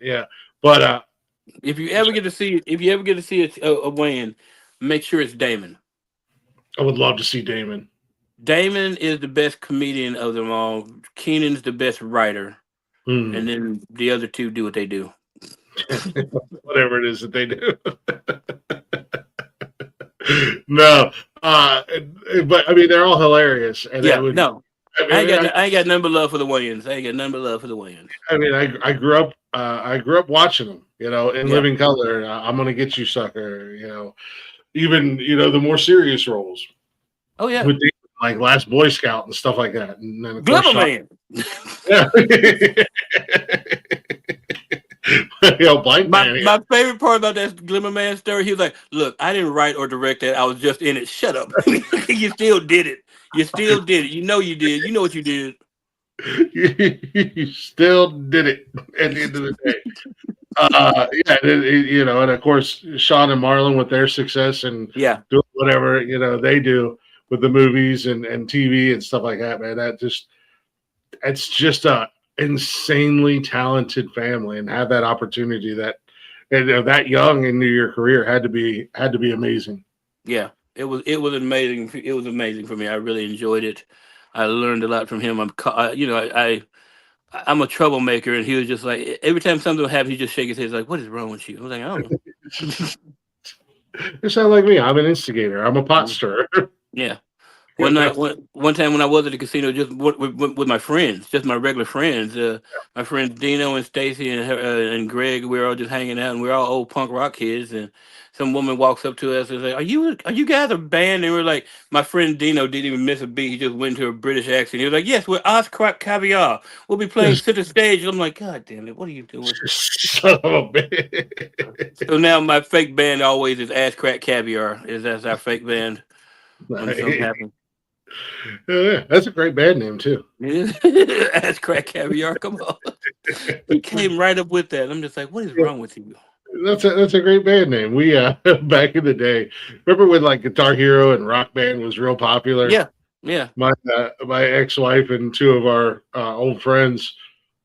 Speaker 2: yeah, but
Speaker 3: if you ever get to see a Wayne, make sure it's Damon.
Speaker 2: I would love to see Damon.
Speaker 3: Damon is the best comedian of them all. Keenan's the best writer. And then the other two do what they do.
Speaker 2: Whatever it is that they do. No, but I mean, they're all hilarious. And
Speaker 3: yeah, no, I ain't got nothing but love for the Wayans. I mean,
Speaker 2: I grew up watching them. In Living Color. I'm gonna get you, sucker. Even the more serious roles.
Speaker 3: Oh yeah,
Speaker 2: with like Last Boy Scout and stuff like that. And then
Speaker 3: Glimmer Man.
Speaker 2: Yeah.
Speaker 3: My favorite part about that Glimmer Man story, he was like, "Look, I didn't write or direct that. I was just in it. Shut up. You still did it. You know you did. You know what you did.
Speaker 2: You still did it at the end of the day." And of course, Sean and Marlon with their success and doing whatever they do with the movies and TV and stuff like that, man. It's just a insanely talented family, and have that opportunity that young into your career had to be amazing.
Speaker 3: Yeah, it was amazing. It was amazing for me. I really enjoyed it. I learned a lot from him. I'm a troublemaker, and he was just like every time something would happen, he just shake his head like, "What is wrong with you?" I was like, "I don't
Speaker 2: You sound like me. I'm an instigator. I'm a pot
Speaker 3: know."
Speaker 2: stirrer.
Speaker 3: Yeah.
Speaker 2: You
Speaker 3: One
Speaker 2: know?
Speaker 3: night, one time when I was at the casino, just with my friends, just my regular friends, my friends Dino and Stacy and Greg, we were all just hanging out, and we are all old punk rock kids. And some woman walks up to us and says, "Are you guys a band?" And we're like, my friend Dino didn't even miss a beat; he just went into a British accent. He was like, "Yes, we're Oz Crack Caviar. We'll be playing center stage." And I'm like, "God damn it, what are you doing?"
Speaker 2: Son of a bitch.
Speaker 3: So now my fake band always is Ass Crack Caviar. Is That's our fake band when something
Speaker 2: Nice.
Speaker 3: happens.
Speaker 2: Yeah, that's a great band name too.
Speaker 3: Ass Crack Caviar, come on. He came right up with that. I'm just like, what is
Speaker 2: Yeah,
Speaker 3: wrong with you?
Speaker 2: that's a great band name. We back in the day, remember when like Guitar Hero and Rock Band was real popular?
Speaker 3: Yeah, yeah.
Speaker 2: My ex-wife and two of our old friends,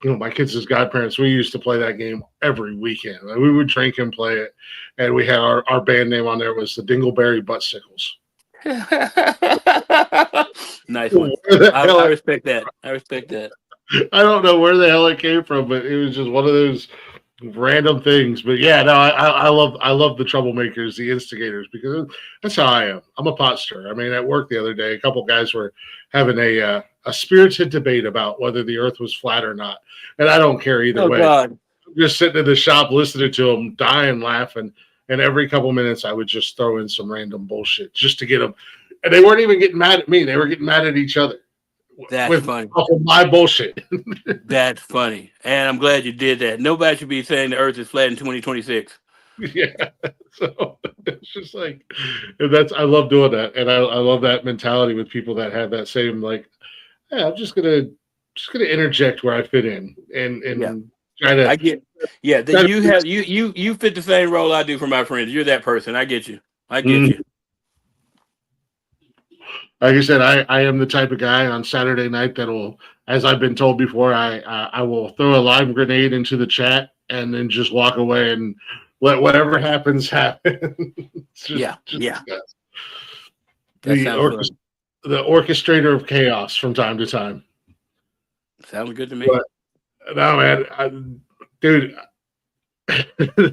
Speaker 2: my kids as godparents, we used to play that game every weekend. Like, we would drink and play it, and we had our band name on there was the Dingleberry Buttsickles.
Speaker 3: Nice one.
Speaker 2: Where the
Speaker 3: I
Speaker 2: hell
Speaker 3: respect that. I respect that.
Speaker 2: I don't know where the hell it came from, but it was just one of those random things. But yeah, no, I love the troublemakers, the instigators, because that's how I am. I'm a pot stirrer. I mean, at work the other day, a couple guys were having a spirited debate about whether the Earth was flat or not, and I don't care either
Speaker 3: Oh
Speaker 2: way.
Speaker 3: God.
Speaker 2: I'm just sitting in the shop listening to them, dying laughing, and every couple minutes I would just throw in some random bullshit just to get them. And they weren't even getting mad at me; they were getting mad at each other
Speaker 3: That's
Speaker 2: with
Speaker 3: funny.
Speaker 2: off of my bullshit.
Speaker 3: That's funny. And I'm glad you did that. Nobody should be saying the earth is flat in 2026.
Speaker 2: Yeah. So it's just like I love doing that. And I love that mentality with people that have that same like, yeah, I'm just gonna interject where I fit in
Speaker 3: Yeah.
Speaker 2: and try to,
Speaker 3: I get yeah, that
Speaker 2: try to
Speaker 3: you have you fit the same role I do for my friends. You're that person. I get you. I get
Speaker 2: mm,
Speaker 3: you.
Speaker 2: like I said, I am the type of guy on Saturday night that will, as I've been told before, I will throw a lime grenade into the chat and then just walk away and let whatever happens happen. It's
Speaker 3: Yeah,
Speaker 2: just
Speaker 3: yeah. That
Speaker 2: the
Speaker 3: sounds fun.
Speaker 2: the orchestrator of chaos from time to time.
Speaker 3: Sounds good to me.
Speaker 2: But no, man, dude,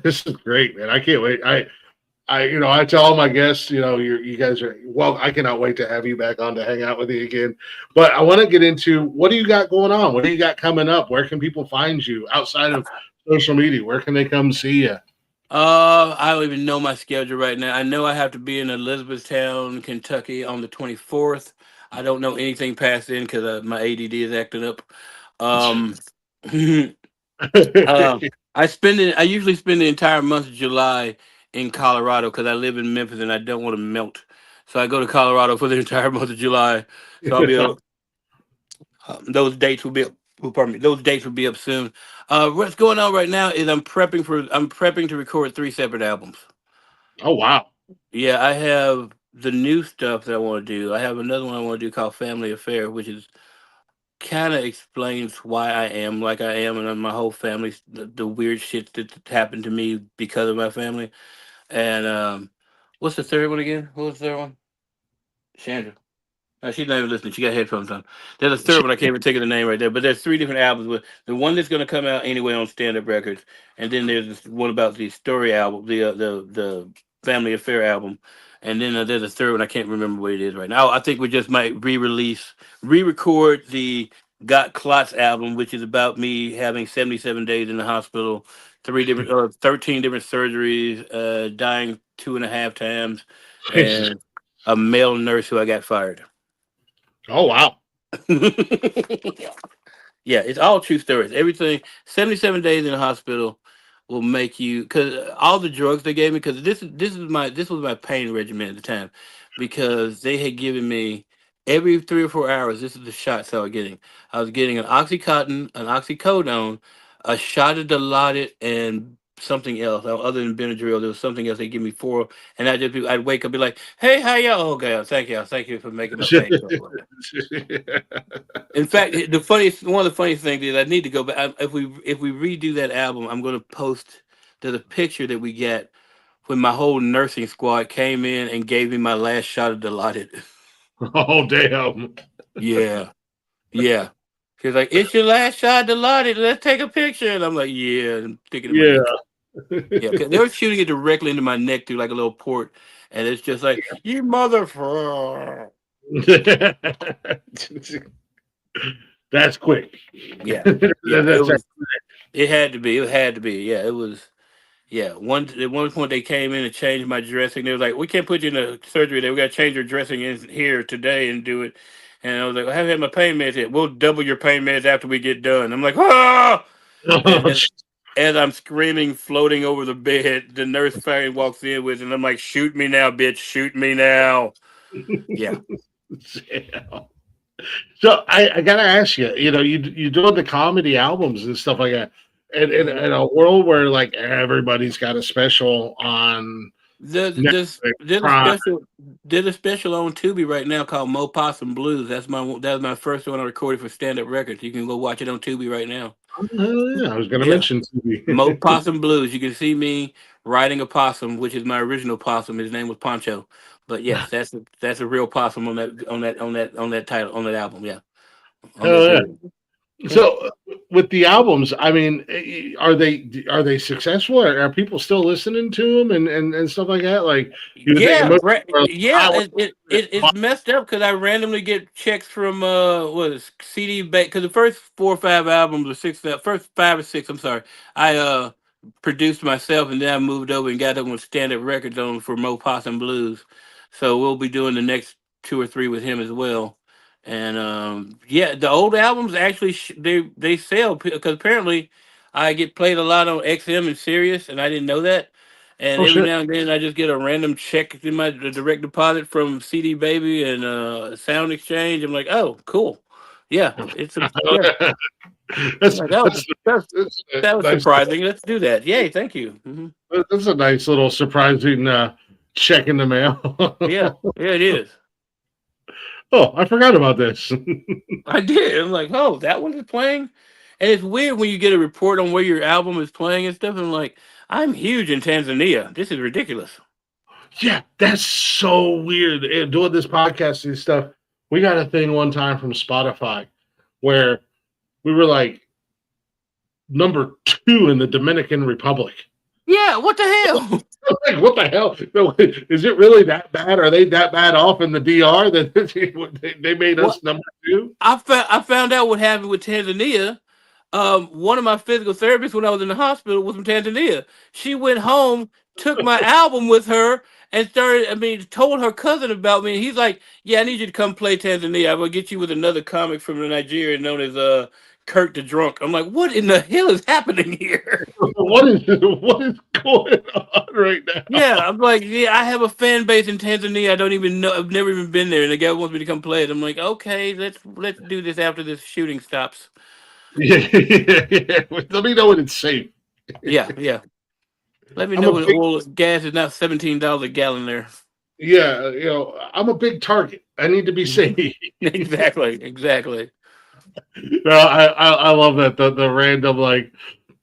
Speaker 2: this is great, man. I can't wait. I tell all my guests, you guys are well. I cannot wait to have you back on to hang out with you again. But I want to get into what do you got going on? What do you got coming up? Where can people find you outside of social media? Where can they come see you?
Speaker 3: I don't even know my schedule right now. I know I have to be in Elizabethtown, Kentucky on the 24th. I don't know anything past then because my ADD is acting up. Um, uh, I usually spend the entire month of July in Colorado because I live in Memphis and I don't want to melt. So I go to Colorado for the entire month of July. So I'll be those dates will be up. Oh, pardon me. Those dates will be up soon. What's going on right now is I'm prepping to record 3 separate albums.
Speaker 2: Oh wow!
Speaker 3: Yeah, I have the new stuff that I want to do. I have another one I want to do called Family Affair, which is kind of explains why I am like I am, and my whole family, the weird shit that happened to me because of my family. And what's the third one again? What was the third one? Chandra. She's not even listening. She got headphones on. There's a third one. I can't even think of the name right there. But there's 3 different albums. With the one that's going to come out anyway on Stand Up Records, and then there's this one about the story album, the Family Affair album, and then there's a third one. I can't remember what it is right now. I think we just might re-record the Got Clots album, which is about me having 77 days in the hospital, 13 different surgeries, dying 2.5 times,
Speaker 2: Jesus.
Speaker 3: and a male nurse who I got fired.
Speaker 2: Oh wow!
Speaker 3: Yeah, it's all true stories. Everything. 77 days in the hospital will make you because all the drugs they gave me because this was my pain regimen at the time because they had given me every 3 or 4 hours. This is the shots I was getting. I was getting an oxycontin, an oxycodone, a shot of Dilaudid, and something else other than Benadryl. There was something else they give me four, and I'd wake up be like, "Hey, how y'all? Oh, God, thank you for making my pain go away." In fact, one of the funniest things is I need to go back. If we redo that album, I'm going to post the picture that we get when my whole nursing squad came in and gave me my last shot of Dilaudid.
Speaker 2: Oh damn!
Speaker 3: Yeah, yeah. He's like, "It's your last shot, Delighted. Let's take a picture." And I'm like, "Yeah," and stick it in my
Speaker 2: Yeah.
Speaker 3: neck. Yeah, 'cause they were shooting it directly into my neck through like a little port, and it's just like, "You motherfucker."
Speaker 2: That's quick.
Speaker 3: Yeah, yeah. It
Speaker 2: That's
Speaker 3: was. It had to be. It had to be. Yeah, it was. Yeah, at one point they came in and changed my dressing. They was like, "We can't put you in the surgery today. We got to change your dressing in here today and do it." And I was like, "I haven't had my pain meds yet. We'll double your pain meds after we get done." I'm like, "Ah!" And as I'm screaming, floating over the bed, the nurse finally walks in with, and I'm like, "Shoot me now, bitch! Shoot me now!" Yeah,
Speaker 2: Yeah. So I gotta ask you, you doing the comedy albums and stuff like that, and in a world where like everybody's got a special on Netflix,
Speaker 3: there's a
Speaker 2: Prime.
Speaker 3: special on Tubi right now called Mo Possum Blues. That's my first one I recorded for Stand Up Records. You can go watch it on Tubi right now.
Speaker 2: Oh, hell yeah, I was gonna
Speaker 3: Yeah.
Speaker 2: mention TV.
Speaker 3: Mo Possum Blues. You can see me riding a possum, which is my original possum. His name was Poncho. But yes, that's a real possum on that title on that album. Yeah, on that
Speaker 2: Hell yeah.
Speaker 3: video. Yeah.
Speaker 2: So with the albums, I mean, are they successful? Are people still listening to them and stuff like that? Like you would think
Speaker 3: Yeah,
Speaker 2: most people are like,
Speaker 3: yeah.
Speaker 2: "I
Speaker 3: It's messed up because I randomly get checks from what is CD Bank because the first 4 or 5 albums or first 5 or 6. I'm sorry, I produced myself and then I moved over and got them with Stand Up Records on for Mo Possum Blues. So we'll be doing the next 2 or 3 with him as well. And yeah, the old albums actually they sell because apparently I get played a lot on XM and Sirius, and I didn't know that. And
Speaker 2: oh
Speaker 3: every
Speaker 2: shit."
Speaker 3: now and then I just get a random check in my direct deposit from CD Baby and Sound Exchange. I'm like, oh, cool. Yeah, yeah. I'm
Speaker 2: that's
Speaker 3: like,
Speaker 2: that's that's
Speaker 3: that was
Speaker 2: nice.
Speaker 3: surprising. Let's do that. Yay, thank you.
Speaker 2: That's a nice little surprising check in the mail.
Speaker 3: Yeah, yeah, it is.
Speaker 2: Oh, I forgot about this.
Speaker 3: I did. I'm like, oh, that one is playing. And it's weird when you get a report on where your album is playing and stuff. And I'm like, I'm huge in Tanzania. This is ridiculous.
Speaker 2: Yeah, that's so weird. And doing this podcast and stuff, we got a thing one time from Spotify where we were like number 2 in the Dominican Republic.
Speaker 3: Yeah, what the hell?
Speaker 2: Like, what the hell? No, is it really that bad? Are they that bad off in the DR that they made us
Speaker 3: What
Speaker 2: number 2?
Speaker 3: I found out what happened with Tanzania. One of my physical therapists when I was in the hospital was from Tanzania. She went home, took my album with her, and told her cousin about me. And he's like, "Yeah, I need you to come play Tanzania. I'm gonna get you with another comic from Nigeria known as Kirk the Drunk." I'm like, "What in the hell is happening here?"
Speaker 2: What is going on right now?
Speaker 3: Yeah, I'm like, "Yeah, I have a fan base in Tanzania. I don't even know. I've never even been there, and the guy wants me to come play it." I'm like, "Okay, let's do this after this shooting stops."
Speaker 2: Yeah, yeah. Let me know when it's safe.
Speaker 3: Yeah, yeah. Let me
Speaker 2: I'm
Speaker 3: know
Speaker 2: a
Speaker 3: when
Speaker 2: big
Speaker 3: oil gas is not $17 a gallon there.
Speaker 2: Yeah, I'm a big target. I need to be
Speaker 3: Mhm.
Speaker 2: safe.
Speaker 3: Exactly, exactly.
Speaker 2: No, I love that the random like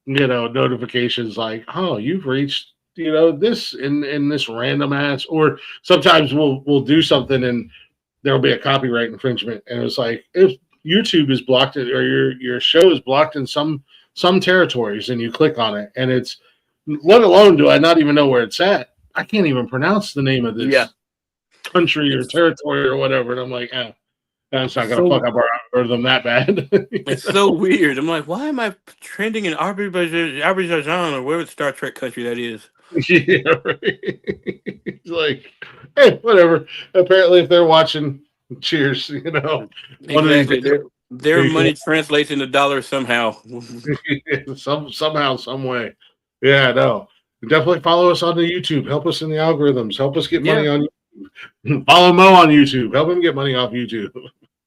Speaker 2: notifications like, oh, you've reached this in this random ass, or sometimes we'll do something and there'll be a copyright infringement, and it's like if YouTube is blocked or your show is blocked in some territories, and you click on it, and it's let alone do I not even know where it's at. I can't even pronounce the name of
Speaker 3: Yeah,
Speaker 2: this country or
Speaker 3: it's
Speaker 2: territory or whatever, and I'm like, that's not gonna
Speaker 3: so
Speaker 2: fuck up our algorithm that bad.
Speaker 3: it's so weird. I'm like, why am I trending in Azerbaijan or wherever Star Trek country that is?
Speaker 2: Yeah, right. It's like, hey, whatever. Apparently, if they're watching, cheers. One of these
Speaker 3: Exactly.
Speaker 2: days,
Speaker 3: Their
Speaker 2: people,
Speaker 3: money translates into dollars somehow.
Speaker 2: somehow, some way. Yeah, no. Definitely follow us on the YouTube. Help us in the algorithms. Help us get money
Speaker 3: Yeah.
Speaker 2: on YouTube. Follow Mo on YouTube. Help him get money off YouTube.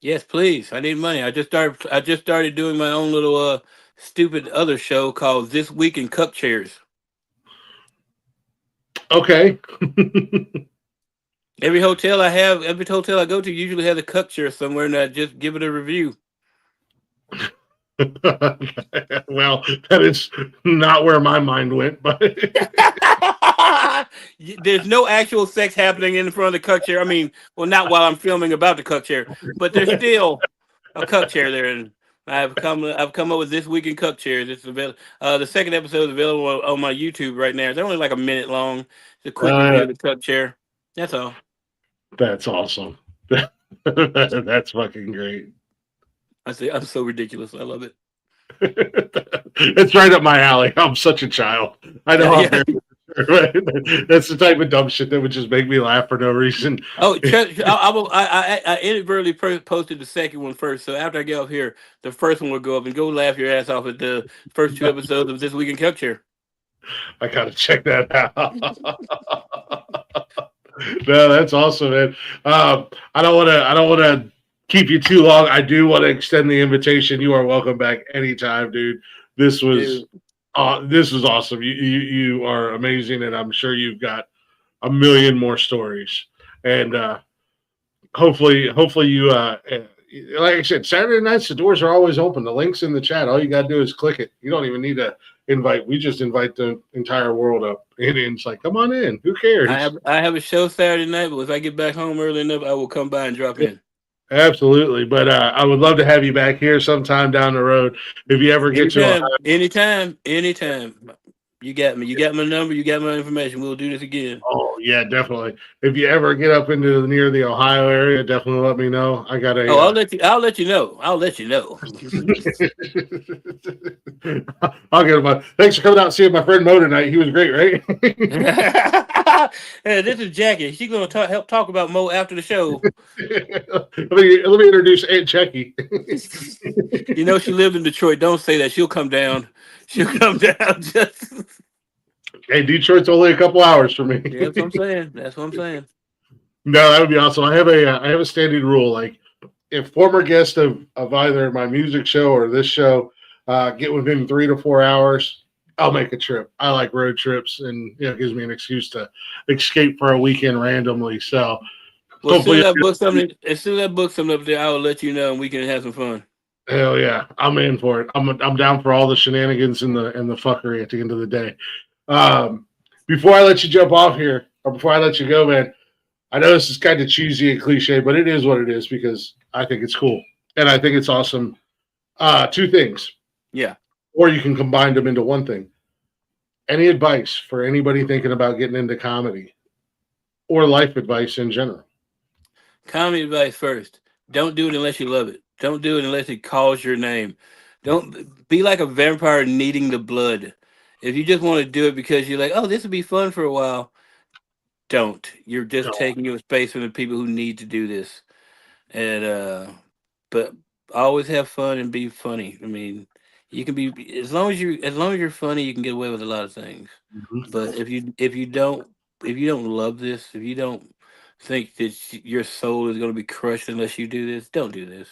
Speaker 3: Yes, please. I need money. I just started doing my own little stupid other show called This Week in Cup Chairs.
Speaker 2: Okay.
Speaker 3: Every hotel I go to usually has a cup chair somewhere, and I just give it a review.
Speaker 2: Well, that is not where my mind went, but
Speaker 3: There's no actual sex happening in front of the cup chair. I mean, well, not while I'm filming about the cup chair, but there's still a cup chair there, and I've come up with This Week in Cup Chairs. It's available. The second episode is available on my YouTube right now. It's only like a minute long. It's a quick review of the cup chair. That's all.
Speaker 2: That's awesome. That's fucking great.
Speaker 3: I say I'm so ridiculous. I love it.
Speaker 2: It's right up my alley. I'm such a child. I know
Speaker 3: Yeah,
Speaker 2: I'm very that's the type of dumb shit that would just make me laugh for no reason.
Speaker 3: Oh, I inadvertently posted the second one first. So after I get off here, the first one will go up and go laugh your ass off at the first two episodes of This Week in Cup Chair.
Speaker 2: I gotta check that out. No, that's awesome, man. I don't want to keep you too long. I do want to extend the invitation. You are welcome back anytime, dude. This was awesome. You are amazing, and I'm sure you've got a million more stories. And hopefully you like I said, Saturday nights the doors are always open. The link's in the chat. All you gotta do is click it. You don't even need to invite. We just invite the entire world up. And it's like, come on in. Who cares?
Speaker 3: I have a show Saturday night, but if I get back home early enough, I will come by and drop in.
Speaker 2: Absolutely. But I would love to have you back here sometime down the road. If you ever get to
Speaker 3: anytime. You got me. You got my number. You got my information. We'll do this again.
Speaker 2: Oh yeah, definitely. If you ever get up into near the Ohio area, definitely let me know. I got a.
Speaker 3: Oh, I'll let you know. I'll let you know.
Speaker 2: I'll get him. Thanks for coming out and seeing my friend Mo tonight. He was great, right?
Speaker 3: Hey, this is Jackie. She's gonna help talk about Mo after the show.
Speaker 2: let me introduce Aunt Jackie.
Speaker 3: You know she lived in Detroit. Don't say that. She'll come down. She'll come down. Just.
Speaker 2: Hey, Detroit's only a couple hours for me.
Speaker 3: Yeah, that's what I'm saying.
Speaker 2: No, that would be awesome. I have a standing rule. Like, if former guests of either my music show or this show get within 3 to 4 hours, I'll make a trip. I like road trips, and it gives me an excuse to escape for a weekend randomly. So,
Speaker 3: well, as soon as I book something up there, I will let you know, and we can have some fun.
Speaker 2: Hell yeah, I'm in for it. I'm down for all the shenanigans and the fuckery at the end of the day. Before I let you jump off here, or before I let you go, man, I know this is kind of cheesy and cliche, but it is what it is because I think it's cool and I think it's awesome. Two things.
Speaker 3: Yeah.
Speaker 2: Or you can combine them into one thing. Any advice for anybody thinking about getting into comedy or life advice in general?
Speaker 3: Comedy advice first. Don't do it unless you love it. Don't do it unless it calls your name. Don't be like a vampire needing the blood. If you just want to do it because you're like, oh, this would be fun for a while, don't. You're just taking your space from the people who need to do this. And but always have fun and be funny. I mean, you can be as long as you're funny, you can get away with a lot of things.
Speaker 2: Mm-hmm.
Speaker 3: But if you don't love this, if you don't think that your soul is going to be crushed unless you do this, don't do this.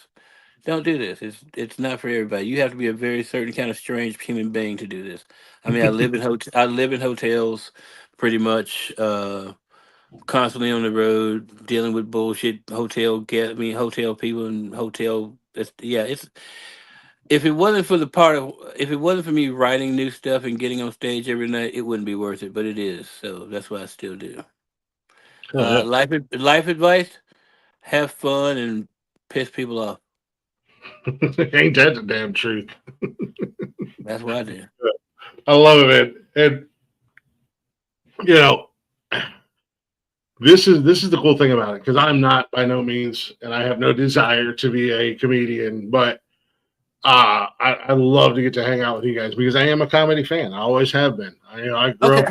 Speaker 3: Don't do this. It's not for everybody. You have to be a very certain kind of strange human being to do this. I mean, I live in hotels, pretty much, constantly on the road, dealing with bullshit. Hotel people and hotel. If it wasn't for me writing new stuff and getting on stage every night, it wouldn't be worth it. But it is. So that's what I still do. Life advice: have fun and piss people off.
Speaker 2: Ain't that the damn truth?
Speaker 3: That's what I do.
Speaker 2: I love it, man. And this is the cool thing about it, because I'm not by no means, and I have no desire to be a comedian, but I love to get to hang out with you guys because I am a comedy fan. I always have been. I grew up.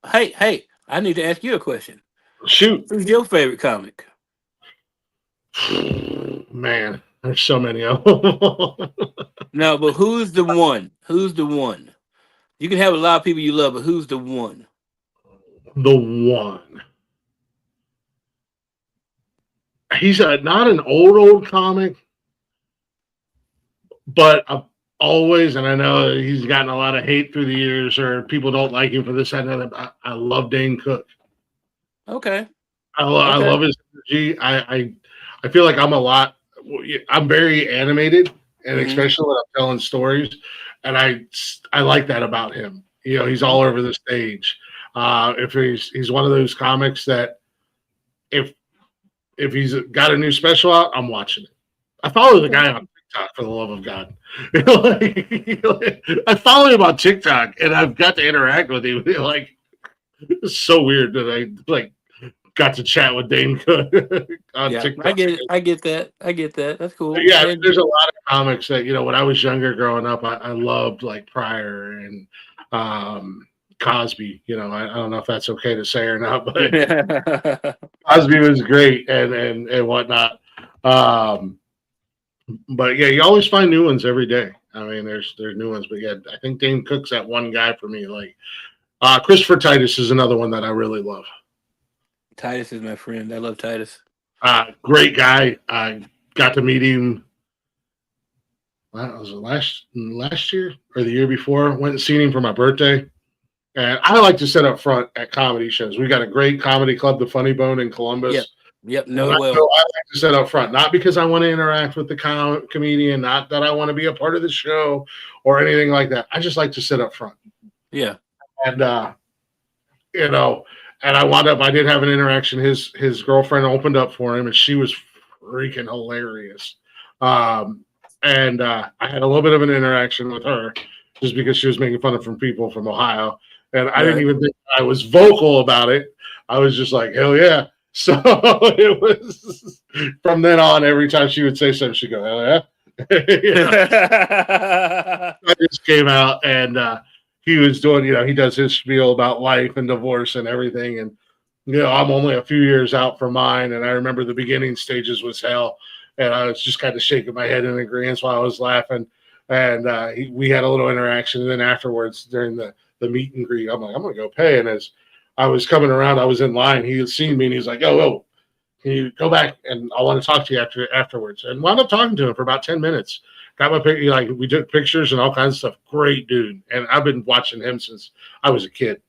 Speaker 3: Hey! I need to ask you a question.
Speaker 2: Shoot,
Speaker 3: Who's your favorite comic?
Speaker 2: Man, there's so many of them.
Speaker 3: No, but who's the one? Who's the one? You can have a lot of people you love, but who's the one?
Speaker 2: The one. He's not an old comic, but I've always, and I know he's gotten a lot of hate through the years, or people don't like him for this and that. I love Dane Cook.
Speaker 3: Okay.
Speaker 2: I love his energy. I feel like I'm very animated, and especially when I'm telling stories, and I like that about him. He's all over the stage. If he's one of those comics that if he's got a new special out, I'm watching it. I follow the guy on TikTok for the love of God. I follow him on TikTok, and I've got to interact with him. Like, it's so weird that I like got to chat with Dane Cook on
Speaker 3: Yeah, I
Speaker 2: TikTok.
Speaker 3: get it. I get that. I get that. That's
Speaker 2: But
Speaker 3: cool.
Speaker 2: yeah,
Speaker 3: And
Speaker 2: there's a lot of comics that when I was younger growing up, I loved like Pryor and Cosby. I don't know if that's okay to say or not, but Cosby was great and whatnot. Um, but yeah, you always find new ones every day. I mean, there's new ones, but yeah, I think Dane Cook's that one guy for me. Like Christopher Titus is another one that I really love.
Speaker 3: Titus is my friend. I love Titus.
Speaker 2: Great guy. I got to meet him. Was it last year or the year before? Went and seen him for my birthday. And I like to sit up front at comedy shows. We got a great comedy club, the Funny Bone in Columbus.
Speaker 3: Yep.
Speaker 2: No, I like to sit up front, not because I want to interact with the comedian, not that I want to be a part of the show or anything like that. I just like to sit up front.
Speaker 3: Yeah.
Speaker 2: And and I wound up. I did have an interaction. His girlfriend opened up for him, and she was freaking hilarious. And I had a little bit of an interaction with her just because she was making fun of people from Ohio. And I didn't even think I was vocal about it. I was just like, hell yeah. So it was from then on, every time she would say something, she'd go, hell yeah. I just came out and he was doing, he does his spiel about life and divorce and everything. And, I'm only a few years out from mine. And I remember the beginning stages was hell. And I was just kind of shaking my head in agreement while I was laughing. And we had a little interaction. And then afterwards, during the meet and greet, I'm like, I'm going to go pay. And as I was coming around, I was in line. He had seen me and he's like, oh, can you go back? And I want to talk to you afterwards. And wound up talking to him for about 10 minutes. Got my picture, like we took pictures and all kinds of stuff. Great dude. And I've been watching him since I was a kid.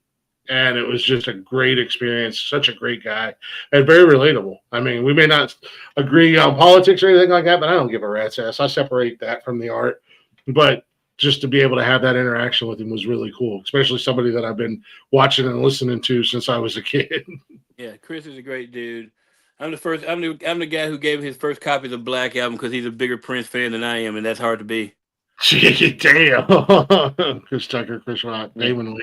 Speaker 2: And it was just a great experience. Such a great guy and very relatable. I mean, we may not agree on politics or anything like that, but I don't give a rat's ass. I separate that from the art. But just to be able to have that interaction with him was really cool, especially somebody that I've been watching and listening to since I was a kid.
Speaker 3: Yeah, Chris is a great dude. I'm the guy who gave his first copies of Black Album because he's a bigger Prince fan than I am, and that's hard to be.
Speaker 2: Damn. Chris Tucker, Chris Rock, Damon Lee.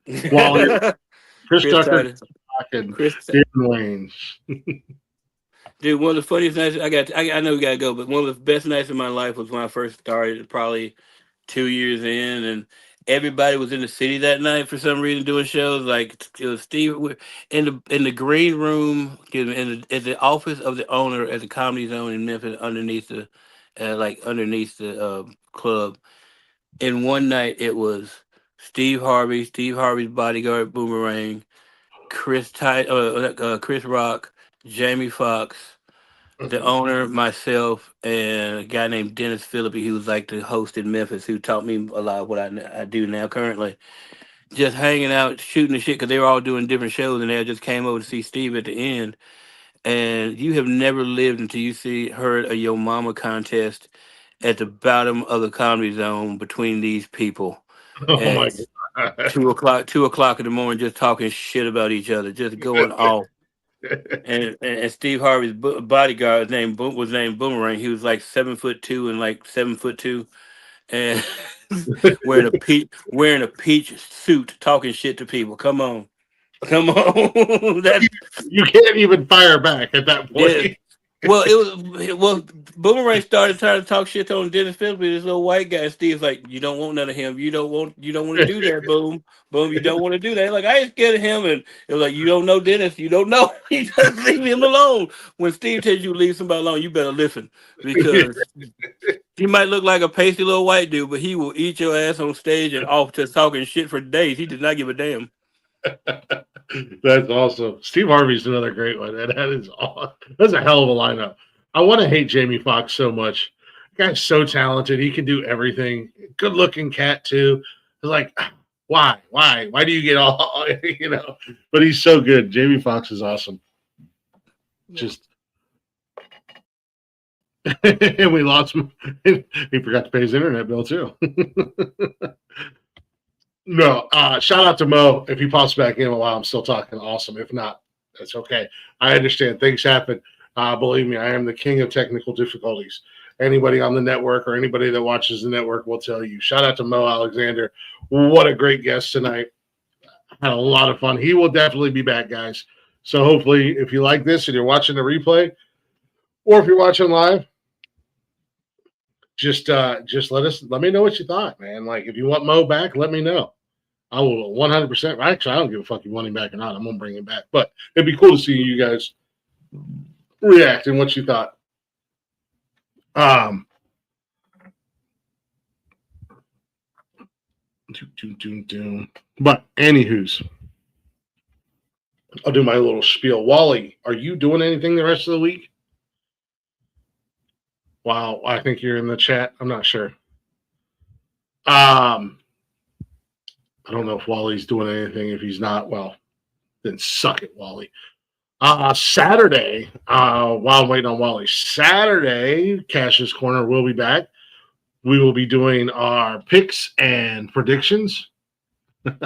Speaker 2: Chris Tucker, and Damon Wayans.
Speaker 3: Dude, one of the funniest nights I know we gotta go, but one of the best nights of my life was when I first started, probably 2 years in, and everybody was in the city that night for some reason doing shows. Like it was Steve in the green room, at the office of the owner at the Comedy Zone in Memphis, underneath the club. And one night it was Steve Harvey's bodyguard Boomerang, Chris Rock, Jamie Foxx, the owner, myself, and a guy named Dennis Philippi, who was like the host in Memphis, who taught me a lot of what I do now currently. Just hanging out, shooting the shit, because they were all doing different shows, and they just came over to see Steve at the end. And you have never lived until you heard a Yo Mama contest at the bottom of the Comedy Zone between these people.
Speaker 2: Oh my
Speaker 3: God. 2 o'clock in the morning, just talking shit about each other, just going off. And Steve Harvey's bodyguard was named Boomerang. He was like 7'2" and like 7'2", and wearing a peach suit, talking shit to people. Come on.
Speaker 2: You can't even fire back at that point.
Speaker 3: Yeah. Well, Boomerang started trying to talk shit on Dennis Philippi, this little white guy. And Steve's like, you don't want none of him. You don't want to do that, Boom. You don't want to do that. Like, I ain't scared of him. And it was like, you don't know Dennis. You don't know. You just leave him alone. When Steve tells you to leave somebody alone, you better listen, because he might look like a pasty little white dude, but he will eat your ass on stage and off just talking shit for days. He does not give a damn.
Speaker 2: That's awesome. Steve Harvey's another great one. That's a hell of a lineup. I want to hate Jamie Foxx so much. The guy's so talented. He can do everything. Good looking cat too. It's like, why do you get all But he's so good. Jamie Foxx is awesome. Yeah. Just and we lost him. He forgot to pay his internet bill too. No, shout out to Mo. If he pops back in while I'm still talking, awesome. If not, that's okay. I understand. Things happen. Believe me, I am the king of technical difficulties. Anybody on the network or anybody that watches the network will tell you. Shout out to Mo Alexander. What a great guest tonight. Had a lot of fun. He will definitely be back, guys. So hopefully, if you like this and you're watching the replay, or if you're watching live, just let me know what you thought, man. Like, if you want Mo back, let me know. I will 100%. Actually, I don't give a fuck if you want him back or not. I'm gonna bring him back. But it'd be cool to see you guys react and what you thought. But anywho's, I'll do my little spiel. Wally, are you doing anything the rest of the week? Wow, I think you're in the chat. I'm not sure. I don't know if Wally's doing anything. If he's not, well, then suck it, Wally. Saturday, while I'm waiting on Wally, Saturday, Cash's Corner will be back. We will be doing our picks and predictions. I'm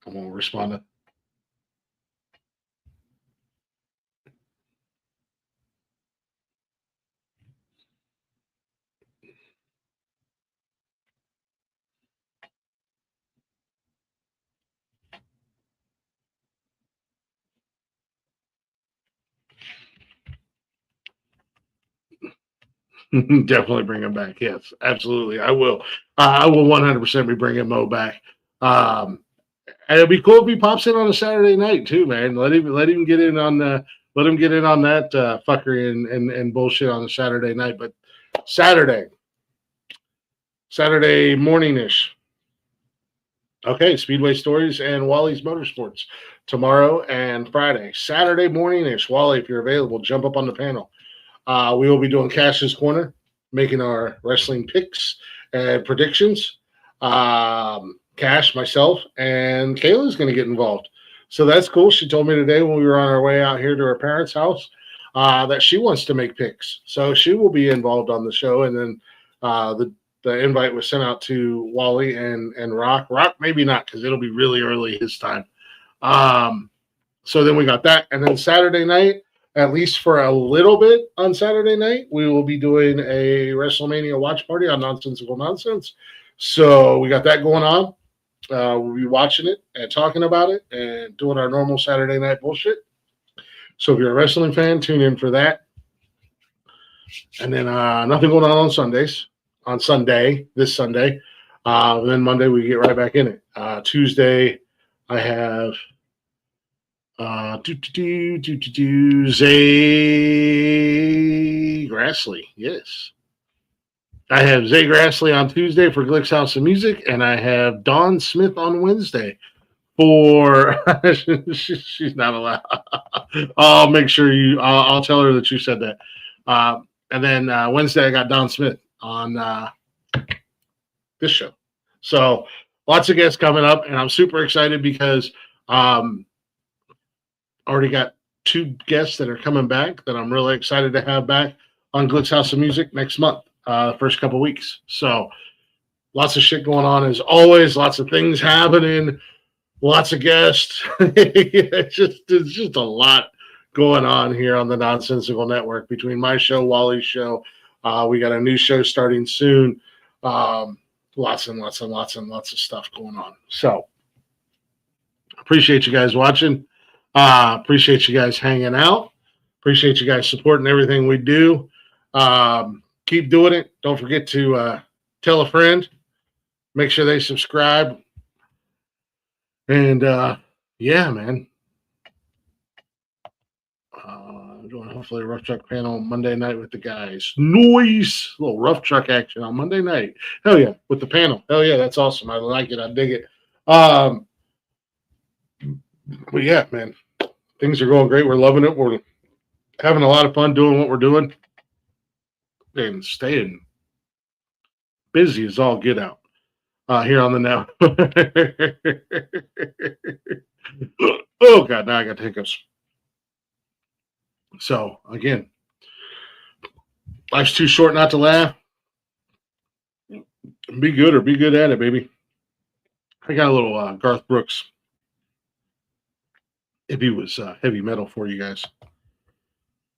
Speaker 2: going to respond to. Definitely bring him back. Yes, absolutely. I will. I will 100% be bringing Mo back. And it'd be cool if he pops in on a Saturday night too, man. Let him get in on that fuckery and bullshit on a Saturday night. But Saturday morning-ish. Okay, Speedway Stories and Wally's Motorsports tomorrow and Friday. Saturday morning-ish. Wally, if you're available, jump up on the panel. We will be doing Cash's Corner, making our wrestling picks and predictions. Cash, myself, and Kayla's going to get involved. So that's cool. She told me today when we were on our way out here to her parents' house that she wants to make picks. So she will be involved on the show. And then the invite was sent out to Wally and Rock. Rock, maybe not, because it'll be really early his time. So then we got that. And then Saturday night, at least for a little bit on Saturday night, we will be doing a WrestleMania watch party on Nonsensical Nonsense. So we got that going on. We'll be watching it and talking about it and doing our normal Saturday night bullshit. So if you're a wrestling fan, tune in for that. And then nothing going on Sundays. On this Sunday. Then Monday we get right back in it. Tuesday I have Zay Grassley. Yes. I have Zay Grassley on Tuesday for Glick's House of Music, and I have Dawn Smith on Wednesday for she's not allowed. I'll make sure I'll tell her that you said that. And then Wednesday I got Dawn Smith on this show. So lots of guests coming up, and I'm super excited because already got 2 guests that are coming back that I'm really excited to have back on Glick's House of Music next month, first couple weeks. So lots of shit going on as always, lots of things happening, lots of guests. It's just a lot going on here on the Nonsensical Network between my show, Wally's show. We got a new show starting soon. Lots and lots of stuff going on. So appreciate you guys watching. Appreciate you guys hanging out. Appreciate you guys supporting everything we do. Keep doing it. Don't forget to tell a friend. Make sure they subscribe. And yeah, man. Doing hopefully a rough truck panel Monday night with the guys. Nice little rough truck action on Monday night. Hell yeah, with the panel. Hell yeah, that's awesome. I like it. I dig it. But yeah, man, things are going great. We're loving it. We're having a lot of fun doing what we're doing and staying busy as all get out here on the network. Oh God, now I got hiccups. So again, life's too short not to laugh. Be good or be good at it, baby. I got a little Garth Brooks if he was heavy metal for you guys.